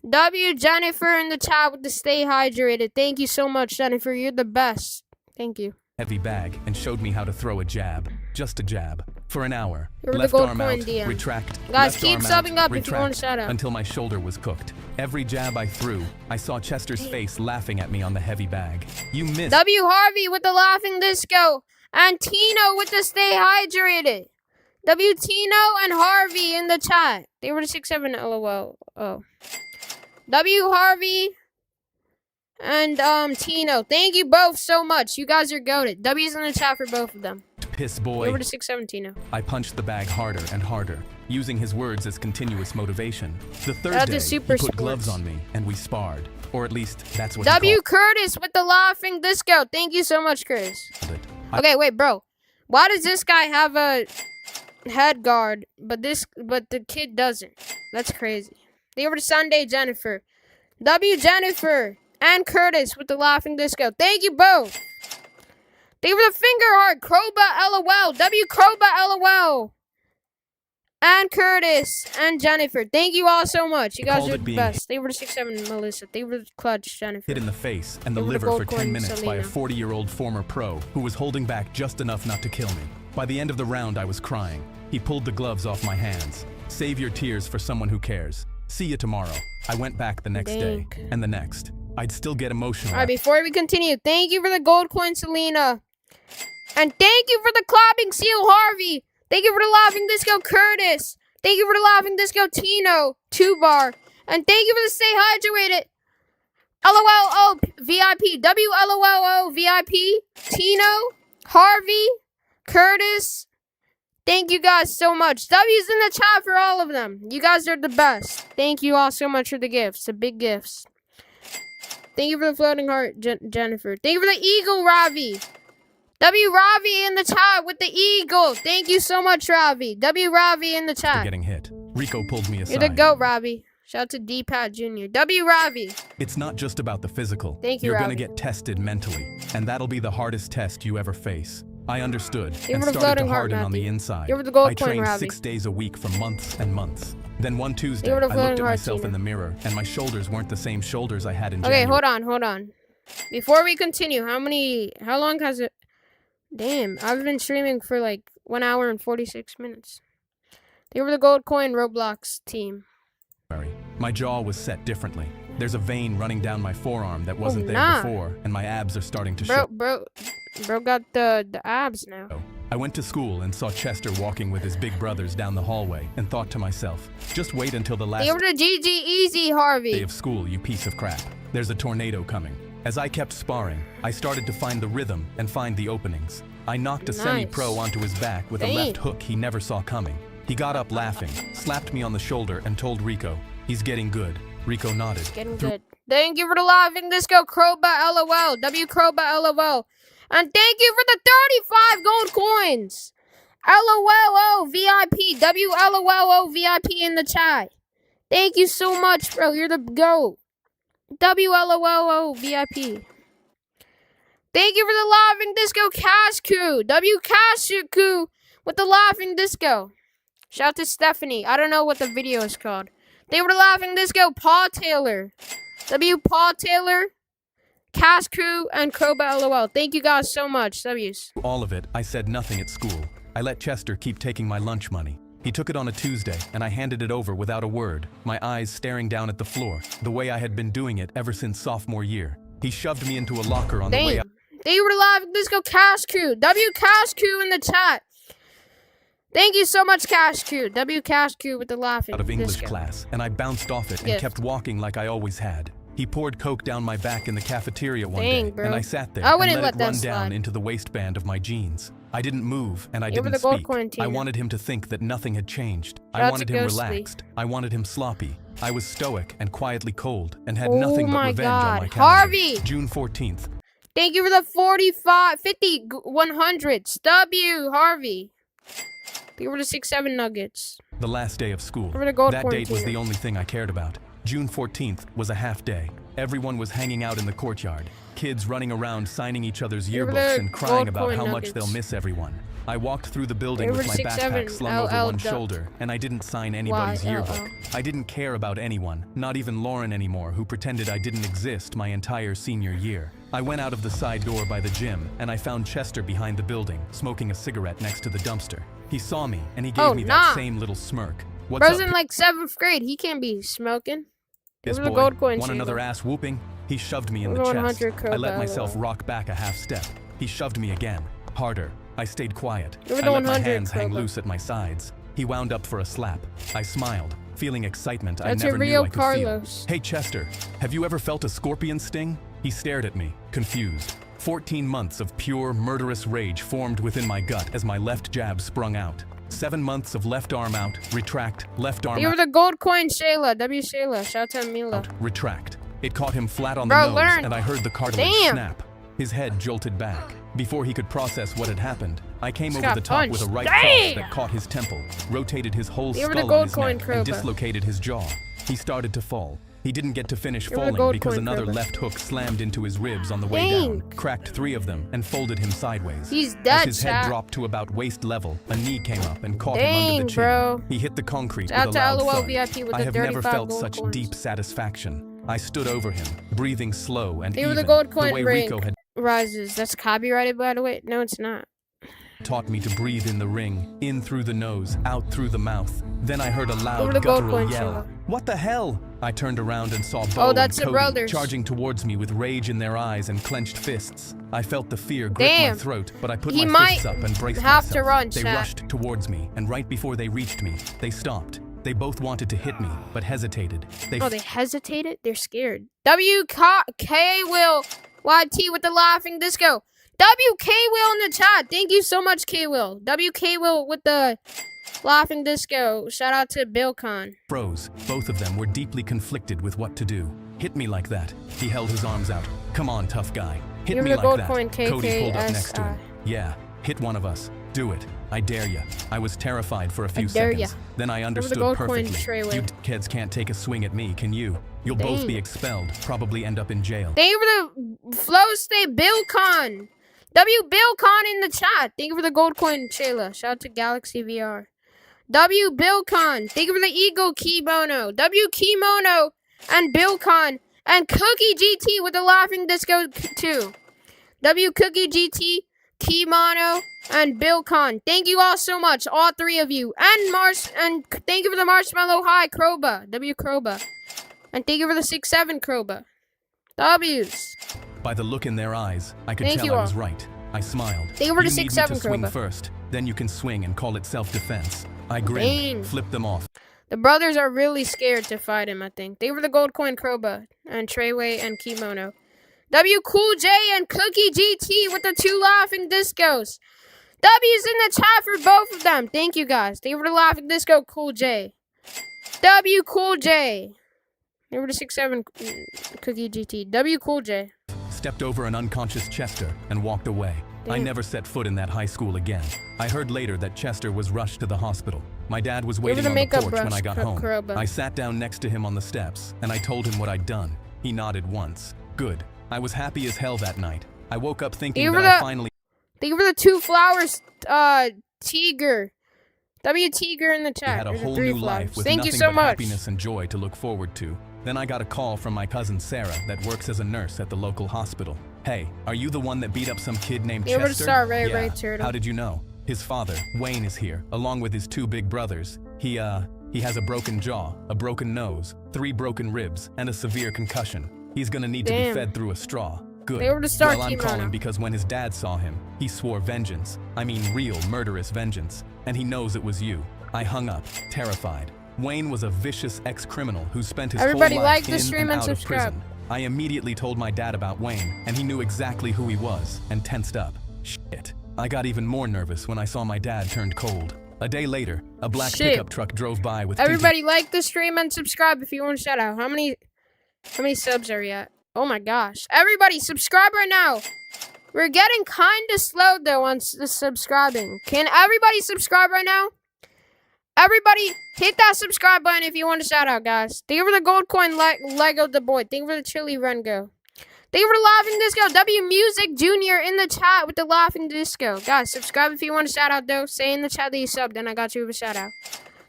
W Jennifer in the chat with the stay hydrated. Thank you so much, Jennifer. You're the best. Thank you. heavy bag and showed me how to throw a jab. Just a jab. For an hour. You're the Left gold arm coin out, DM. retract, Guys, left keep arm subbing out, up if you want retract, a shout out. until my shoulder was cooked. Every jab I threw, I saw Chester's face laughing at me on the heavy bag. You missed. W Harvey with the laughing disco. And Tino with the stay hydrated. W Tino and Harvey in the chat. They were the 6-7 LOL. Oh. W Harvey and Tino. Thank you both so much. You guys are goated. W's in the chat for both of them. Piss They boy. were the 6-7 Tino. I punched the bag harder and harder, using his words as continuous motivation. The third That's day, a super he put sports. gloves on me, and we sparred. Or at least, that's what W he Curtis with the laughing disco. Thank you so much, Curtis. called it. Okay, wait, bro. Why does this guy have a head guard, but the kid doesn't? That's crazy. They were to Sunday Jennifer. W Jennifer and Curtis with the laughing disco. Thank you both. They were the finger heart. Croba LOL. W Croba LOL. And Curtis and Jennifer. Thank you all so much. You I guys called are it the being best. They were the 6-7 Melissa. They were the clutch Jennifer. Hit in the face and the They were the liver gold for 10 coin minutes by a Selena. 40-year-old former pro who was holding back just enough not to kill me. By the end of the round, I was crying. He pulled the gloves off my hands. Save your tears for someone who cares. See you tomorrow. I went back the next day Dang. and the next. I'd still get emotional. All right, before we continue, thank you for the gold coin, Selena. And thank you for the clapping seal, Harvey. Thank you for the laughing disco, Curtis. Thank you for the laughing disco, Tino, 2-bar. And thank you for the stay hydrated. LOLO VIP, WLOLO VIP, Tino, Harvey, Curtis. Thank you guys so much. W's in the chat for all of them. You guys are the best. Thank you all so much for the gifts, the big gifts. Thank you for the floating heart, Jennifer. Thank you for the eagle, Ravi. W Ravi in the chat with the eagle. Thank you so much, Ravi. W Ravi in the after chat. getting hit. Rico pulled me aside. You're the GOAT, Ravi. Shout out to D-Pat Jr. W Ravi. It's not just about the physical. Thank you, You're gonna Robbie. get tested mentally, and that'll be the hardest test you ever face. I understood You and were the started floating to heart, harden on the Matthew. inside. You were the gold I coin, trained Robbie. 6 days a week for months and months. Then one Tuesday, You were the I looked floating at heart, myself Tina. in the mirror, and my shoulders weren't the same shoulders I had in Okay, January. hold on. Before we continue, how long has it? Damn, I've been streaming for like 1 hour and 46 minutes. They were the gold coin Roblox team. My jaw was set differently. There's a vein running down my forearm that wasn't there nah. before, and my abs are starting to show. Bro got the abs now. I went to school and saw Chester walking with his big brothers down the hallway and thought to myself, just wait until the last They were the GG Easy day Harvey. of school, you piece of crap. There's a tornado coming. As I kept sparring, I started to find the rhythm and find the openings. I knocked a Nice. semi-pro onto his back with a Dang. left hook he never saw coming. He got up laughing, slapped me on the shoulder, and told Rico, he's getting good. Rico nodded. Getting good. Thank you for the laughing disco Croba LOL. W Croba LOL. And thank you for the 35 gold coins. LOLO VIP. WLOLO VIP in the chat. Thank you so much, bro. You're the GOAT. WLOLO VIP. Thank you for the laughing disco Cash Crew. W Cash Crew with the laughing disco. Shout out to Stephanie. I don't know what the video is called. They were the laughing disco Paul Taylor. W Paul Taylor, Cash Crew, and Croba LOL. Thank you guys so much. W's. All of it, I said nothing at school. I let Chester keep taking my lunch money. He took it on a Tuesday, and I handed it over without a word, my eyes staring down at the floor, the way I had been doing it ever since sophomore year. He shoved me into a locker on the way Damn. out. They were the laughing disco Cash Crew. W Cash Crew in the chat. Thank you so much, Cash Crew. W Cash Crew with the laughing Out of English disco. class, and I bounced off it and Gift. kept walking like I always had. He poured Coke down my back in the cafeteria one Dang, day, bro. and I sat there I and wouldn't let let it that run slide. down into the waistband of my jeans. I didn't move, and I You were didn't the gold speak. coin, I Tina. wanted him to think that nothing had changed. Shout I out wanted to him Ghostly. relaxed. I wanted him sloppy. I was stoic and quietly cold, and had Oh nothing but my revenge on God. my calendar. Harvey! June 14th. Thank you for the 45, 50, 100s. W Harvey. They were the 6-7 Nuggets. The last day of school. Over the gold That coin date was tier. the only thing I cared about. June 14th was a half day. Everyone was hanging out in the courtyard. Kids running around signing each other's They were yearbooks the and crying gold about coin how much Nuggets. they'll miss everyone. I walked through the building They were with my 6'7", backpack slung over LL one duck. shoulder, and I didn't sign anybody's LL. yearbook. I didn't care about anyone, not even Lauren anymore, who pretended I didn't exist my entire senior year. I went out of the side door by the gym, and I found Chester behind the building, smoking a cigarette next to the dumpster. He saw me, and he gave me that same little smirk. What's Bro's up, in like 7th grade. He can't be smoking. They this were the boy? gold coin Want tier. another ass whooping? He shoved me in the We're chest. 100 I let Kobe, myself LOL. rock back a half step. He shoved me again, harder. I stayed quiet. We're I the let my 100 hands hang Kobe. loose at my sides. He wound up for a slap. I smiled, feeling excitement That's I a never knew Rio I could Carlos. feel. Hey Chester, have you ever felt a scorpion sting? He stared at me, confused. 14 months of pure, murderous rage formed within my gut as my left jab sprung out. 7 months of left arm out, retract, left arm They were out, the gold coin Shayla. W Shayla. Shout out to Mila. retract. It caught him flat on the Bro, nose, learn. and I heard the cartilage Damn. snap. His head jolted back. Before he could process what had happened, I came Just over got the top with a punched. right Damn. cross that caught his temple, rotated his whole They were the skull on gold his coin neck, and Kroba. dislocated his jaw. He started to fall. He didn't get to finish They were the falling gold because coin another Kroba. left hook slammed into his ribs on the way Dang. down, cracked 3 of them, and folded him sideways. He's As dead, his head chat. dropped to about waist level, a knee came up and caught him under Dang, the chin. bro. He hit the concrete Shout with a out to loud LOL thud. VIP with I the have never 35 felt gold such coins. deep satisfaction. I stood over him, breathing slow and They even, were the gold the coin way rank. Rico had Rises. That's copyrighted, by the way. No, it's not. taught me to breathe in the ring, in through the nose, out through the mouth. Then I heard a Over loud the gold guttural coin, yell. Sheila. What the hell? I turned around and saw Bo that's the and Cody brothers. charging towards me with rage in their eyes and clenched fists. I felt the fear grip my Damn. throat, but I put He my might fists up and braced have myself. to run, They chat. rushed towards me, and right before they reached me, they stopped. They both wanted to hit me, but hesitated. They Oh, they hesitated? They're scared. WK Will YT with the laughing disco. WK Will in the chat. Thank you so much, K Will. WK Will with the laughing disco. Shout out to Bill Khan. froze. Both of them were deeply conflicted with what to do. Hit me like that. He held his arms out. Come on, tough guy. Hit Give me the like gold that. coin, Cody pulled up next to him. KKSI. Yeah, hit one of us. Do it. I dare ya. I was terrified for a few dare seconds. ya. Then I understood gold coin perfectly. Treyway. You kids can't take a swing at me, can you? You'll both Dang. be expelled, probably end up in jail. Thank you for the flow state Bill Khan. Bill Khan in the chat. Thank you for the gold coin, Shayla. Shout out to Galaxy VR. Bill Khan. Thank you for the Eagle Kimono. Kimono and Bill Khan and Cookie GT with the laughing disco too. Cookie GT, Kimono, and Bill Khan. Thank you all so much, all 3 of you. And thank you for the Marshmallow High Kroba. Kroba. And thank you for the 6-7 Kroba. W's. By the look in their eyes, I could Thank tell you I all. was right. I smiled. Thank you for the need me 6-7 to swing Kroba. first, then you can swing and call it self-defense. I grinned, Dang. flipped them off. The brothers are really scared to fight him, I think. They were the gold coin Kroba and Treyway and Kimono. Cool J and Cookie GT with the 2 laughing discos. W's in the chat for both of them. Thank you guys. They were the laughing disco Cool J. Cool J. They were the 6-7 Cookie GT. Cool J. Stepped over an unconscious Chester and walked away. I Damn. never set foot in that high school again. I heard later that Chester was rushed to the hospital. My dad was were waiting the on the makeup porch when brush, I got home. Kroba. I sat down next to him on the steps, and I told him what I'd done. He nodded once. Good. I was happy as hell that night. I woke up thinking You that were I the- finally They were the 2 flowers, Tiger. Tiger in the chat. had a Or the whole 3 new life flowers. with Thank nothing you so but much. happiness and joy to look forward to. Then I got a call from my cousin Sarah that works as a nurse at the local hospital. Hey, are you the one that beat up some kid named They were the Chester? star Ray Yeah. Ray Turtle. How did you know? His father, Wayne, is here, along with his 2 big brothers. He has a broken jaw, a broken nose, 3 broken ribs, and a severe concussion. He's gonna need to Damn. be fed through a straw. Good. They were the star Well, I'm Kimono. calling because when his dad saw him, he swore vengeance. I mean real murderous vengeance. And he knows it was you. I hung up, terrified. Wayne was a vicious ex-criminal who spent his Everybody whole like life the in stream and and out of subscribe. prison. I immediately told my dad about Wayne, and he knew exactly who he was, and tensed up. Shit. I got even more nervous when I saw my dad turned cold. A day later, a black Shit. pickup truck drove by with Everybody like the stream and subscribe if you want a shout out. How many subs are you at? Oh my gosh. Everybody subscribe right now. We're getting kinda slow though on the subscribing. Can everybody subscribe right now? Everybody, hit that subscribe button if you want a shout out, guys. Thank you for the gold coin, Lego the boy. Thank you for the chili Rengo. Thank you for the laughing disco. W Music Junior in the chat with the laughing disco. Guys, subscribe if you want a shout out though. Say in the chat that you subbed, and I got you with a shout out.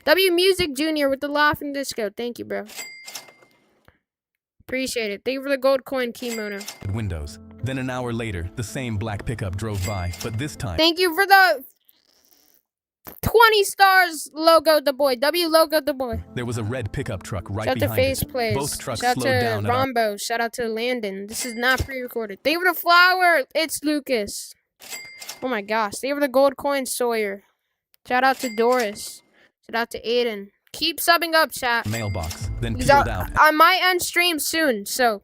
W Music Junior with the laughing disco. Thank you, bro. Appreciate it. Thank you for the gold coin, Kimono. Windows. Then an hour later, the same black pickup drove by, but this time... Thank you for the 20 stars, Logo the boy. W Logo the boy. There was a red pickup truck right Shout behind to Face it. Plays. Both trucks Shout slowed to down Rombo. Shout out to Landon. This is not pre-recorded. Thank you for the flower. It's Lucas. Oh my gosh. Thank you for the gold coin, Sawyer. Shout out to Doris. Shout out to Aiden. Keep subbing up, chat. Mailbox, then peeled out. I might end stream soon, so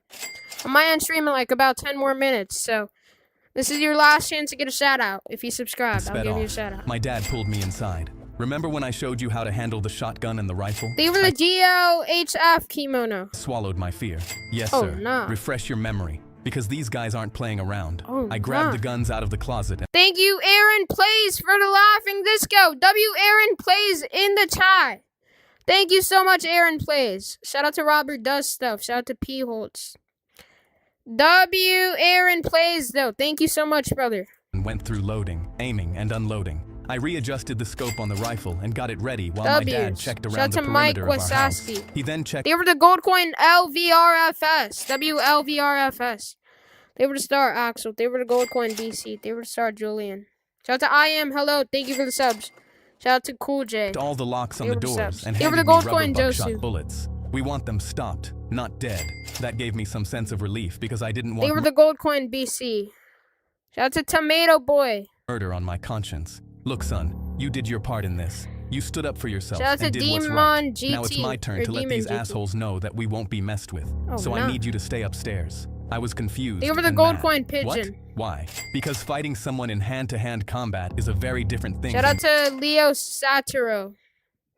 I might end stream in like about 10 more minutes. So this is your last chance to get a shout out. If you subscribe, I'll give you a shout out. My dad pulled me inside. Remember when I showed you how to handle the shotgun and the rifle? They were the GLHF kimono. Swallowed my fear. Yes, Oh, sir. nah. Refresh your memory, because these guys aren't playing around. Oh, I grabbed nah. the guns out of the closet and Thank you, Aaron Plays, for the laughing disco. W Aaron Plays in the chat. Thank you so much, Aaron Plays. Shout out to Robert Does Stuff. Shout out to P Holtz. W Aaron Plays, though. Thank you so much, brother. went through loading, aiming, and unloading. I readjusted the scope on the rifle and got it ready while my dad checked around the perimeter of our house. He then checked... They were the gold coin LVRFS. WLVRFS. They were the star Axel. They were the gold coin BC. They were the star Julian. Shout out to I Am. Hello. Thank you for the subs. Shout out to Cool J. all the locks on the doors and they were handed the gold me coin rubber buckshot Josu. bullets. We want them stopped, not dead. That gave me some sense of relief because I didn't They want were the gold coin BC. Shout out to Tomato Boy. murder on my conscience. Look, son, you did your part in this. You stood up for yourself Shout out to and did what's Demon right. GT. Now it's my turn to let these GT. assholes know that we won't be messed with. Oh, So no. I need you to stay upstairs. I was confused. They were the and gold mad. coin Pigeon. What? Why? Because fighting someone in hand-to-hand combat is a very different thing Shout from out to Leo Satiro.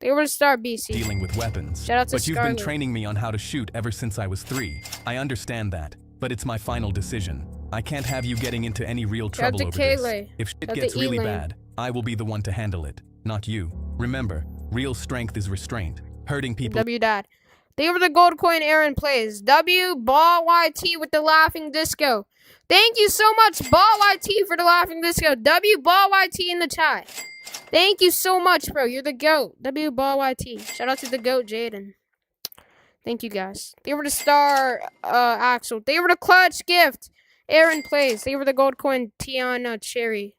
They were the star BC. dealing with weapons. Shout out to But you've been Scarlet. training me on how to shoot ever since I was 3. I understand that, but it's my final decision. I can't have you getting into any real Shout out trouble to over this. Kayle. If shit Shout out to gets really Elaine. bad, I will be the one to handle it, not you. Remember, real strength is restraint. Hurting people W Dad. They were the gold coin Aaron Plays. W Ball YT with the laughing disco. Thank you so much, Ball YT, for the laughing disco. W Ball YT in the chat. Thank you so much, bro. You're the GOAT. W Ball YT. Shout out to the GOAT, Jaden. Thank you, guys. They were the star Axel. They were the clutch gift. Aaron Plays. They were the gold coin Tiana Cherry.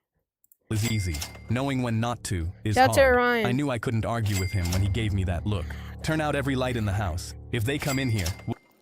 is easy. Knowing when not to is Shout out to hard. Orion. I knew I couldn't argue with him when he gave me that look. Turn out every light in the house. If they come in here,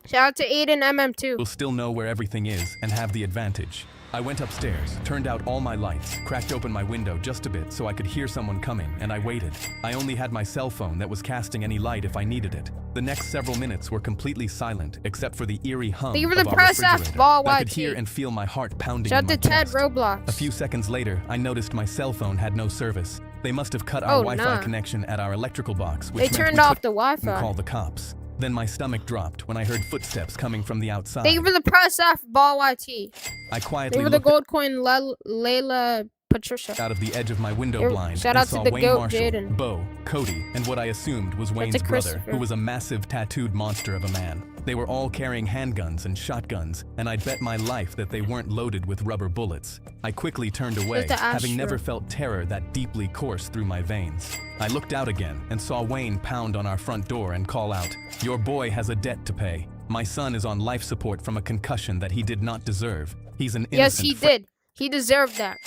Shout out to Aiden MM2. we'll still know where everything is and have the advantage. I went upstairs, turned out all my lights, cracked open my window just a bit so I could hear someone coming, and I waited. I only had my cell phone that was casting any light if I needed it. The next several minutes were completely silent, except for the eerie hum Thank you for of the our press F refrigerator. ball I could YT. hear and feel my heart pounding Shout in out my to Ted chest. Roblox. A few seconds later, I noticed my cell phone had no service. They must have cut our Oh, Wi-Fi nah. connection at our electrical box, which They meant turned we off the couldn't Wi-Fi. call the cops. Then my stomach dropped when I heard footsteps coming from the outside. Thank you for the press F ball YT. I They quietly were the looked gold coin Layla Patricia. out of the edge of my window Here, blind shout and out to saw the Wayne goat, Marshall, Jaden. Bo, Cody, and what I assumed was Wayne's brother, Christopher. who was a massive tattooed monster of a man. They were all carrying handguns and shotguns, and I'd bet my life that they weren't loaded with rubber bullets. I quickly turned away, to having Astro. never felt terror that deeply coursed through my veins. I looked out again and saw Wayne pound on our front door and call out, "Your boy has a debt to pay. My son is on life support from a concussion that he did not deserve. He's an Yes, innocent he did. He deserved that.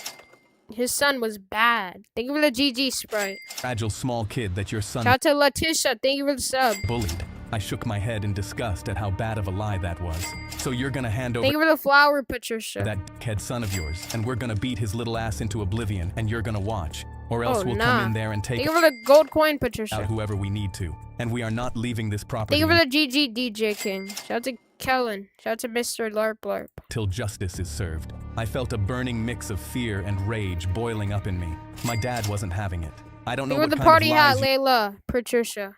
His son was bad. Thank you for the GG Sprite. fragile small kid that your son Shout out to Letitia. Thank you for the sub. bullied." I shook my head in disgust at how bad of a lie that was. So you're gonna hand over Thank you for the flower, Patricia. that dickhead son of yours, and we're gonna beat his little ass into oblivion, and you're gonna watch. Or else Oh, we'll nah. come in there and take Thank you for the gold coin, out Patricia. whoever we need to. And we are not leaving this property Thank you for the GG DJ King. Shout out to Kellen. Shout out to Mr. Larp Larp. until justice is served. I felt a burning mix of fear and rage boiling up in me. My dad wasn't having it. I don't know Thank you what for the kind party of hat, lies Layla, Patricia.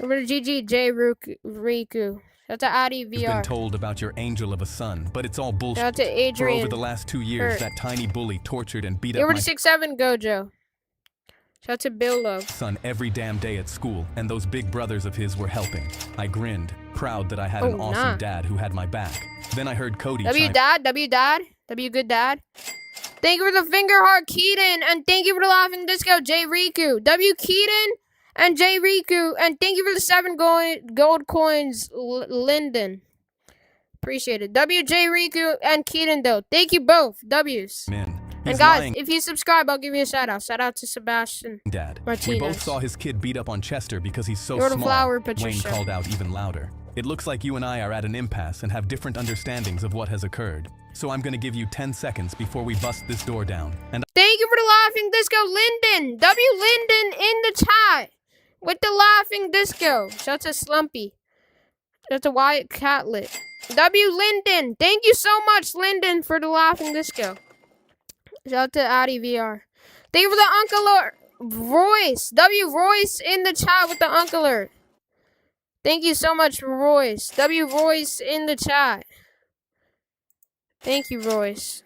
Over to GG J Riku. Shout out to Addy you've been VR. told about your angel of a son, but it's all bullshit. Shout out to For Adrian. over the last 2 years, Hurt. that tiny bully tortured and beat They up were my to 6'7" Gojo. Shout out to Bill Love. son every damn day at school, and those big brothers of his were helping. I grinned, proud that I had an awesome dad who had my back. Then I heard Cody W dad, W dad, W good dad. Thank you for the finger heart, Keaton, and thank you for the laughing disco, J Riku. W Keaton and J Riku, and thank you for the 7 gold coins, Lyndon. Appreciate it. W J Riku and Keaton though. Thank you both. W's. Man. And guys, if you subscribe, I'll give you a shout out. Shout out to Sebastian. Dad. Martinez. We both saw his kid beat up on Chester because he's so You're the small. flower, Wayne Patricia. called out even louder. It looks like you and I are at an impasse and have different understandings of what has occurred. So I'm gonna give you 10 seconds before we bust this door down. And thank you for the laughing disco, Lyndon. W Lyndon in the chat with the laughing disco. Shout out to Slumpy. Shout out to Wyatt Catlet. W Lyndon. Thank you so much, Lyndon, for the laughing disco. Shout out to Addy VR. Thank you for the Uncle Royce. W Royce in the chat with the Uncle alert. Thank you so much, Royce. W Royce in the chat. Thank you, Royce.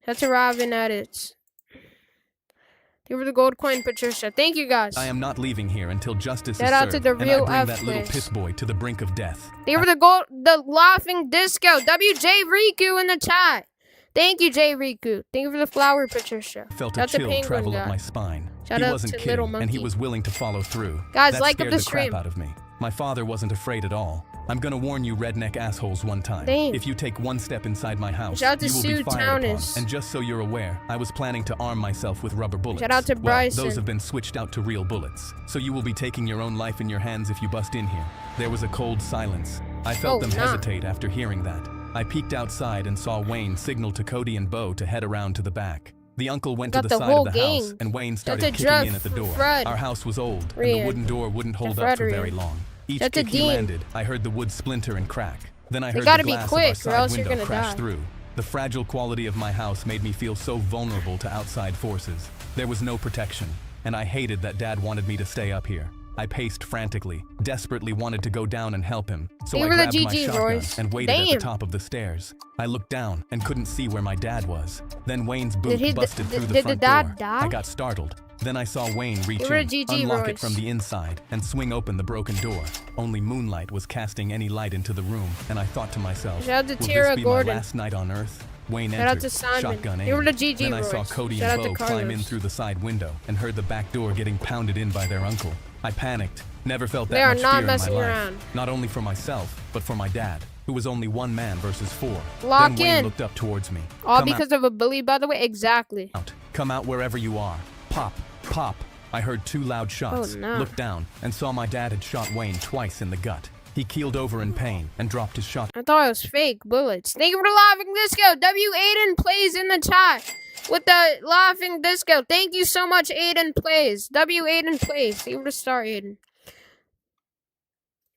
Shout out to Robin Edits. Thank you for the gold coin, Patricia. Thank you, guys. I am not leaving here until justice Shout is out served, to the and real I bring F that little quiz. piss boy to the brink of death. Thank you for the laughing disco. WJ Riku in the chat. Thank you, J Riku. Thank you for the flower, Patricia. I felt a Shout out to chill Penguin travel guy. up my spine. Shout He out wasn't to kidding, Little and he Monkey. was willing to follow through. Guys, that like up scared the the stream. crap out of me. My father wasn't afraid at all. I'm gonna warn you redneck assholes one time. Damn. If you take one step inside my house, Shout out to you will Sue be fired upon. Townis. And just so you're aware, I was planning to arm myself with rubber bullets. Shout out to Well, Bryson. those have been switched out to real bullets. So you will be taking your own life in your hands if you bust in here. There was a cold silence. I felt them hesitate after hearing that. I peeked outside and saw Wayne signal to Cody and Bo to head around to the back. The uncle went to Got the the side whole of the house, gang. and Wayne That's started a kicking Jeff in at the door. Fred. Our house was old, and the Rian. wooden door wouldn't hold Jeff up for Fred very Rian. long. Each That's a kick he Dean. landed, I heard the wood splinter and crack. Then I heard gotta the be glass quick, of our or side else you're window gonna crash die. through. The fragile quality of my house made me feel so vulnerable to outside forces. There was no protection, and I hated that Dad wanted me to stay up here. I paced frantically, desperately wanted to go down and help him, so Thank I you for the grabbed my GG, shotgun Royce. and waited at Damn. the top of the stairs. I looked down and couldn't see where my dad was. Then Wayne's boot he- busted through the did the front dad door. die? I got startled. Then I saw Wayne reach You were a in, GG, unlock Royce. it from the inside, and swing open the broken door. Only moonlight was casting any light into the room, and I thought to myself, Shout out to will Tara this be Gordon. my last night on Earth? Wayne Shout out entered, to Simon. shotgun You were aimed. the GG, Then I saw Royce. Cody Shout and out to Bo climb in Carlos. through the side window and heard the back door getting pounded in by their uncle. I panicked. Never felt that They are much not fear in my messing life. around. Not only for myself, but for my dad, who was only one man versus 4. Lock then Wayne in. looked up towards me. All Come because of a bully, by the way? Exactly. out. Come out wherever you are. Pop, pop. I heard 2 loud shots, Oh, no. looked down, and saw my dad had shot Wayne twice in the gut. He keeled over in pain and dropped his shot. I thought it was fake bullets. Thank you for the laughing disco. W Aiden plays in the chat with the laughing disco. Thank you so much, Aiden plays. W Aiden plays. Thank you for the star, Aiden.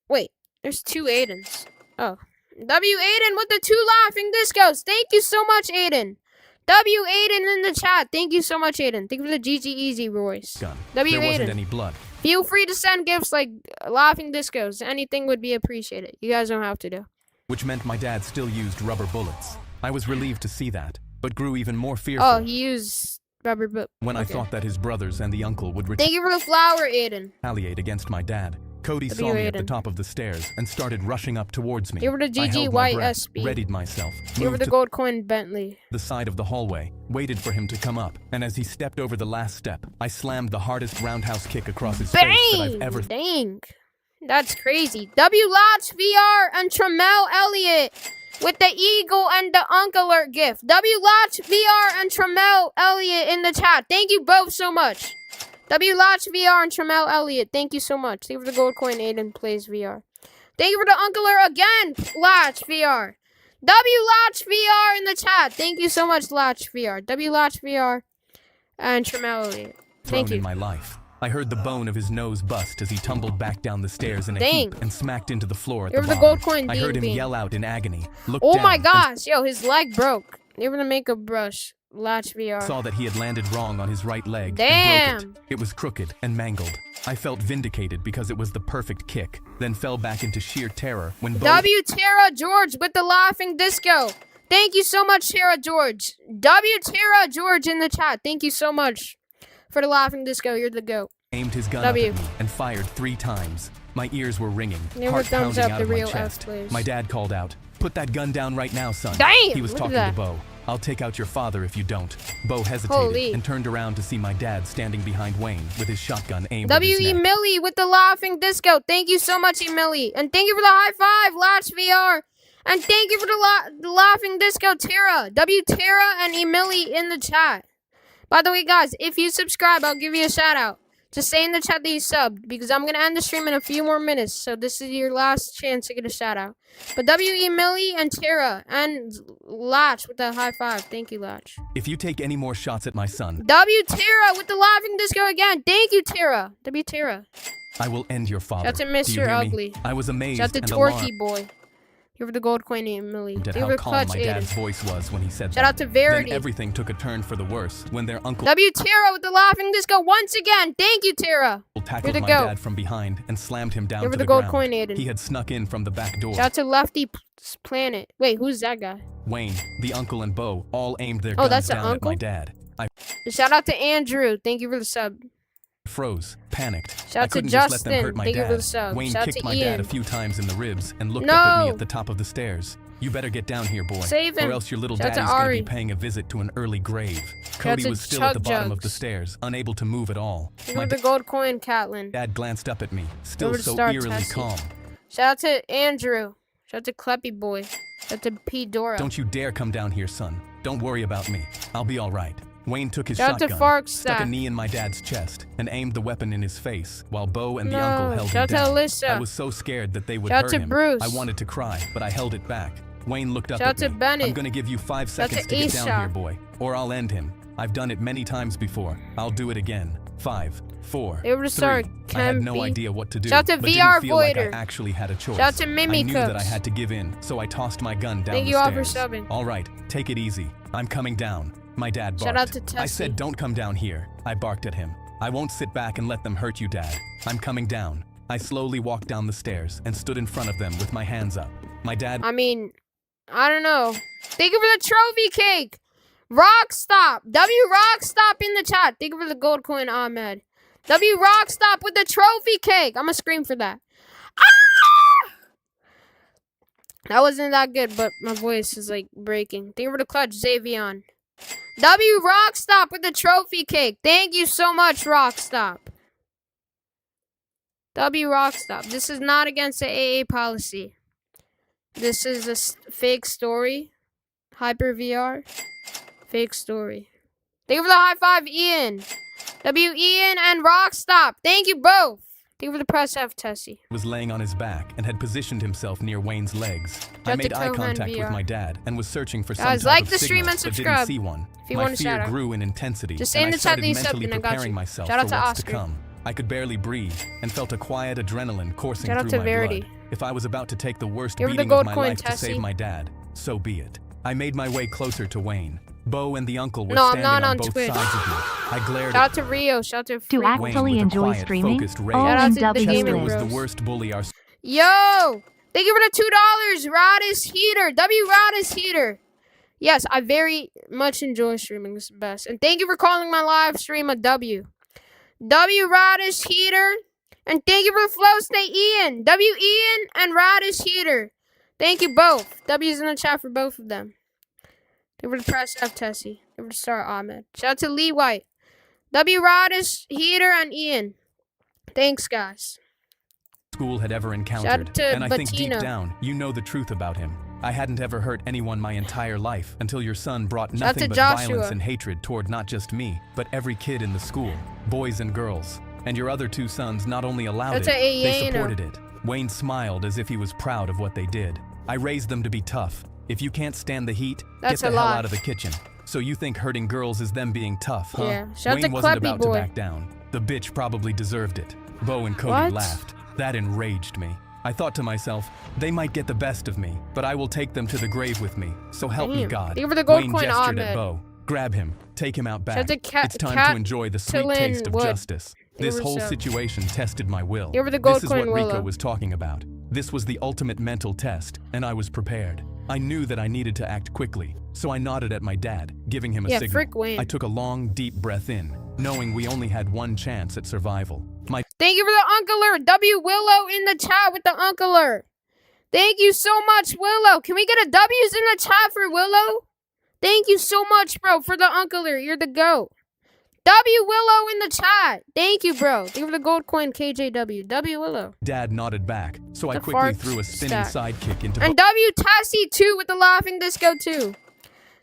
Wait, there's 2 Aidens. Oh. W Aiden with the 2 laughing discos. Thank you so much, Aiden. W Aiden in the chat. Thank you so much, Aiden. Thank you for the GG Easy Royce. Gun. W There wasn't Aiden. any blood. Feel free to send gifts like laughing discos. Anything would be appreciated. You guys don't have to do. Which meant my dad still used rubber bullets. I was relieved to see that, but grew even more fearful Oh, he used rubber boot. when I okay. thought that his brothers and the uncle would Thank you for the flower, Aiden. retaliate against my dad. Cody W. saw me at the Aiden. top of the stairs and started rushing up towards me. Give her the I GG held my white breath, SB. readied myself, Give her moved the to gold coin Bentley. the side of the hallway, waited for him to come up, and as he stepped over the last step, I slammed the hardest roundhouse kick across his face that I've Bang! ever Dang. That's crazy. W Lots VR and Tremel Elliott with the eagle and the Uncle Alert gift. W Lots VR and Tremel Elliott in the chat. Thank you both so much. W Lots VR and Tremel Elliott. Thank you so much. Thank you for the gold coin Aiden plays VR. Thank you for the Uncle Alert again, Latch VR. W Latch VR in the chat. Thank you so much, Latch VR. W Latch VR and Tremel Elliott. Thank thrown in you. my life. I heard the bone of his nose bust as he tumbled back down the stairs in a Dang. heap and smacked into the floor at Give the her the bottom. gold coin, I heard Dean him Bean. yell out in agony. Looked Oh down my and gosh, yo, his leg broke. They were gonna make a brush. Latch VR. saw that he had landed wrong on his right leg and Damn. broke it. It was crooked and mangled. I felt vindicated because it was the perfect kick, then fell back into sheer terror when both W Tara George with the laughing disco. Thank you so much, Tara George. Tara George in the chat. Thank you so much for the laughing disco. You're the GOAT. Aimed his gun up at me and fired 3 times. My ears were ringing, heart thumbs pounding up out the of my real chest. F-players. My dad called out, "Put that gun down right now, son." Damn, he was look at talking to that. Bo. "I'll take out your father if you don't." Bo hesitated Holy. and turned around to see my dad standing behind Wayne with his shotgun aimed at his W.E. neck. Millie with the laughing disco. Thank you so much, Emily. And thank you for the high five, Latch VR. And thank you for the laughing disco, Tara. Tara and Emily in the chat. By the way, guys, if you subscribe, I'll give you a shout out. Just say in the chat that you subbed, because I'm going to end the stream in a few more minutes. So this is your last chance to get a shout out. But W.E. Millie and Tara and Latch with the high five. Thank you, Latch. If you take any more shots at my son, Tara with the laughing disco again. Thank you, Tara. Tara. I will end your father. Shout out to Do you Mr. hear me? Ugly. I was amazed Shout out and to alarmed Torquey Boy. Here for the gold coin, Emily. at Here how for calm Clutch my Aiden. dad's voice was when he said Shout that. out to Verity. Then everything took a turn for the worse when their uncle Tara with the laughing disco once again. Thank you, Tara. tackled the my goat. dad from behind and slammed him down Here to for the the gold ground. coin, Aiden. He had snuck in from the back door. Shout out to Lefty Planet. Wait, who's that guy? Wayne, the uncle, and Bo all aimed their Oh, guns that's the down at uncle? my dad. I Shout out to Andrew. Thank you for the sub. froze, panicked. Shout I out to couldn't just let Justin. them hurt my Thank you dad. for the sub. Wayne Shout out kicked to my dad Ian. a few times in the ribs and looked up at me No. at the top of the stairs. "You better get down here, boy, Save him. or else your little Shout out to daddy's gonna be Ari. paying a visit to an early grave." out Cody to was still at the Chug bottom of the Jugs. stairs, unable to move at all. Here My for the gold coin, Catlin. dad glanced up at me, still Over to so Star eerily Tessie. calm. Shout out to Andrew. Shout out to Kleppy Boy. Shout out to P. Dora. "Don't you dare come down here, son. Don't worry about me. I'll be all right." Wayne took his Shout out to shotgun, Fark stuck a Stack. knee in my dad's chest, and aimed the weapon in his face, while Bo and the No. uncle held him Shout out to down. Alyssa. I was so scared that they would Shout out hurt to him. Bruce. I wanted to cry, but I held it back. Wayne looked up Shout at out to me. Bennett. "I'm gonna give you 5 Shout out seconds to to get down Isha. here, boy, or I'll end him. I've done it many times before. I'll do it again. 5, 4, They were 3. start I had no Campy. idea what to do, Shout out to but VR didn't feel like I Voider. actually had a choice. Shout out to Mimi I knew that I Cooks. had to give in, so I tossed my gun down Thank the you all for stairs. subbing. "All right, take it easy. I'm coming down." My dad barked. Shout out to I Tessie. said, "Don't come down here." I barked at him. "I won't sit back and let them hurt you, Dad. I'm coming down." I slowly walked down the stairs and stood in front of them with my hands up. My dad I mean, I don't know. Thank you for the trophy cake. Rockstop. Rockstop in the chat. Thank you for the gold coin, Ahmed. Rockstop with the trophy cake. I'm gonna scream for that. Ah! That wasn't that good, but my voice is like breaking. Thank you for the clutch, Xavion. Rockstop with the trophy cake. Thank you so much, Rockstop. Rockstop. This is not against the AA policy. This is a fake story. Hyper VR. Fake story. Thank you for the high five, Ian. Ian and Rockstop. Thank you both. Thank you for the press F, Tessie. was laying on his back and had positioned himself near Wayne's legs. I Shout made to eye Kohan contact VR. with my dad and was searching for some Guys, type like of the stream signal, and but didn't subscribe see one. if you My want a fear shout out. grew in intensity, Just say and in I the chat that started you subbed mentally and I got preparing you. myself Shout out for to what's Oscar. to come. I could barely breathe and felt a quiet adrenaline coursing Shout out through to my Verity. blood. If I was about to take the worst Give her the beating gold of my coin, life to Tessie. save my dad, so be it. I made my way closer to Wayne. Bo and the uncle were No, I'm standing not on on both Twitch. sides of me. I glared Shout at out to Rio. Shout out to To Free. Wayne actually with a enjoy quiet, streaming, focused rage. all Shout out in to the W Gaming Chester Bliss. was Bros. the worst bully our Yo! Thank you for the $2. Radis Heater. Radis Heater. Yes, I very much enjoy streaming. It's the best. And thank you for calling my live stream a W. Radis Heater. And thank you for the flow state Ian. Ian and Radis Heater. Thank you both. W's in the chat for both of them. Thank you for the press F Tessie. Thank you for the star Ahmed. Shout out to Lee White. Radis Heater and Ian. Thanks, guys. school had ever Shout encountered. out to And I think deep Bettina. down, you know the truth about him. I hadn't ever hurt anyone my entire life until your son brought Shout out to nothing but Joshua. violence and hatred toward not just me, but every kid in the school, boys and girls. And your other 2 sons not only allowed Shout it, out to they Ayana. supported it. Wayne smiled as if he was proud of what they did. I raised them to be tough. If you can't stand the heat, That's get a the hell lot. out of the kitchen. So you think hurting girls is them being tough, huh? Yeah. Shout out Wayne to wasn't Kleppy about Boy. to back down. The bitch probably deserved it. Bo and Cody What? laughed. That enraged me. I thought to myself, they might get the best of me, but I will take them to the grave with me. So help me Damn. God. Thank you for the gold Wayne coin, gestured Ahmed. at Bo. Grab him. Take him out back. Shout out to It's time Cat to enjoy the sweet Tillin taste of Wood. justice. This Give her whole some. situation tested my will. Give her the gold This is coin, what Rico Willow. was talking about. This was the ultimate mental test, and I was prepared. I knew that I needed to act quickly, so I nodded at my dad, giving him a signal. Frick Wayne. I took a long, deep breath in, knowing we only had one chance at survival. Thank you for the Uncler. W Willow in the chat with the Uncler. Thank you so much, Willow. Can we get a W's in the chat for Willow? Thank you so much, bro, for the Uncler. You're the GOAT. W Willow in the chat. Thank you, bro. Thank you for the gold coin, KJW. W Willow. Dad nodded back, so I The quickly fart threw a spinning stack. sidekick into And W Tassie too with the laughing disco too.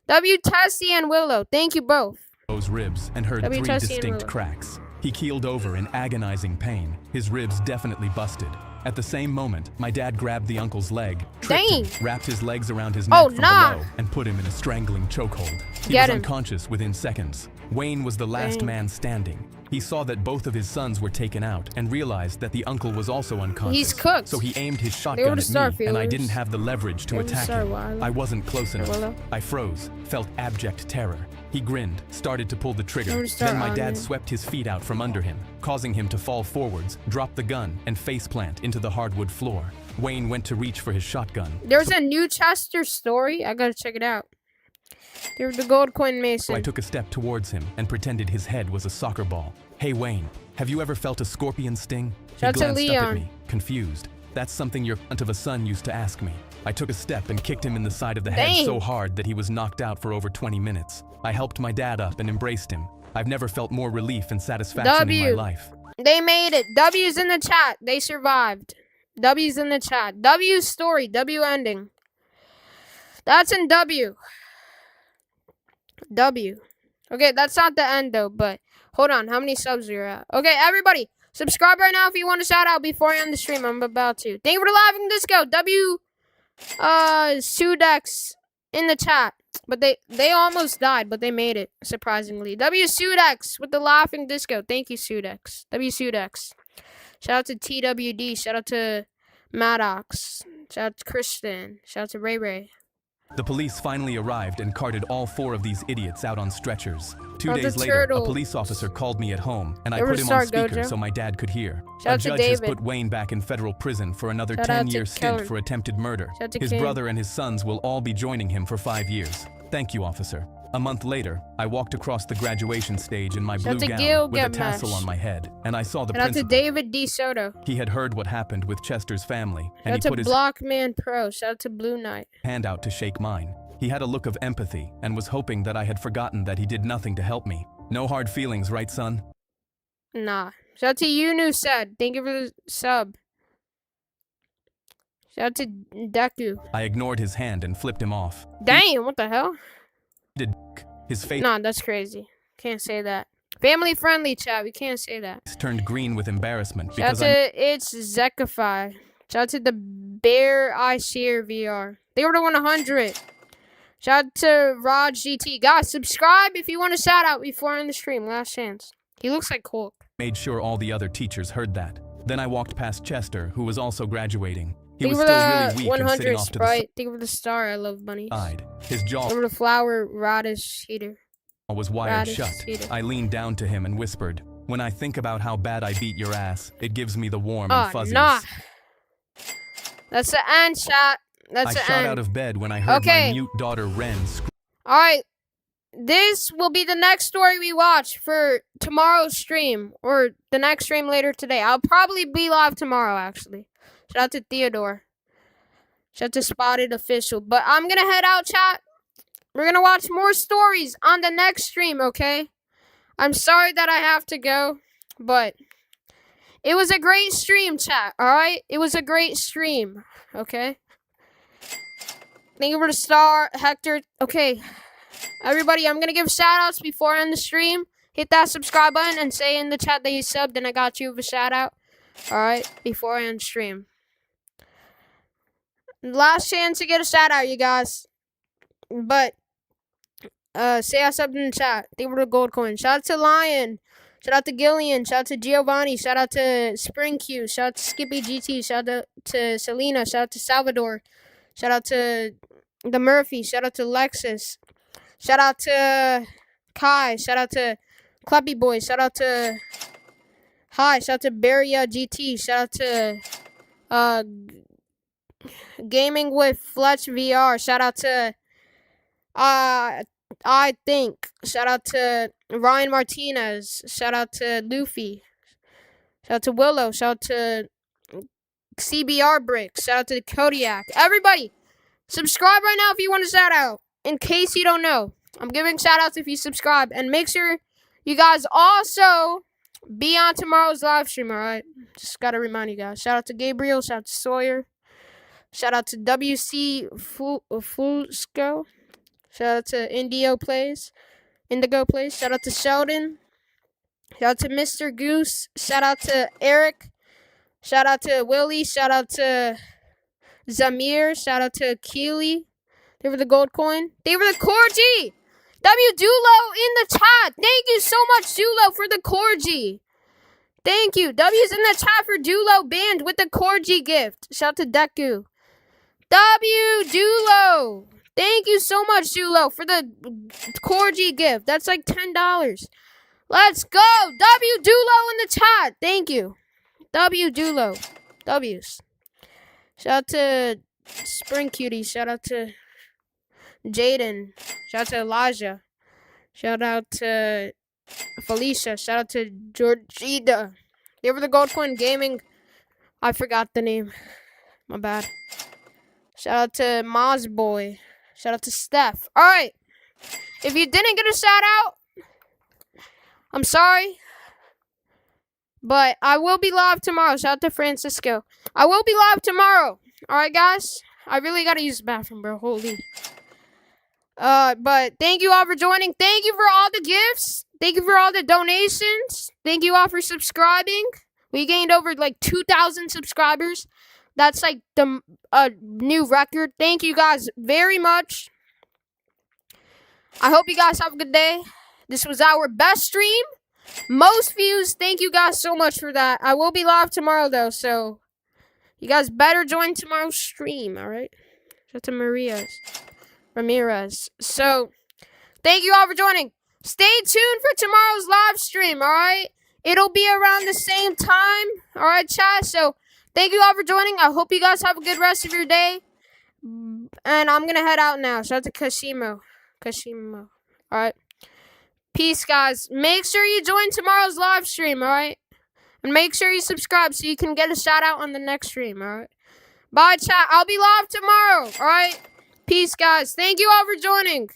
W Tassie and Willow. Thank you both. Bo's ribs and heard W. 3 Tessie and distinct Willow. cracks. He keeled over in agonizing pain. His ribs definitely busted. At the same moment, my dad grabbed the uncle's leg, tripped him, Dang. wrapped his legs around his neck Oh, from nah. below, and put him in a strangling chokehold. He Get was him. unconscious within seconds. Wayne was the last Dang. man standing. He saw that both of his sons were taken out and realized that the uncle was also unconscious. He's cooked. So he aimed his They shotgun were at the star me, and I feelers. didn't have the leverage to They were the attack star him. Willow. I wasn't close enough. Willow. I froze, felt abject terror. He grinned, started to pull the They trigger. were the star Then my dad Iron. swept his feet out from under him, causing him to fall forwards, drop the gun, and faceplant into the hardwood floor. Wayne went to reach for his shotgun. There's a new Chester story. I gotta check it out. There's the gold coin So Mason. I took a step towards him and pretended his head was a soccer ball. Hey Wayne, have you ever felt a scorpion sting? Shout He out to glanced up at Leon. me, confused. That's something your cunt of a son used to ask me. I took a step and kicked him in the side of the head Dang. so hard that he was knocked out for over 20 minutes. I helped my dad up and embraced him. I've never felt more relief and satisfaction in my W. life. They made it. W's in the chat. They survived. W's in the chat. W story. W ending. That's in W. W. Okay, that's not the end though, but hold on. How many subs are you at? Okay, everybody, subscribe right now if you want a shout out before I end the stream. I'm about to. Thank you for the laughing disco. W Sudex in the chat. But they almost died, but they made it, surprisingly. W Sudex with the laughing disco. Thank you, Sudex. W Sudex. Shout out to TWD. Shout out to Maddox. Shout out to Kristen. Shout out to Ray Ray. The police finally arrived and carted all 4 of these idiots out on stretchers. 2 Oh, the days later, a turtles. police officer called me at home, and I They were put him Star on speaker Gojo. so my dad could hear. Shout A out to judge has David. put Wayne back in federal prison for another Shout out to 10-year stint Kellen. for attempted murder. Shout out to His King. brother and his sons will all be joining him for 5 years. Thank you, officer. A month later, I walked across the graduation stage in my Shout out blue to gown Gil with a Getmesh. tassel on my head, and I saw the Shout out to principal. David D. Soto. He had heard what happened with Chester's family, Shout and out he to put his Blockman Pro. Shout out to Blue Knight. hand out to shake mine. He had a look of empathy and was hoping that I had forgotten that he did nothing to help me. No hard feelings, right, son? Nah. Shout out to Yunu said. Thank you for the sub. Shout out to Deku. I ignored his hand and flipped him off. Damn, what the hell? His face Nah, that's crazy. Can't say that. Family friendly chat. We can't say that. turned green with embarrassment Shout out because I to It's Zekify. Shout out to the Bear Eye Shear VR. They were the 100. Shout out to Raj GT. Guys, subscribe if you want a shout out before I end the stream. Last chance. He looks like Hulk. made sure all the other teachers heard that. Then I walked past Chester, who was also graduating. He Think was of still the really weak and 100 sitting off to the Sprite. Think of the star. I love bunnies. side. His jaw Think of the flower radish heater. was wired Radish shut. eater. I leaned down to him and whispered, "When I think about how bad I beat your ass, it gives me the warm and Oh, fuzzies." nah. That's the end, chat. That's I the shot end. out of bed when I heard Okay. my mute daughter Ren scream. Alright. This will be the next story we watch for tomorrow's stream. Or the next stream later today. I'll probably be live tomorrow, actually. Shout out to Theodore. Shout out to Spotted Official. But I'm gonna head out, chat. We're gonna watch more stories on the next stream, okay? I'm sorry that I have to go. But it was a great stream, chat. Alright? It was a great stream. Okay? Thank you for the star, Hector. Okay. Everybody, I'm gonna give shoutouts before I end the stream. Hit that subscribe button and say in the chat that you subbed and I got you with a shout out. Alright, before I end stream. Last chance to get a shout out, you guys. But say I subbed in the chat. Thank you for the gold coin. Shout out to Lion. Shout out to Gillian. Shout out to Giovanni. Shout out to Spring Q. Shout out to Skippy GT. Shout out to Selena. Shout out to Salvador. Shout out to the Murphy. Shout out to Lexus. Shout out to Kai. Shout out to Clappy Boy. Shout out to Hi. Shout out to Beria GT. Shout out to Gaming with Fletch VR. Shout out to I think. Shout out to Ryan Martinez. Shout out to Luffy. Shout out to Willow. Shout out to CBR Bricks. Shout out to Kodiak. Everybody, subscribe right now if you want a shout out. In case you don't know, I'm giving shout outs if you subscribe. And make sure you guys also be on tomorrow's live stream, alright? Just gotta remind you guys. Shout out to Gabriel. Shout out to Sawyer. Shout out to WC Fulsco. Shout out to Indigo Plays. Shout out to Sheldon. Shout out to Mr. Goose. Shout out to Eric. Shout out to Willie. Shout out to Zamir. Shout out to Keely. They were the gold coin. They were the Corgi. W Dulo in the chat. Thank you so much, Dulo, for the Corgi. Thank you. W's in the chat for Dulo band with the Corgi gift. Shout out to Deku. W Dulo. Thank you so much, Dulo, for the Corgi gift. That's like $10. Let's go. W Dulo in the chat. Thank you. W Dulo. W's. Shout out to Spring Cutie. Shout out to Jaden. Shout out to Elijah. Shout out to Felicia. Shout out to Georgida. They were the Gold Coin Gaming. I forgot the name. My bad. Shout out to Mozboy. Shout out to Steph. Alright. If you didn't get a shout out, I'm sorry. But I will be live tomorrow. Shout out to Francisco. I will be live tomorrow. Alright, guys? I really gotta use the bathroom, bro. Holy. But thank you all for joining. Thank you for all the gifts. Thank you for all the donations. Thank you all for subscribing. We gained over like 2,000 subscribers. That's like the new record. Thank you guys very much. I hope you guys have a good day. This was our best stream. Most views. Thank you guys so much for that. I will be live tomorrow though, so you guys better join tomorrow's stream, alright? Shout out to Ramirez. So, thank you all for joining. Stay tuned for tomorrow's live stream, alright? It'll be around the same time, alright, chat? So, thank you all for joining. I hope you guys have a good rest of your day. And I'm gonna head out now. Shout out to Kashimo. Alright? Peace, guys. Make sure you join tomorrow's live stream, alright? And make sure you subscribe so you can get a shout out on the next stream, alright? Bye, chat. I'll be live tomorrow, alright? Peace, guys. Thank you all for joining.